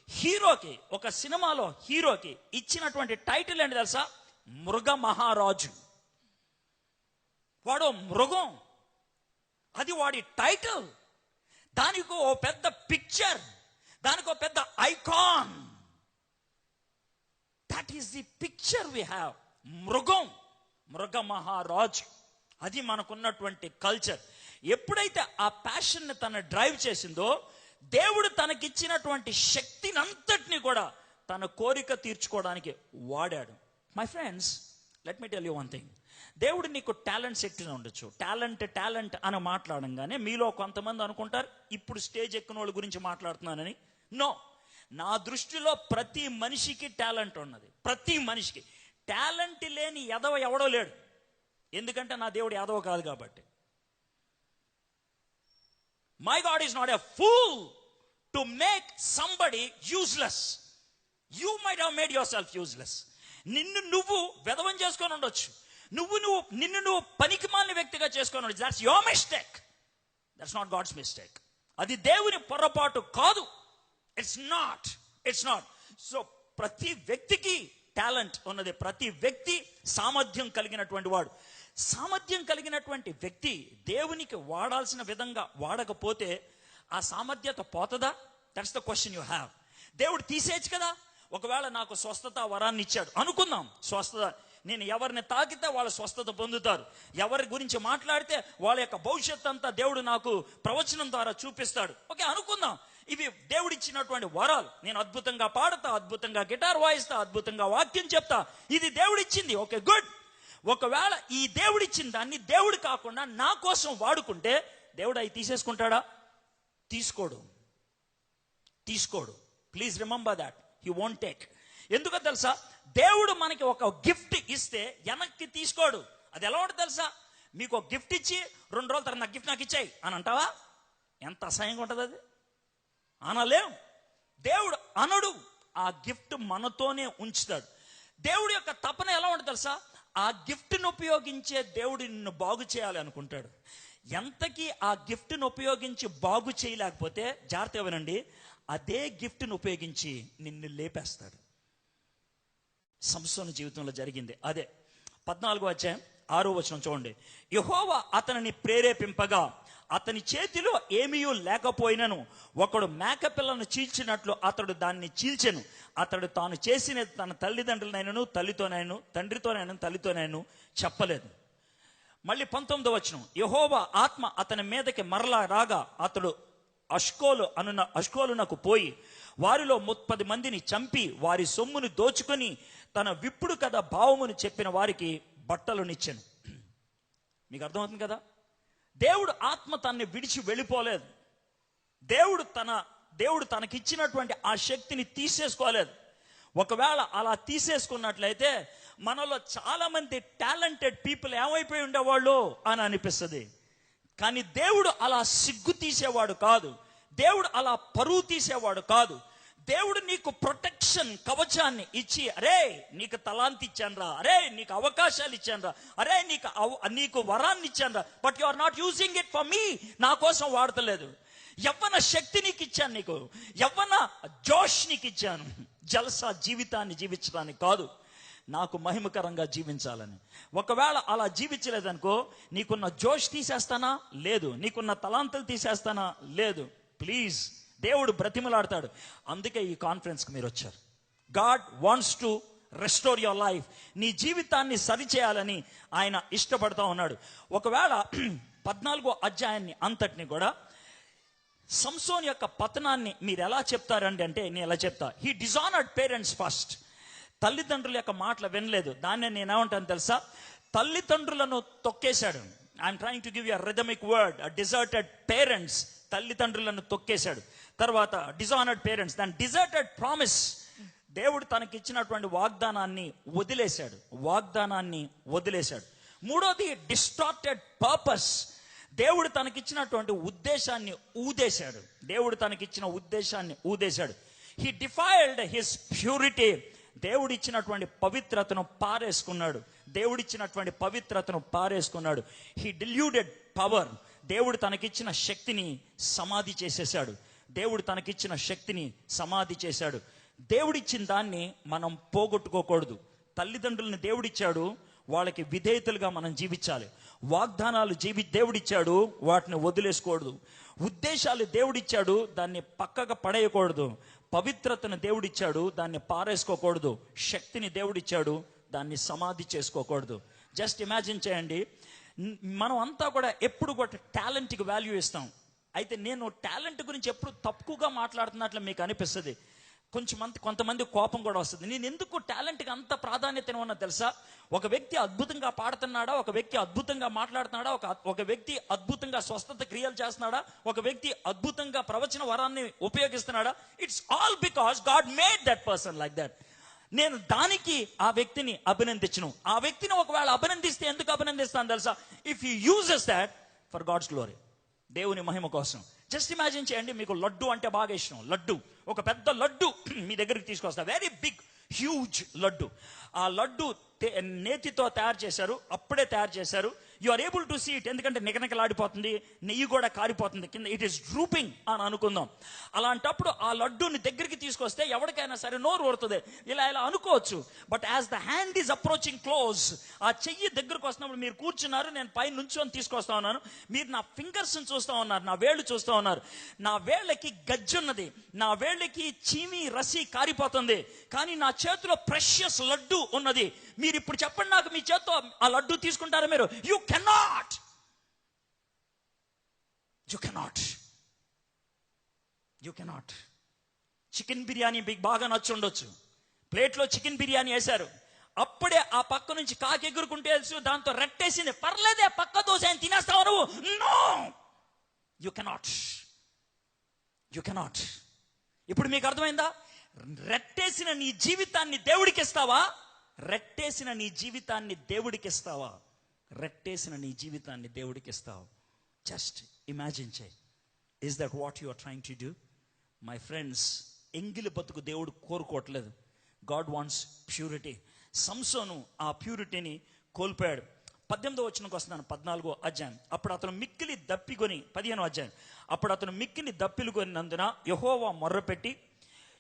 హీరోకి, ఒక సినిమాలో హీరోకి ఇచ్చినటువంటి టైటిల్ ఏంటి తెలుసా? మృగ మహారాజు. వాడు మృగం, అది వాడి టైటిల్. దానికి ఓ పెద్ద పిక్చర్, దానికి ఓ పెద్ద icon. That is the picture we have. మృగం, మృగ మహారాజు. అది మనకున్నటువంటి కల్చర్. ఎప్పుడైతే ఆ ప్యాషన్ ని తన డ్రైవ్ చేసిందో, దేవుడు తనకిచ్చినటువంటి శక్తిని అంతటిని కూడా తన కోరిక తీర్చుకోవడానికి వాడాడు. My friends, let me tell you one thing. దేవుడు నీకు టాలెంట్ శక్తిని ఉండొచ్చు. టాలెంట్ అని మాట్లాడంగానే మీలో కొంతమంది అనుకుంటారు ఇప్పుడు స్టేజ్ ఎక్కిన వాళ్ళ గురించి మాట్లాడుతున్నానని. నో, నా దృష్టిలో ప్రతి మనిషికి టాలెంట్ ఉన్నది. ప్రతి మనిషికి టాలెంట్ లేని ఎదవ ఎవడో లేడు. ఎందుకంటే నా దేవుడు ఎదవ కాదు కాబట్టి. My God is not a fool to make somebody useless. You might have made your self useless. నిన్ను నువ్వు వెధవం చేసుకొని ఉండొచ్చు. నిన్ను నువ్వు పనికిమాలిన వ్యక్తిగా చేసుకొని ఉండొచ్చు. That's your mistake. That's not God's mistake. అది దేవుని పొరపాటు కాదు. It's not. సో ప్రతి వ్యక్తికి టాలెంట్ ఉన్నది. ప్రతి వ్యక్తి సామర్థ్యం కలిగినటువంటి వాడు. సామర్థ్యం కలిగినటువంటి వ్యక్తి దేవునికి వాడాల్సిన విధంగా వాడకపోతే ఆ సామర్థ్యత పోతుందా? That's the question you have. దేవుడు తీసేయచ్చు కదా. ఒకవేళ నాకు స్వస్థత వరాన్ని ఇచ్చాడు అనుకుందాం. స్వస్థత, నేను ఎవరిని తాకితే వాళ్ళ స్వస్థత పొందుతారు. ఎవరి గురించి మాట్లాడితే వాళ్ళ యొక్క భవిష్యత్ అంతా దేవుడు నాకు ప్రవచనం ద్వారా చూపిస్తాడు. ఓకే, అనుకుందాం. ఇవి దేవుడిచ్చినటువంటి వరాలు. నేను అద్భుతంగా పాడతా, అద్భుతంగా గిటార్ వాయిస్తా, అద్భుతంగా వాక్యం చెప్తా. ఇది దేవుడిచ్చింది. Okay, good. ఒకవేళ ఈ దేవుడిచ్చిన దాన్ని దేవుడు కాకుండా నా కోసం వాడుకుంటే దేవుడు అవి తీసేసుకుంటాడా? తీసుకోడు. Please remember that. He won't take. ఎందుకో తెలుసా? దేవుడు మనకి ఒక గిఫ్ట్ ఇస్తే వెనక్కి తీసుకోడు. అది ఎలా ఉంటుంది తెలుసా? మీకు ఒక గిఫ్ట్ ఇచ్చి 2 రోజుల తర్వాత గిఫ్ట్ నాకు ఇచ్చాయి అని అంటావా? ఎంత అసహ్యంగా ఉంటుంది అది. అనలేం. దేవుడు అనడు. ఆ గిఫ్ట్ మనతోనే ఉంచుతాడు. దేవుడి యొక్క తపన ఎలా ఉంటుంది తెలుసా? ఆ గిఫ్ట్ను ఉపయోగించే దేవుడు నిన్ను బాగు చేయాలి అనుకుంటాడు. ఎంతకీ ఆ గిఫ్ట్ను ఉపయోగించి బాగు చేయలేకపోతే జాగ్రత్త వినండి, అదే గిఫ్ట్ను ఉపయోగించి నిన్ను లేపేస్తాడు. సంసోను జీవితంలో జరిగింది అదే. 14వ అధ్యాయం 6వ వచనం చూడండి. యెహోవా అతనిని ప్రేరేపింపగా అతని చేతిలో ఏమీయూ లేకపోయినను ఒకడు మేకపిల్లను చీల్చినట్లు అతడు దాన్ని చీల్చెను. అతడు తాను చేసినది తన తల్లిదండ్రులనైనను తండ్రితోనైనను తల్లితోనైనను చెప్పలేదు. మళ్ళీ 19వ వచనం. యెహోవా ఆత్మ అతని మీదకి మరలా రాగా అతడు అష్కోలునకు పోయి వారిలో 30 మందిని చంపి వారి సొమ్మును దోచుకొని తన విప్పుడు కథ భావమును చెప్పిన వారికి బట్టలునిచ్చెను. మీకు అర్థమవుతుంది కదా? దేవుడు ఆత్మ తనని విడిచి వెళ్ళిపోలేదు. దేవుడు తనకిచ్చినటువంటి ఆ శక్తిని తీసేసుకోలేదు. ఒకవేళ అలా తీసేసుకున్నట్లయితే మనలో చాలా మంది టాలెంటెడ్ పీపుల్ ఏమైపోయి ఉండేవాళ్ళు అని అనిపిస్తుంది. కానీ దేవుడు అలా సిగ్గు తీసేవాడు కాదు. దేవుడు అలా పరువు తీసేవాడు కాదు. దేవుడు నీకు ప్రొటెక్షన్ కవచాన్ని ఇచ్చి, అరే నీకు తలాంతి ఇచ్చానురా, అరే నీకు అవకాశాలు ఇచ్చానురా, అరే నీకు వరాన్ని ఇచ్చానురా, but you are not using it for me. నా కోసం వాడతలేదు. యవ్వన శక్తి నీకు ఇచ్చాను, నీకు యవ్వన జోష్ నీకు ఇచ్చాను. జల్సా జీవితాన్ని జీవించడానికి కాదు, నాకు మహిమకరంగా జీవించాలని. ఒకవేళ అలా జీవించలేదనుకో, నీకున్న జోష్ తీసేస్తానా? లేదు. నీకున్న తలాంతులు తీసేస్తానా? లేదు. ప్లీజ్, దేవుడు బ్రతిమలాడతాడు. అందుకే ఈ కాన్ఫరెన్స్కి మీరు వచ్చారు. God wants to restore your life. నీ జీవితాన్ని సరిచేయాలని ఆయన ఇష్టపడతా ఉన్నాడు. ఒకవేళ 14వ అధ్యాయాన్ని అంతటిని కూడా సంసోన్ యొక్క పతనాన్ని మీరు ఎలా చెప్తారండి అంటే, నేను ఎలా చెప్తా, హీ డిజానర్డ్ పేరెంట్స్ ఫస్ట్. తల్లిదండ్రుల యొక్క మాటలు వినలేదు. దాన్ని నేనేమంటాను తెలుసా? తల్లిదండ్రులను తొక్కేశాడు. I'm trying to give you rhythmic word. Deserted parents, తల్లిదండ్రులను తొక్కేశాడు. తర్వాత డిజానర్డ్ పేరెంట్స్, దాని డిజర్టెడ్ ప్రామిస్, దేవుడు తనకిచ్చినటువంటి వాగ్దానాన్ని వదిలేశాడు. మూడోది డిస్టార్టెడ్ పర్పస్, దేవుడు తనకిచ్చినటువంటి ఉద్దేశాన్ని ఊదేశాడు. హీ డిఫైల్డ్ హిస్ ప్యూరిటీ, దేవుడిచ్చినటువంటి పవిత్రతను పారేసుకున్నాడు. హీ డిల్యూటెడ్ పవర్, దేవుడు తనకిచ్చిన శక్తిని సమాధి చేసేశాడు. దేవుడు తనకిచ్చిన శక్తిని సమాధి చేశాడు. దేవుడిచ్చిన దాన్ని మనం పోగొట్టుకోకూడదు. తల్లిదండ్రులని దేవుడిచ్చాడు, వాళ్ళకి విధేయతలుగా మనం జీవించాలి. వాగ్దానాలు దేవుడిచ్చాడు, వాటిని వదిలేసుకోకూడదు. ఉద్దేశాలు దేవుడిచ్చాడు, దాన్ని పక్కగా పడేయకూడదు. పవిత్రతను దేవుడిచ్చాడు, దాన్ని పారేసుకోకూడదు. శక్తిని దేవుడిచ్చాడు, దాన్ని సమాధి చేసుకోకూడదు. జస్ట్ ఇమాజిన్ చేయండి, మనం అంతా కూడా ఎప్పుడు కూడా టాలెంట్కి వాల్యూ ఇస్తాం. అయితే నేను టాలెంట్ గురించి ఎప్పుడు తక్కువగా మాట్లాడుతున్నట్లు మీకు అనిపిస్తుంది. కొంతమంది కోపం కూడా వస్తుంది. నేను ఎందుకు టాలెంట్కి అంత ప్రాధాన్యత ఇవ్వనో తెలుసా? ఒక వ్యక్తి అద్భుతంగా పాడుతున్నాడా, ఒక వ్యక్తి అద్భుతంగా మాట్లాడుతున్నాడా, ఒక వ్యక్తి అద్భుతంగా స్వస్థత క్రియలు చేస్తున్నాడా, ఒక వ్యక్తి అద్భుతంగా ప్రవచన వరాన్ని ఉపయోగిస్తున్నాడా, it's all because God made that person like that. నేను దానికి ఆ వ్యక్తిని అభినందించను. ఆ వ్యక్తిని ఒకవేళ అభినందిస్తే ఎందుకు అభినందిస్తాను తెలుసా? If you uses that for God's glory, దేవుని మహిమ కోసం. జస్ట్ ఇమాజిన్ చేయండి, మీకు లడ్డు అంటే బాగా ఇష్టం. లడ్డు, ఒక పెద్ద లడ్డు మీ దగ్గరికి తీసుకొస్తా, వెరీ బిగ్ హ్యూజ్ లడ్డు. ఆ లడ్డు నేతితో తయారు చేశారు, అప్పుడే తయారు చేశారు. You are able to see it, ఎందుకంటే నిగనిగలాడిపోతుంది, నెయ్యి కూడా కారిపోతుంది కింద, ఇట్ ఈస్ డ్రూపింగ్ అని అనుకుందాం. అలాంటప్పుడు ఆ లడ్డూని దగ్గరికి తీసుకొస్తే ఎవరికైనా సరే నోరు ఊరుతుంది, ఇలా అనుకోవచ్చు. But as the hand is approaching close, ఆ చెయ్యి దగ్గరకు వస్తున్నప్పుడు మీరు కూర్చున్నారు, నేను పై నుంచొని తీసుకొస్తా ఉన్నాను, మీరు నా ఫింగర్స్ చూస్తూ ఉన్నారు, నా వేళ్ళు చూస్తూ ఉన్నారు. నా వేళ్ళకి గజ్జున్నది, నా వేళ్ళకి చీమి రసి కారిపోతుంది, కానీ నా చేతిలో ప్రెషియస్ లడ్డు ఉన్నది. మీరు ఇప్పుడు చెప్పండి నాకు, మీ చేత్తో ఆ లడ్డు తీసుకుంటారా మీరు? You cannot. చికెన్ బిర్యానీ మీకు బాగా నచ్చి ఉండొచ్చు, ప్లేట్లో చికెన్ బిర్యానీ వేశారు, అప్పుడే ఆ పక్క నుంచి కాకి ఎగురుకుంటే తెలుసు, దాంతో రెట్టేసింది, పర్లేదే పక్క దోశ ఆయన తినేస్తావు నువ్వు. No, you cannot. ఇప్పుడు మీకు అర్థమైందా? రెట్టేసిన నీ జీవితాన్ని దేవుడికి ఇస్తావా? రెట్టేసిన నీ జీవితాన్ని దేవుడికి ఇస్తావా? రెట్టేసిన నీ జీవితాన్ని దేవుడికి ఇస్తావా? జస్ట్ ఇమాజిన్ చేయి. Is that what you are trying to do? My friends, ఎంగిలి బతుకు దేవుడు కోరుకోవట్లేదు. God wants purity. సంసోను ఆ ప్యూరిటీని కోల్పోయాడు. 18వ వచనంకి వస్తున్నాను, 14వ అధ్యాయం. అప్పుడు అతను మిక్కిలి దప్పికొని, 15వ అధ్యాయం. అప్పుడు అతను మిక్కిలి దప్పికొనినందున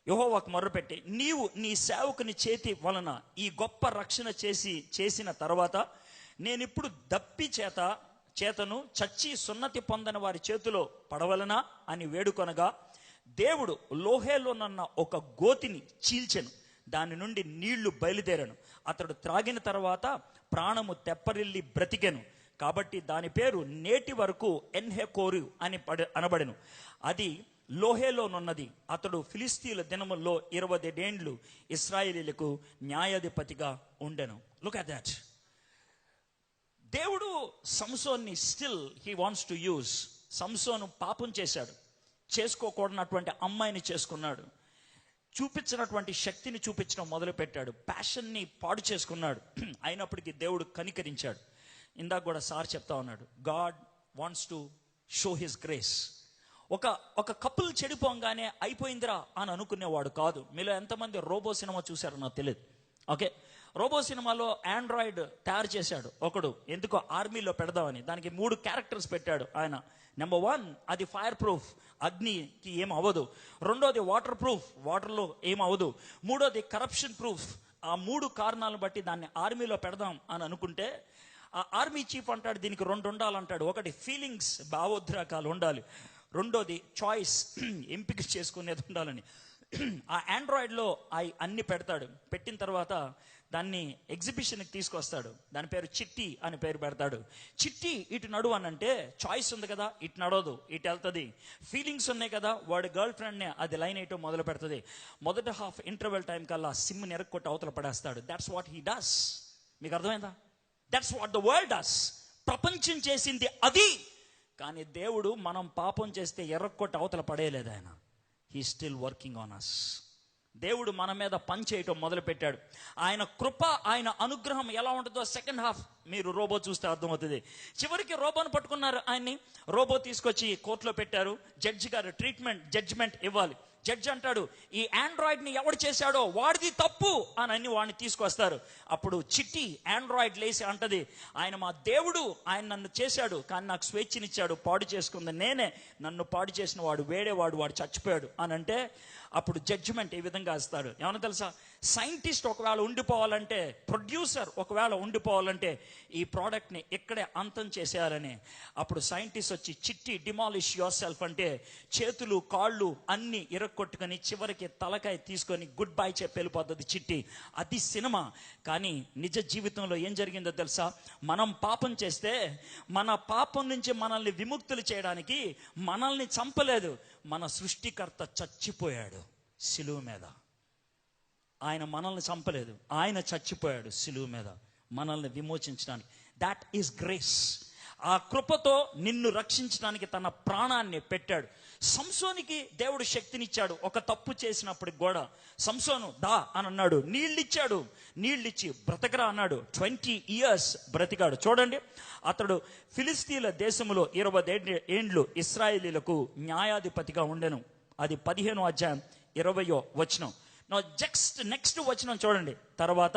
యెహోవాకు మొర్రపెట్టి, నీవు నీ సేవకుని చేతి వలన ఈ గొప్ప రక్షణ చేసిన తర్వాత నేనిప్పుడు దప్పి చేతను చచ్చి సున్నతి పొందని వారి చేతిలో పడవలనా అని వేడుకొనగా, దేవుడు లోహేలోనన్న ఒక గోతిని చీల్చెను, దాని నుండి నీళ్లు బయలుదేరను. అతడు త్రాగిన తర్వాత ప్రాణము తెప్పరిల్లి బ్రతికెను. కాబట్టి దాని పేరు నేటి వరకు ఎన్హెకోరు అని అనబడెను. అది లోహేలోనున్నది. అతడు ఫిలిస్తీన్ల దినముల్లో 20 ఏండ్లు ఇశ్రాయేలీలకు న్యాయాధిపతిగా ఉండెను. Look at that. దేవుడు సంసోన్ని still he wants to use. సంసోను పాపం చేశాడు, చేసుకోకూడనటువంటి అమ్మాయిని చేసుకున్నాడు, చూపించినటువంటి శక్తిని చూపించడం మొదలు పెట్టాడు, ప్యాషన్ని పాడు చేసుకున్నాడు. అయినప్పటికీ దేవుడు కనికరించాడు. ఇందాక కూడా సార్ చెప్తా ఉన్నాడు, God wants to show his grace. ఒక కపుల్ చెడిపోగానే అయిపోయిందిరా అని అనుకునేవాడు కాదు. మీలో ఎంతమంది రోబో సినిమా చూశారో నాకు తెలియదు. ఓకే, రోబో సినిమాలో ఆండ్రాయిడ్ తయారు చేశాడు ఒకడు, ఎందుకో ఆర్మీలో పెడదామని. దానికి 3 క్యారెక్టర్స్ పెట్టాడు ఆయన. నెంబర్ 1, అది ఫైర్ ప్రూఫ్, అగ్నికి ఏం అవ్వదు. రెండోది వాటర్ ప్రూఫ్, వాటర్లో ఏం అవ్వదు. మూడోది కరప్షన్ ప్రూఫ్. ఆ 3 కారణాలను బట్టి దాన్ని ఆర్మీలో పెడదాం అని అనుకుంటే, ఆ ఆర్మీ చీఫ్ అంటాడు దీనికి 2 ఉండాలంటాడు. ఒకటి ఫీలింగ్స్, భావోద్రేకాలు ఉండాలి. రెండోది చాయిస్, ఎంపిక చేసుకునేది ఉండాలని. ఆ ఆండ్రాయిడ్లో అన్ని పెడతాడు. పెట్టిన తర్వాత దాన్ని ఎగ్జిబిషన్కి తీసుకొస్తాడు. దాని పేరు చిట్టి అని పేరు పెడతాడు. చిట్టి ఇటు నడువు అని అంటే, చాయిస్ ఉంది కదా, ఇటు నడవదు, ఇటు వెళ్తుంది. ఫీలింగ్స్ ఉన్నాయి కదా, వాడి గర్ల్ ఫ్రెండ్నే అది లైన్ వేయటం మొదలు పెడుతుంది. మొదటి హాఫ్ ఇంటర్వెల్ టైం కల్లా సిమ్ నెరక్కొట్టి అవతల పడేస్తాడు. That's what he does. మీకు అర్థమైందా? That's what the world does. ప్రపంచం చేసింది అది. కానీ దేవుడు మనం పాపం చేస్తే ఎర్రకొట్టి అవతల పడేయలేదు ఆయన. He still working on us. దేవుడు మన మీద పని చేయటం మొదలు పెట్టాడు. ఆయన కృప, ఆయన అనుగ్రహం ఎలా ఉంటుందో సెకండ్ హాఫ్ మీరు రోబో చూస్తే అర్థమవుతుంది. చివరికి రోబోను పట్టుకున్నారు ఆయన్ని. రోబో తీసుకొచ్చి కోర్టులో పెట్టారు. జడ్జి గారు జడ్జిమెంట్ ఇవ్వాలి. జడ్జి అంటాడు, ఈ ఆండ్రాయిడ్ ని ఎవడు చేశాడో వాడిది తప్పు అని అన్ని వాడిని తీసుకొస్తారు. అప్పుడు చిట్టి ఆండ్రాయిడ్ లేసి అంటది, ఆయన మా దేవుడు, ఆయన నన్ను చేశాడు, కానీ నాకు స్వేచ్ఛనిచ్చాడు, పాడు చేసుకుంది నేనే, నన్ను పాడు చేసిన వాడు వేడేవాడు, వాడు చచ్చిపోయాడు అని అంటే అప్పుడు జడ్జిమెంట్ ఈ విధంగా ఇస్తాడు. ఏమన్నా తెలుసా, సైంటిస్ట్ ఒకవేళ ఉండిపోవాలంటే, ప్రొడ్యూసర్ ఒకవేళ ఉండిపోవాలంటే ఈ ప్రోడక్ట్ని ఇక్కడే అంతం చేసేయాలని. అప్పుడు సైంటిస్ట్ వచ్చి చిట్టి డిమాలిష్ యువర్ సెల్ఫ్ అంటే చేతులు కాళ్ళు అన్ని ఇరక్కొట్టుకొని చివరికి తలకాయ తీసుకొని గుడ్ బై చెప్పి వెళ్ళిపోతుంది చిట్టి. అది సినిమా. కానీ నిజ జీవితంలో ఏం జరిగిందో తెలుసా, మనం పాపం చేస్తే మన పాపం నుంచి మనల్ని విముక్తులు చేయడానికి మనల్ని చంపలేదు, మన సృష్టికర్త చచ్చిపోయాడు సిలువ మీద. ఆయన మనల్ని చంపలేదు, ఆయన చచ్చిపోయాడు సిలువ మీద మనల్ని విమోచించడానికి. That is grace. ఆ కృపతో నిన్ను రక్షించడానికి తన ప్రాణాన్ని పెట్టాడు. సంసోనికి దేవుడు శక్తినిచ్చాడు. ఒక తప్పు చేసినప్పటికి కూడా సంసోను దా అని అన్నాడు, నీళ్ళిచ్చాడు, నీళ్ళిచ్చి బ్రతకరా అన్నాడు. 20 years బ్రతికాడు. చూడండి, అతడు ఫిలిస్తీన్ల దేశంలో 20 ఏండ్లు ఇశ్రాయేలీలకు న్యాయాధిపతిగా ఉండెను. అది 15వ అధ్యాయం 20వ వచనం. నెక్స్ట్ వచనం చూడండి. తర్వాత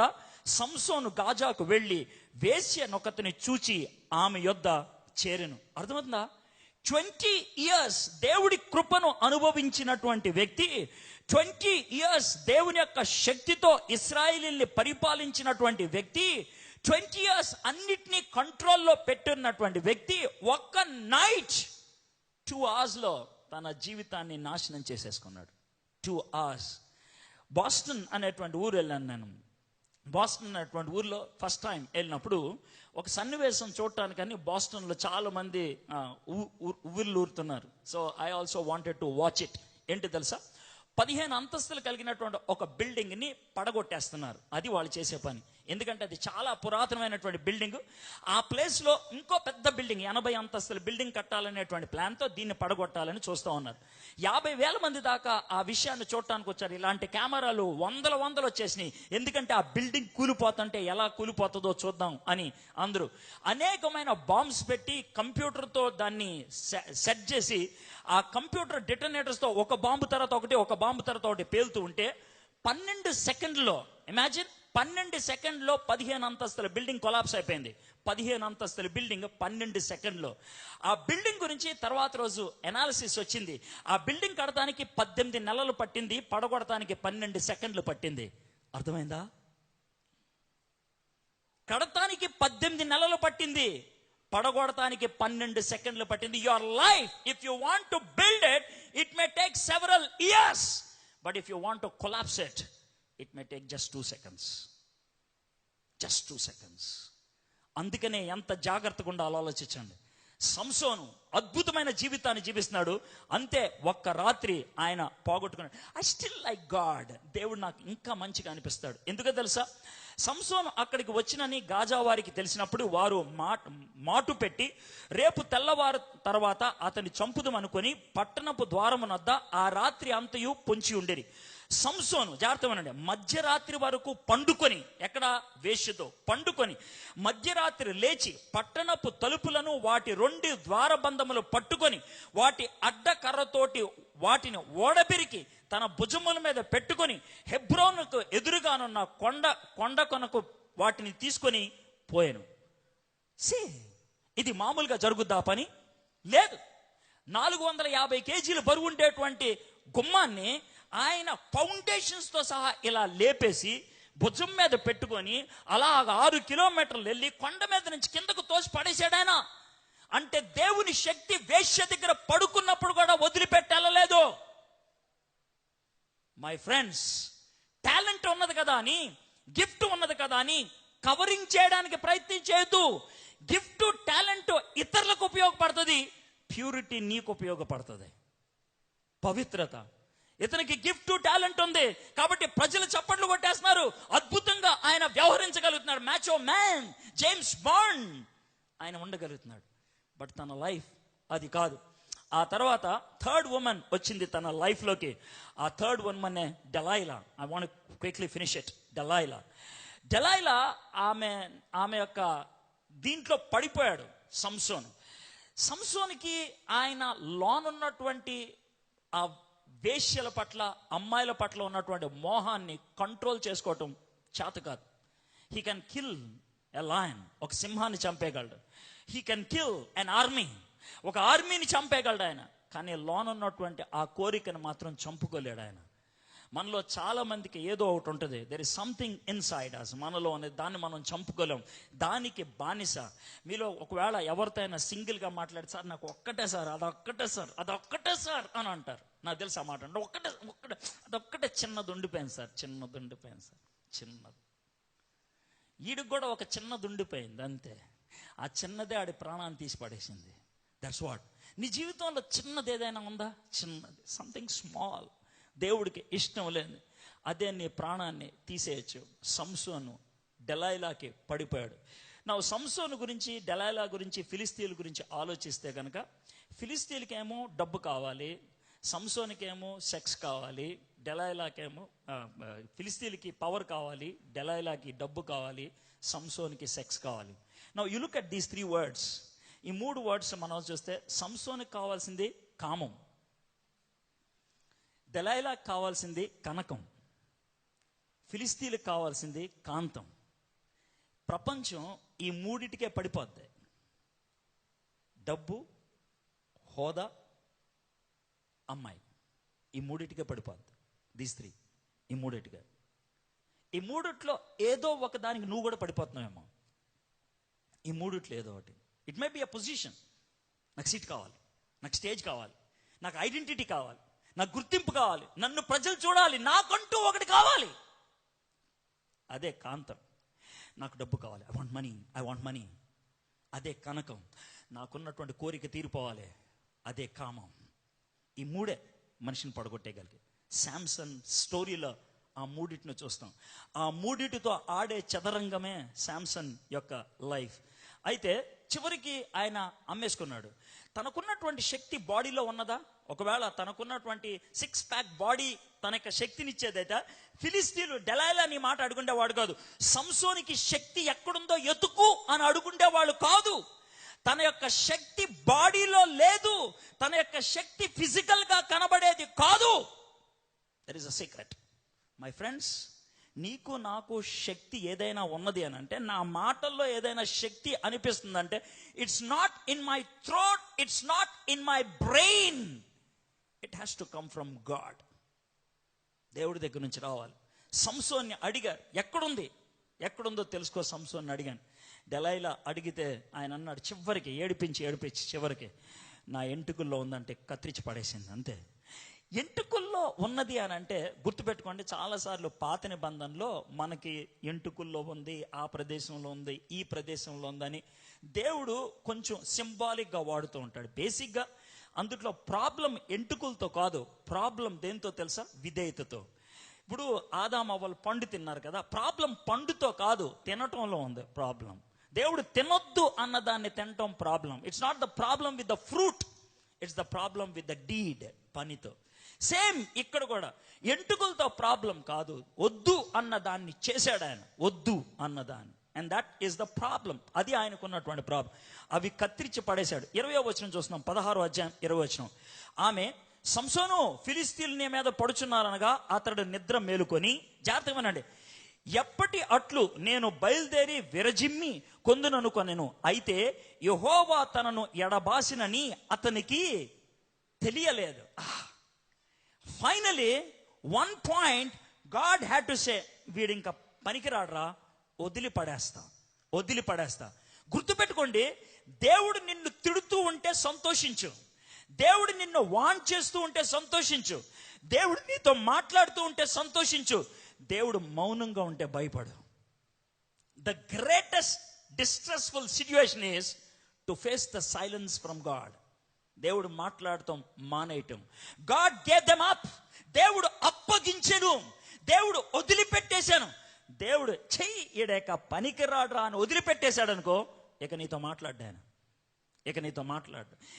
సంసోను గాజాకు వెళ్ళి వేశ్య నొకతిని చూచి ఆమె యొద్ద చేరెను. అర్థమవుతుందా? 20 years దేవుడి కృపను అనుభవించినటువంటి వ్యక్తి, 20 years దేవుని యొక్క శక్తితో ఇశ్రాయేలీల్ని పరిపాలించినటువంటి వ్యక్తి, 20 years అన్నిటినీ కంట్రోల్లో పెట్టున్నటువంటి వ్యక్తి, ఒక్క నైట్ 2 hours లో తన జీవితాన్ని నాశనం చేసేసుకున్నాడు. 2 hours. బాస్టన్ అనేటువంటి ఊరు వెళ్ళాను నేను. బాస్టన్ అనేటువంటి ఊర్లో ఫస్ట్ టైం వెళ్ళినప్పుడు ఒక సన్నివేశం చూడటానికని బాస్టన్లో చాలా మంది ఊర్లు ఊరుతున్నారు. So I also wanted to watch it. ఏంటి తెలుసా, 15 అంతస్తులు కలిగినటువంటి ఒక బిల్డింగ్ ని పడగొట్టేస్తున్నారు. అది వాళ్ళు చేసే పని. ఎందుకంటే అది చాలా పురాతనమైనటువంటి బిల్డింగ్. ఆ ప్లేస్ లో ఇంకో పెద్ద బిల్డింగ్, 80 అంతస్తుల బిల్డింగ్ కట్టాలనేటువంటి ప్లాన్ తో దీన్ని పడగొట్టాలని చూస్తూ ఉన్నారు. 50,000 మంది దాకా ఆ విషయాన్ని చూడటానికి వచ్చారు. ఇలాంటి కెమెరాలు వందలు వచ్చేసినాయి. ఎందుకంటే ఆ బిల్డింగ్ కూలిపోతుంటే ఎలా కూలిపోతుందో చూద్దాం అని అందరూ అనేకమైన బాంబ్స్ పెట్టి కంప్యూటర్తో దాన్ని సెట్ చేసి, ఆ కంప్యూటర్ డిటనేటర్స్ తో ఒక బాంబు తర్వాత ఒకటి, ఒక బాంబు తర్వాత ఒకటి పేలుతూ ఉంటే 12 సెకండ్లో, ఇమాజిన్, 12 సెకండ్లో 15 అంతస్తుల బిల్డింగ్ కొలాప్స్ అయిపోయింది. 15 అంతస్తుల బిల్డింగ్ 12 సెకండ్లో. ఆ బిల్డింగ్ గురించి తర్వాత రోజు ఎనాలిసిస్ వచ్చింది. ఆ బిల్డింగ్ కడటానికి 18 నెలలు పట్టింది, పడగొడటానికి 12 సెకండ్లు పట్టింది. అర్థమైందా? కడటానికి 18 నెలలు పట్టింది, పడగొడటానికి 12 సెకండ్లు పట్టింది. Your life, if you want to build it, it may take several years, but if you want to collapse it, it may take just 2 seconds. Just 2 seconds. అందుకనే ఎంత జాగ్రత్తగా ఉండాలో ఆలోచించండి. సంసోను అద్భుతమైన జీవితాన్ని జీవిస్తున్నాడు. అంతే, ఒక్క రాత్రి ఆయన పోగొట్టుకున్నాడు. I still like God. దేవుడు నాకు ఇంకా మంచిగా అనిపిస్తాడు. ఎందుకో తెలుసా, సంసోను అక్కడికి వచ్చినని గాజా వారికి తెలిసినప్పుడు వారు మాటు పెట్టి రేపు తెల్లవారు తర్వాత అతన్ని చంపుదామనుకొని పట్టణపు ద్వారమునద్ద ఆ రాత్రి అంతయు పొంచి ఉండేది. సంసోను, జాగ్రత్తమనండి, మధ్యరాత్రి వరకు పండుకొని, ఎక్కడ? వేశ్యతో పండుకొని మధ్యరాత్రి లేచి పట్టణపు తలుపులను వాటి 2 ద్వారబంధములు పట్టుకొని వాటి అడ్డకర్రతోటి వాటిని ఓడబెరికి తన భుజముల మీద పెట్టుకొని హెబ్రోనుకు ఎదురుగానున్న కొండ కొనకు వాటిని తీసుకొని పోయాను. ఇది మామూలుగా జరుగుద్దా పని? లేదు. 450 కేజీలు బరువు ఉండేటువంటి గుమ్మాన్ని ఆయన ఫౌండేషన్స్ తో సహా ఇలా లేపేసి భుజం మీద పెట్టుకొని అలాగ 6 కిలోమీటర్లు వెళ్ళి కొండ మీద నుంచి కిందకు తోసి పడేసాడాయన. అంటే దేవుని శక్తి వేశ్య దగ్గర పడుకున్నప్పుడు కూడా వదిలిపెట్టలేదు. మై ఫ్రెండ్స్, టాలెంట్ ఉన్నది కదా అని, గిఫ్ట్ ఉన్నది కదా అని కవరింగ్ చేయడానికి ప్రయత్నం చేయొద్దు. గిఫ్ట్, టాలెంట్ ఇతరులకు ఉపయోగపడుతుంది, ప్యూరిటీ నీకు ఉపయోగపడుతుంది. పవిత్రత. ఇతనికి గిఫ్ట్, టాలెంట్ ఉంది కాబట్టి ప్రజలు చప్పట్లు కొట్టేస్తున్నారు. అద్భుతంగా ఆయన వ్యవహరించగలుగుతున్నాడు. మ్యాచో మ్యాన్, జేమ్స్ బాండ్ ఆయన ఉండగలుగుతున్నాడు. బట్ తన లైఫ్ అది కాదు. ఆ తర్వాత 3rd ఉమెన్ వచ్చింది తన లైఫ్ లోకి. ఆ 3rd woman Delilah. I want quickly finish it. Delilah ఆమె యొక్క దీంట్లో పడిపోయాడు సంసోనికి. ఆయన లోనున్నటువంటి ఆ వేశ్యల పట్ల, అమ్మాయిల పట్ల ఉన్నటువంటి మోహాన్ని కంట్రోల్ చేసుకోవటం చేత కాదు. He can kill a lion, ఒక సింహాన్ని చంపేయగలడు. He can kill an army, ఒక ఆర్మీని చంపేయగలడు ఆయన. కానీ లోనున్నటువంటి ఆ కోరికను మాత్రం చంపుకోలేడు ఆయన. మనలో చాలా మందికి ఏదో ఒకటి ఉంటుంది, దెర్ ఇస్ సంథింగ్ ఇన్సైడ్ అస్, మనలో అనేది, దాన్ని మనం చంపుకోలేం, దానికి బానిస. మీలో ఒకవేళ ఎవరితో అయినా సింగిల్గా మాట్లాడి, సార్ నాకు ఒక్కటే సార్, అదొక్కటే సార్, అదొక్కటే సార్ అని అంటారు. నాకు తెలుసు ఆ మాట అంటే ఒక్కటే ఒక్కటే అదొక్కటే చిన్నది ఉండిపోయింది సార్, చిన్నది ఉండిపోయింది సార్, చిన్నది. వీడికి కూడా ఒక చిన్నది ఉండిపోయింది అంతే. ఆ చిన్నదే ఆడి ప్రాణాన్ని తీసి పడేసింది. That's what. నీ జీవితంలో చిన్నది ఏదైనా ఉందా? చిన్నది, సంథింగ్ స్మాల్, దేవుడికి ఇష్టం లేదు, అదే నీ ప్రాణాన్ని తీసేయచ్చు. సంసోను డెలైలాకి పడిపోయాడు. నా సంసోను గురించి, డెలైలా గురించి, ఫిలిస్తీన్ల గురించి ఆలోచిస్తే కనుక, ఫిలిస్తీన్కేమో డబ్బు కావాలి, సంసోనికేమో సెక్స్ కావాలి, డెలైలాకేమో ఫిలిస్తీన్కి పవర్ కావాలి, డెలైలాకి డబ్బు కావాలి, సంసోనికి సెక్స్ కావాలి. Now you look at these 3 words. ఈ 3 words మనం చూస్తే, సంసోనికి కావాల్సింది కామం, దెలైలాకి కావాల్సింది కనకం, ఫిలిస్తీన్లకు కావాల్సింది కాంతం. ప్రపంచం ఈ మూడిటికే పడిపోద్ది. డబ్బు, హోదా, అమ్మాయి, ఈ మూడిటికే పడిపోద్ది. దీస్ 3, ఈ మూడిటికే. ఈ మూడిట్లో ఏదో ఒక దానికి నువ్వు కూడా పడిపోతున్నావేమో. ఈ మూడిట్లో ఏదో ఒకటి. It may be a position. నాకు సీట్ కావాలి, నాకు స్టేజ్ కావాలి, నాకు ఐడెంటిటీ కావాలి, నాకు గుర్తింపు కావాలి, నన్ను ప్రజలు చూడాలి, నాకంటూ ఒకటి కావాలి, అదే కాంతం. నాకు డబ్బు కావాలి, ఐ వాంట్ మనీ, అదే కనకం. నాకున్నటువంటి కోరిక తీరిపోవాలి, అదే కామం. ఈ మూడే మనిషిని పడగొట్టేయగలిగి. శాంసన్ స్టోరీలో ఆ మూడిటిని చూస్తాం. ఆ మూడిటితో ఆడే చదరంగమే శాంసన్ యొక్క లైఫ్. అయితే చివరికి ఆయన అమ్మేసుకున్నాడు. తనకున్నటువంటి శక్తి బాడీలో ఉన్నదా? ఒకవేళ తనకున్నటువంటి 6 pack బాడీ తన యొక్క శక్తినిచ్చేదైతే, ఫిలిస్తీన్లు డెలైలా నీ మాట అడుగుండేవాడు కాదు. సంసోనికి శక్తి ఎక్కడుందో ఎతుకు అని అడుగుండేవాళ్ళు కాదు. తన యొక్క శక్తి బాడీలో లేదు, తన యొక్క శక్తి ఫిజికల్ గా కనబడేది కాదు. That is a secret my friends. నీకు నాకు శక్తి ఏదైనా ఉన్నది అని అంటే, నా మాటల్లో ఏదైనా శక్తి అనిపిస్తుందంటే, it's not in my throat, it's not in my brain, it has to come from God. దేవుడి దగ్గర నుంచి రావాలి. సంసోన్ని అడిగారు, ఎక్కడుందో తెలుసుకో సంసోన్ని అడిగాను. డెలైలా అడిగితే ఆయన అన్నాడు, చివరికి ఏడిపించి చివరికి నా ఎంటుకుల్లో ఉందంటే కత్తిరించి పడేసింది అంతే. ఎంటుకుల్లో ఉన్నది అని అంటే గుర్తుపెట్టుకోండి, చాలాసార్లు పాత నిబంధనలో మనకి ఎంటుకుల్లో ఉంది, ఆ ప్రదేశంలో ఉంది, ఈ ప్రదేశంలో ఉందని దేవుడు కొంచెం సింబాలిక్గా వాడుతూ ఉంటాడు. బేసిక్గా అందుట్లో ప్రాబ్లం ఎంటుకులతో కాదు, ప్రాబ్లం దేంతో తెలుసా? విధేయతతో. ఇప్పుడు ఆదాము అవ్వలు పండు తిన్నారు కదా, ప్రాబ్లం పండుతో కాదు, తినటంలో ఉంది ప్రాబ్లం. దేవుడు తినొద్దు అన్నదాన్ని తినటం problem. It's not the problem with the fruit, it's the problem with the deed, పనితో. సేమ్ ఇక్కడ కూడా ఎంటుకలతో ప్రాబ్లం కాదు, వద్దు అన్నదాన్ని చేశాడు ఆయన, వద్దు అన్నదాన్ని. And that is the problem. అది ఆయనకున్నటువంటి ప్రాబ్లం. అవి కత్తిరించి పడేశాడు. 20వ వచనం చూస్తున్నాం, 16వ అధ్యాయం 20వ వచనం. ఆమె, సంసోను ఫిలిస్తీన్ల నీ మీద పడుచున్నారనగా అతడు నిద్ర మేలుకొని, జాగ్రత్తగా వినండి, ఎప్పటి అట్లు నేను బయలుదేరి విరజిమ్మి కొందుననుకొనెను, అయితే యెహోవా తనను ఎడబాసినని అతనికి తెలియలేదు. Finally 1 point God had to say, వీడు ఇంకా పనికిరాడ్రా, వదిలిపడేస్తా. గుర్తుపెట్టుకోండి, దేవుడు నిన్ను తిడుతూ ఉంటే సంతోషించు, దేవుడు నిన్ను వాన్ చేస్తూ ఉంటే సంతోషించు, దేవుడు నీతో మాట్లాడుతూ ఉంటే సంతోషించు, దేవుడు మౌనంగా ఉంటే భయపడు. The greatest distressful situation is to face the silence from God. దేవుడు మాట్లాడటం మానేయటం. God gave them up. దేవుడు అప్పగించెను, దేవుడు వదిలిపెట్టేశాను. దేవుడు చెయ్యి ఈడేక పనికిరాడ్రా అని వదిలిపెట్టేశాడు అనుకో, ఇక నీతో మాట్లాడ్డాను,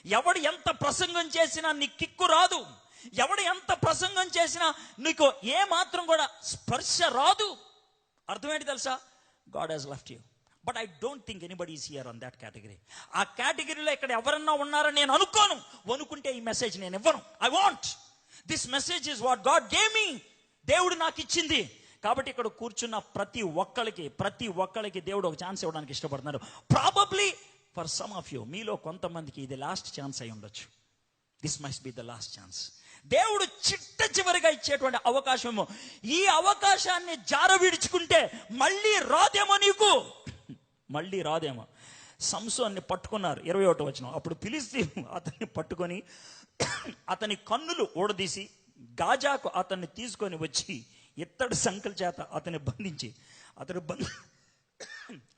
ఎవడు ఎంత ప్రసంగం చేసినా నీకు కిక్కు రాదు, ఎవడు ఎంత ప్రసంగం చేసినా నీకు ఏ మాత్రం కూడా స్పర్శ రాదు. అర్థమేంటి తెలుసా? God has left you. But I don't think anybody is here on that category. ఆ కేటగిరీలో ఇక్కడ ఎవరన్నా ఉన్నారని నేను అనుకోను. అనుకుంటే ఈ మెసేజ్ నేను ఇవ్వను. I want this message is what God gave me. దేవుడు నాకు ఇచ్చింది. కాబట్టి ఇక్కడ కూర్చున్న ప్రతి ఒక్కరికి దేవుడు ఒక ఛాన్స్ ఇవ్వడానికి ఇష్టపడుతున్నారు. Probably for some of you, మీలో కొంతమందికి ఇది లాస్ట్ ఛాన్స్ అయి ఉండొచ్చు. This must be the last chance. దేవుడు చిట్ట చివరిగా ఇచ్చేటువంటి అవకాశము. ఈ అవకాశాన్ని జార విడుచుకుంటే మళ్ళీ రాదేమో నీకు, మళ్ళీ రాదేమో. సంసోన్ని పట్టుకున్నారు, 21వ వచనం. అప్పుడు ఫిలిష్తీయులు అతన్ని పట్టుకొని అతని కన్నులు ఊడదీసి గాజాకు అతన్ని తీసుకొని వచ్చి ఇత్తడి సంకల చేత అతన్ని బంధించి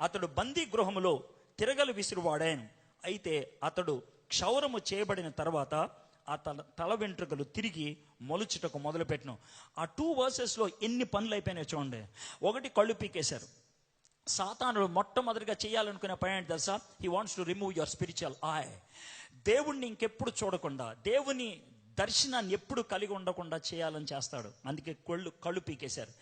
అతడు బందీ గృహములో తిరగలు విసిరివాడాను. అయితే అతడు క్షౌరము చేయబడిన తర్వాత ఆ తల వెంట్రుకలు తిరిగి మొలుచుటకు మొదలుపెట్టను. ఆ 2 verses ఎన్ని పనులు అయిపోయినాయో చూడండి. ఒకటి, కళ్ళు పీకేశారు. సాతానుడు మొట్టమొదటిగా చేయాలనుకునే పని ఏంటి తెలుసా? He wants to remove your spiritual I. దేవుణ్ణి ఇంకెప్పుడు చూడకుండా, దేవుని దర్శనాన్ని ఎప్పుడు కలిగి ఉండకుండా చేయాలని చేస్తాడు. అందుకే కళ్ళు పీకేశారు.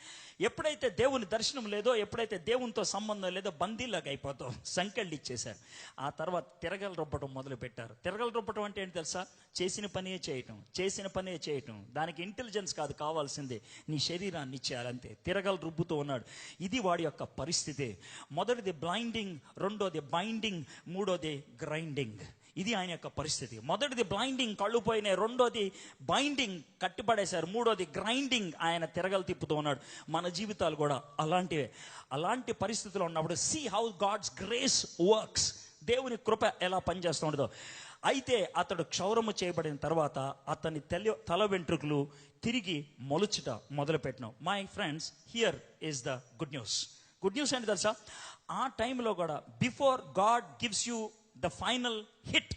ఎప్పుడైతే దేవుని దర్శనం లేదో, ఎప్పుడైతే దేవునితో సంబంధం లేదో, బందీలాగా అయిపోతాం. సంకెళ్ళు ఇచ్చేశారు. ఆ తర్వాత తిరగలు రుబ్బటం మొదలు పెట్టారు. తిరగలు రుబ్బటం అంటే ఏంటి తెలుసా? చేసిన పనే చేయటం. దానికి ఇంటెలిజెన్స్ కాదు కావాల్సిందే, నీ శరీరాన్ని ఇచ్చేయాలంతే. తిరగలు రుబ్బుతూ ఉన్నాడు. ఇది వాడి యొక్క పరిస్థితి. మొదటిది బ్లైండింగ్, రెండోది బైండింగ్, మూడోది గ్రైండింగ్. ఇది ఆయన యొక్క పరిస్థితి. మొదటిది బ్లైండింగ్, కళ్ళు పోయినాయి. రెండోది బైండింగ్, కట్టిపడేశారు. మూడోది గ్రైండింగ్, ఆయన తిరగలు తిప్పుతూ ఉన్నాడు. మన జీవితాలు కూడా అలాంటివే. అలాంటి పరిస్థితుల్లో ఉన్నప్పుడు see how God's grace works. దేవుని కృప ఎలా పనిచేస్తూ ఉండదో. అయితే అతడు క్షౌరము చేయబడిన తర్వాత అతని తల వెంట్రుకలు తిరిగి మొలుచుట మొదలుపెట్టినాం. My friends, here is the good news. Good news ఏంటి తెలుసా? ఆ టైంలో కూడా before God gives you the final hit,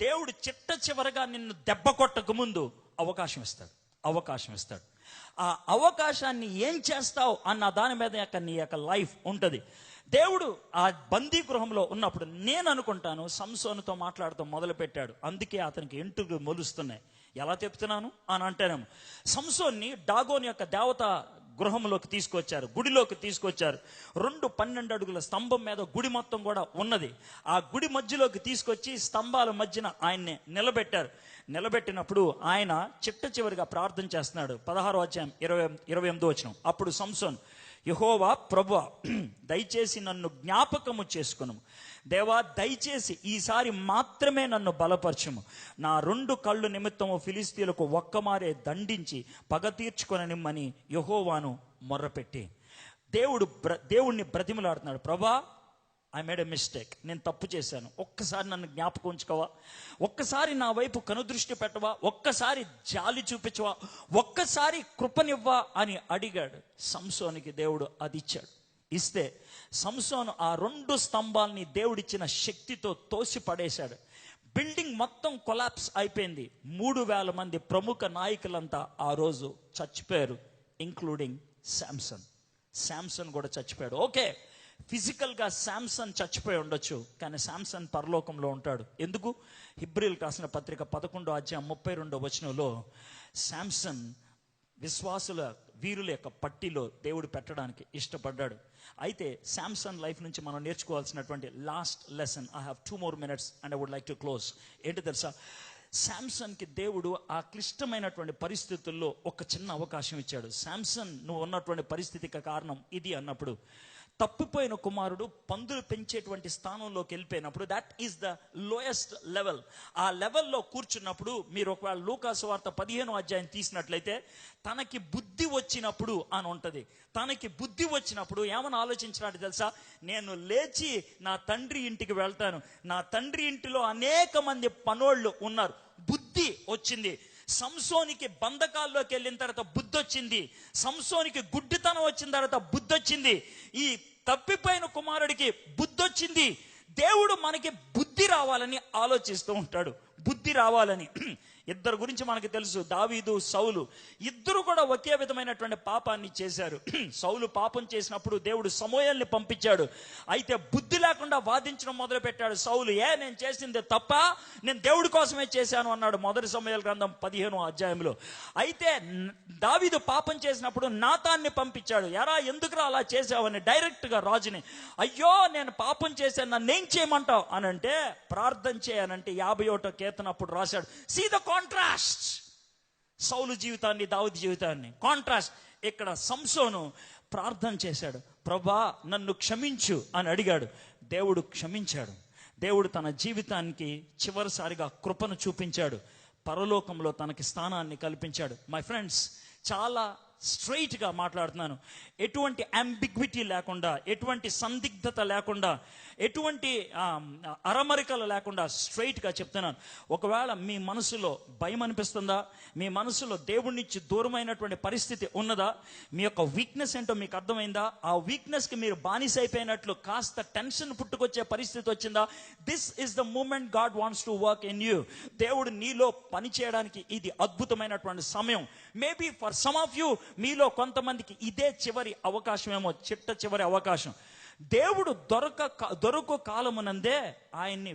దేవుడు చిట్ట చివరగా నిన్ను దెబ్బ కొట్టక ముందు అవకాశం ఇస్తాడు. ఆ అవకాశాన్ని ఏం చేస్తావు అన్న దాని మీద నీ యొక్క లైఫ్ ఉంటుంది. దేవుడు ఆ బందీ గృహంలో ఉన్నప్పుడు నేను అనుకుంటాను సంసోనుతో మాట్లాడుతూ మొదలు పెట్టాడు. అందుకే అతనికి ఎంట్రుకలు మొలుస్తున్నాయి. ఎలా చెప్తున్నాను అని అంటేనేమో, సంసోన్ని డాగోని యొక్క దేవత గృహంలోకి తీసుకొచ్చారు, గుడిలోకి తీసుకొచ్చారు. 2 12 అడుగుల స్తంభం మీద గుడి మొత్తం కూడా ఉన్నది. ఆ గుడి మధ్యలోకి తీసుకొచ్చి స్తంభాల మధ్యన ఆయన్ని నిలబెట్టినప్పుడు ఆయన చిట్ట చివరిగా ప్రార్థన చేస్తున్నాడు. 16వ అధ్యాయం 28వ వచనం. అప్పుడు సంసోన్, యెహోవా ప్రభువా, దయచేసి నన్ను జ్ఞాపకము చేసుకును. దేవా, దయచేసి ఈసారి మాత్రమే నన్ను బలపరచుము. నా 2 కళ్ళు నిమిత్తము ఫిలిష్తీయులకు ఒక్కమారే దండించి పగ తీర్చుకొననిమ్మని యెహోవాను మొర్రపెట్టి దేవుణ్ణి బ్రతిమలాడుతున్నాడు. ప్రభా, ఐ మేడ్ ఎ మిస్టేక్, నేను తప్పు చేశాను, ఒక్కసారి నన్ను జ్ఞాపకం ఉంచుకోవా, ఒక్కసారి నా వైపు కనుదృష్టి పెట్టవా, ఒక్కసారి జాలి చూపించవా, ఒక్కసారి కృపనివ్వా అని అడిగాడు. సంసోనికి దేవుడు అది ఇచ్చాడు. ఇస్తే సంసోను ఆ 2 స్తంభాలని దేవుడిచ్చిన శక్తితో తోసి పడేశాడు. బిల్డింగ్ మొత్తం కొలాప్స్ అయిపోయింది. 3000 మంది ప్రముఖ నాయకులంతా ఆ రోజు చచ్చిపోయారు, ఇంక్లూడింగ్ శాంసన్ కూడా చచ్చిపోయాడు. ఓకే, ఫిజికల్గా శాంసన్ చచ్చిపోయి ఉండొచ్చు, కానీ శాంసన్ పరలోకంలో ఉంటాడు. ఎందుకు? హెబ్రీయులకు రాసిన పత్రిక 11వ అధ్యాయం 32వ వచనంలో శాంసన్ విశ్వాసుల వీరుల యొక్క పట్టిలో దేవుడు పెట్టడానికి ఇష్టపడ్డాడు. అయితే శాంసన్ లైఫ్ నుంచి మనం నేర్చుకోవాల్సినటువంటి last lesson, I have 2 more minutes and I would like to close. ఏంటి తెలుసా? శాంసన్కి దేవుడు ఆ క్లిష్టమైనటువంటి పరిస్థితుల్లో ఒక చిన్న అవకాశం ఇచ్చాడు. శాంసన్, నువ్వు ఉన్నటువంటి పరిస్థితికి కారణం ఇది అన్నప్పుడు, తప్పిపోయిన కుమారుడు పందులు పెంచేటువంటి స్థానంలోకి వెళ్ళిపోయినప్పుడు, that is the lowest level. ఆ లెవెల్లో కూర్చున్నప్పుడు, మీరు ఒకవేళ లూకాసు వార్త 15వ అధ్యాయం తీసినట్లయితే, తనకి బుద్ధి వచ్చినప్పుడు అని ఉంటుంది. తనకి బుద్ధి వచ్చినప్పుడు ఏమని ఆలోచించినాడు తెలుసా? నేను లేచి నా తండ్రి ఇంటికి వెళ్తాను, నా తండ్రి ఇంటిలో అనేక మంది పనోళ్ళు ఉన్నారు. బుద్ధి వచ్చింది. సంసోనికి బంధకాల్లోకి వెళ్ళిన తర్వాత బుద్ధి వచ్చింది. సంసోనికి గుడ్డితనం వచ్చిన తర్వాత బుద్ధి వచ్చింది. ఈ తప్పిపోయిన కుమారుడికి బుద్ధి వచ్చింది. దేవుడు మనకి బుద్ధి రావాలని ఆలోచిస్తూ ఉంటాడు. బుద్ధి రావాలని. ఇద్దరు గురించి మనకు తెలుసు, దావీదు, సౌలు. ఇద్దరు కూడా ఒకే విధమైనటువంటి పాపాన్ని చేశారు. సౌలు పాపం చేసినప్పుడు దేవుడు సమూయేలుని పంపించాడు. అయితే బుద్ధి లేకుండా వాదించడం మొదలు పెట్టాడు సౌలు. నేను చేసింది తప్ప, నేను దేవుడి కోసమే చేశాను అన్నాడు 1 సమూయేలు గ్రంథం 15వ అధ్యాయంలో. అయితే దావీదు పాపం చేసినప్పుడు నాతాన్ని పంపించాడు. ఎందుకురా అలా చేసావని డైరెక్ట్గా రాజుని. అయ్యో, నేను పాపం చేశాను, నన్ను ఏం చేయమంటావు అని అంటే, ప్రార్థన చేయనంటే 51వ కీర్తన అప్పుడు రాశాడు. See the contrast. సౌలు జీవితాన్ని, దావీదు జీవితాన్ని. కాంట్రాస్ట్, ఇక్కడ సంసోను ప్రార్థన చేశాడు, ప్రభా నన్ను క్షమించు అని అడిగాడు. దేవుడు క్షమించాడు. దేవుడు తన జీవితానికి చివరిసారిగా కృపను చూపించాడు. పరలోకంలో తనకి స్థానాన్ని కల్పించాడు. మై ఫ్రెండ్స్, చాలా స్ట్రైట్గా మాట్లాడుతున్నాను. ఎటువంటి అంబిగ్విటీ లేకుండా, ఎటువంటి సందిగ్ధత లేకుండా, ఎటువంటి అరమరికలు లేకుండా స్ట్రైట్గా చెప్తున్నాను. ఒకవేళ మీ మనసులో భయం అనిపిస్తుందా, మీ మనసులో దేవుడి నుంచి దూరమైనటువంటి పరిస్థితి ఉన్నదా, మీ యొక్క వీక్నెస్ ఏంటో మీకు అర్థమైందా, ఆ వీక్నెస్కి మీరు బానిస అయిపోయినట్లు కాస్త టెన్షన్ పుట్టుకొచ్చే పరిస్థితి వచ్చిందా, this is the moment God wants to work in you. దేవుడు నీలో పని చేయడానికి ఇది అద్భుతమైనటువంటి సమయం. Maybe for some of you, మీలో కొంతమందికి ఇదే చివరి అవకాశమేమో, చిట్ట చివరి అవకాశం. దేవుడు దొరక కాలమునందే ఆయన్ని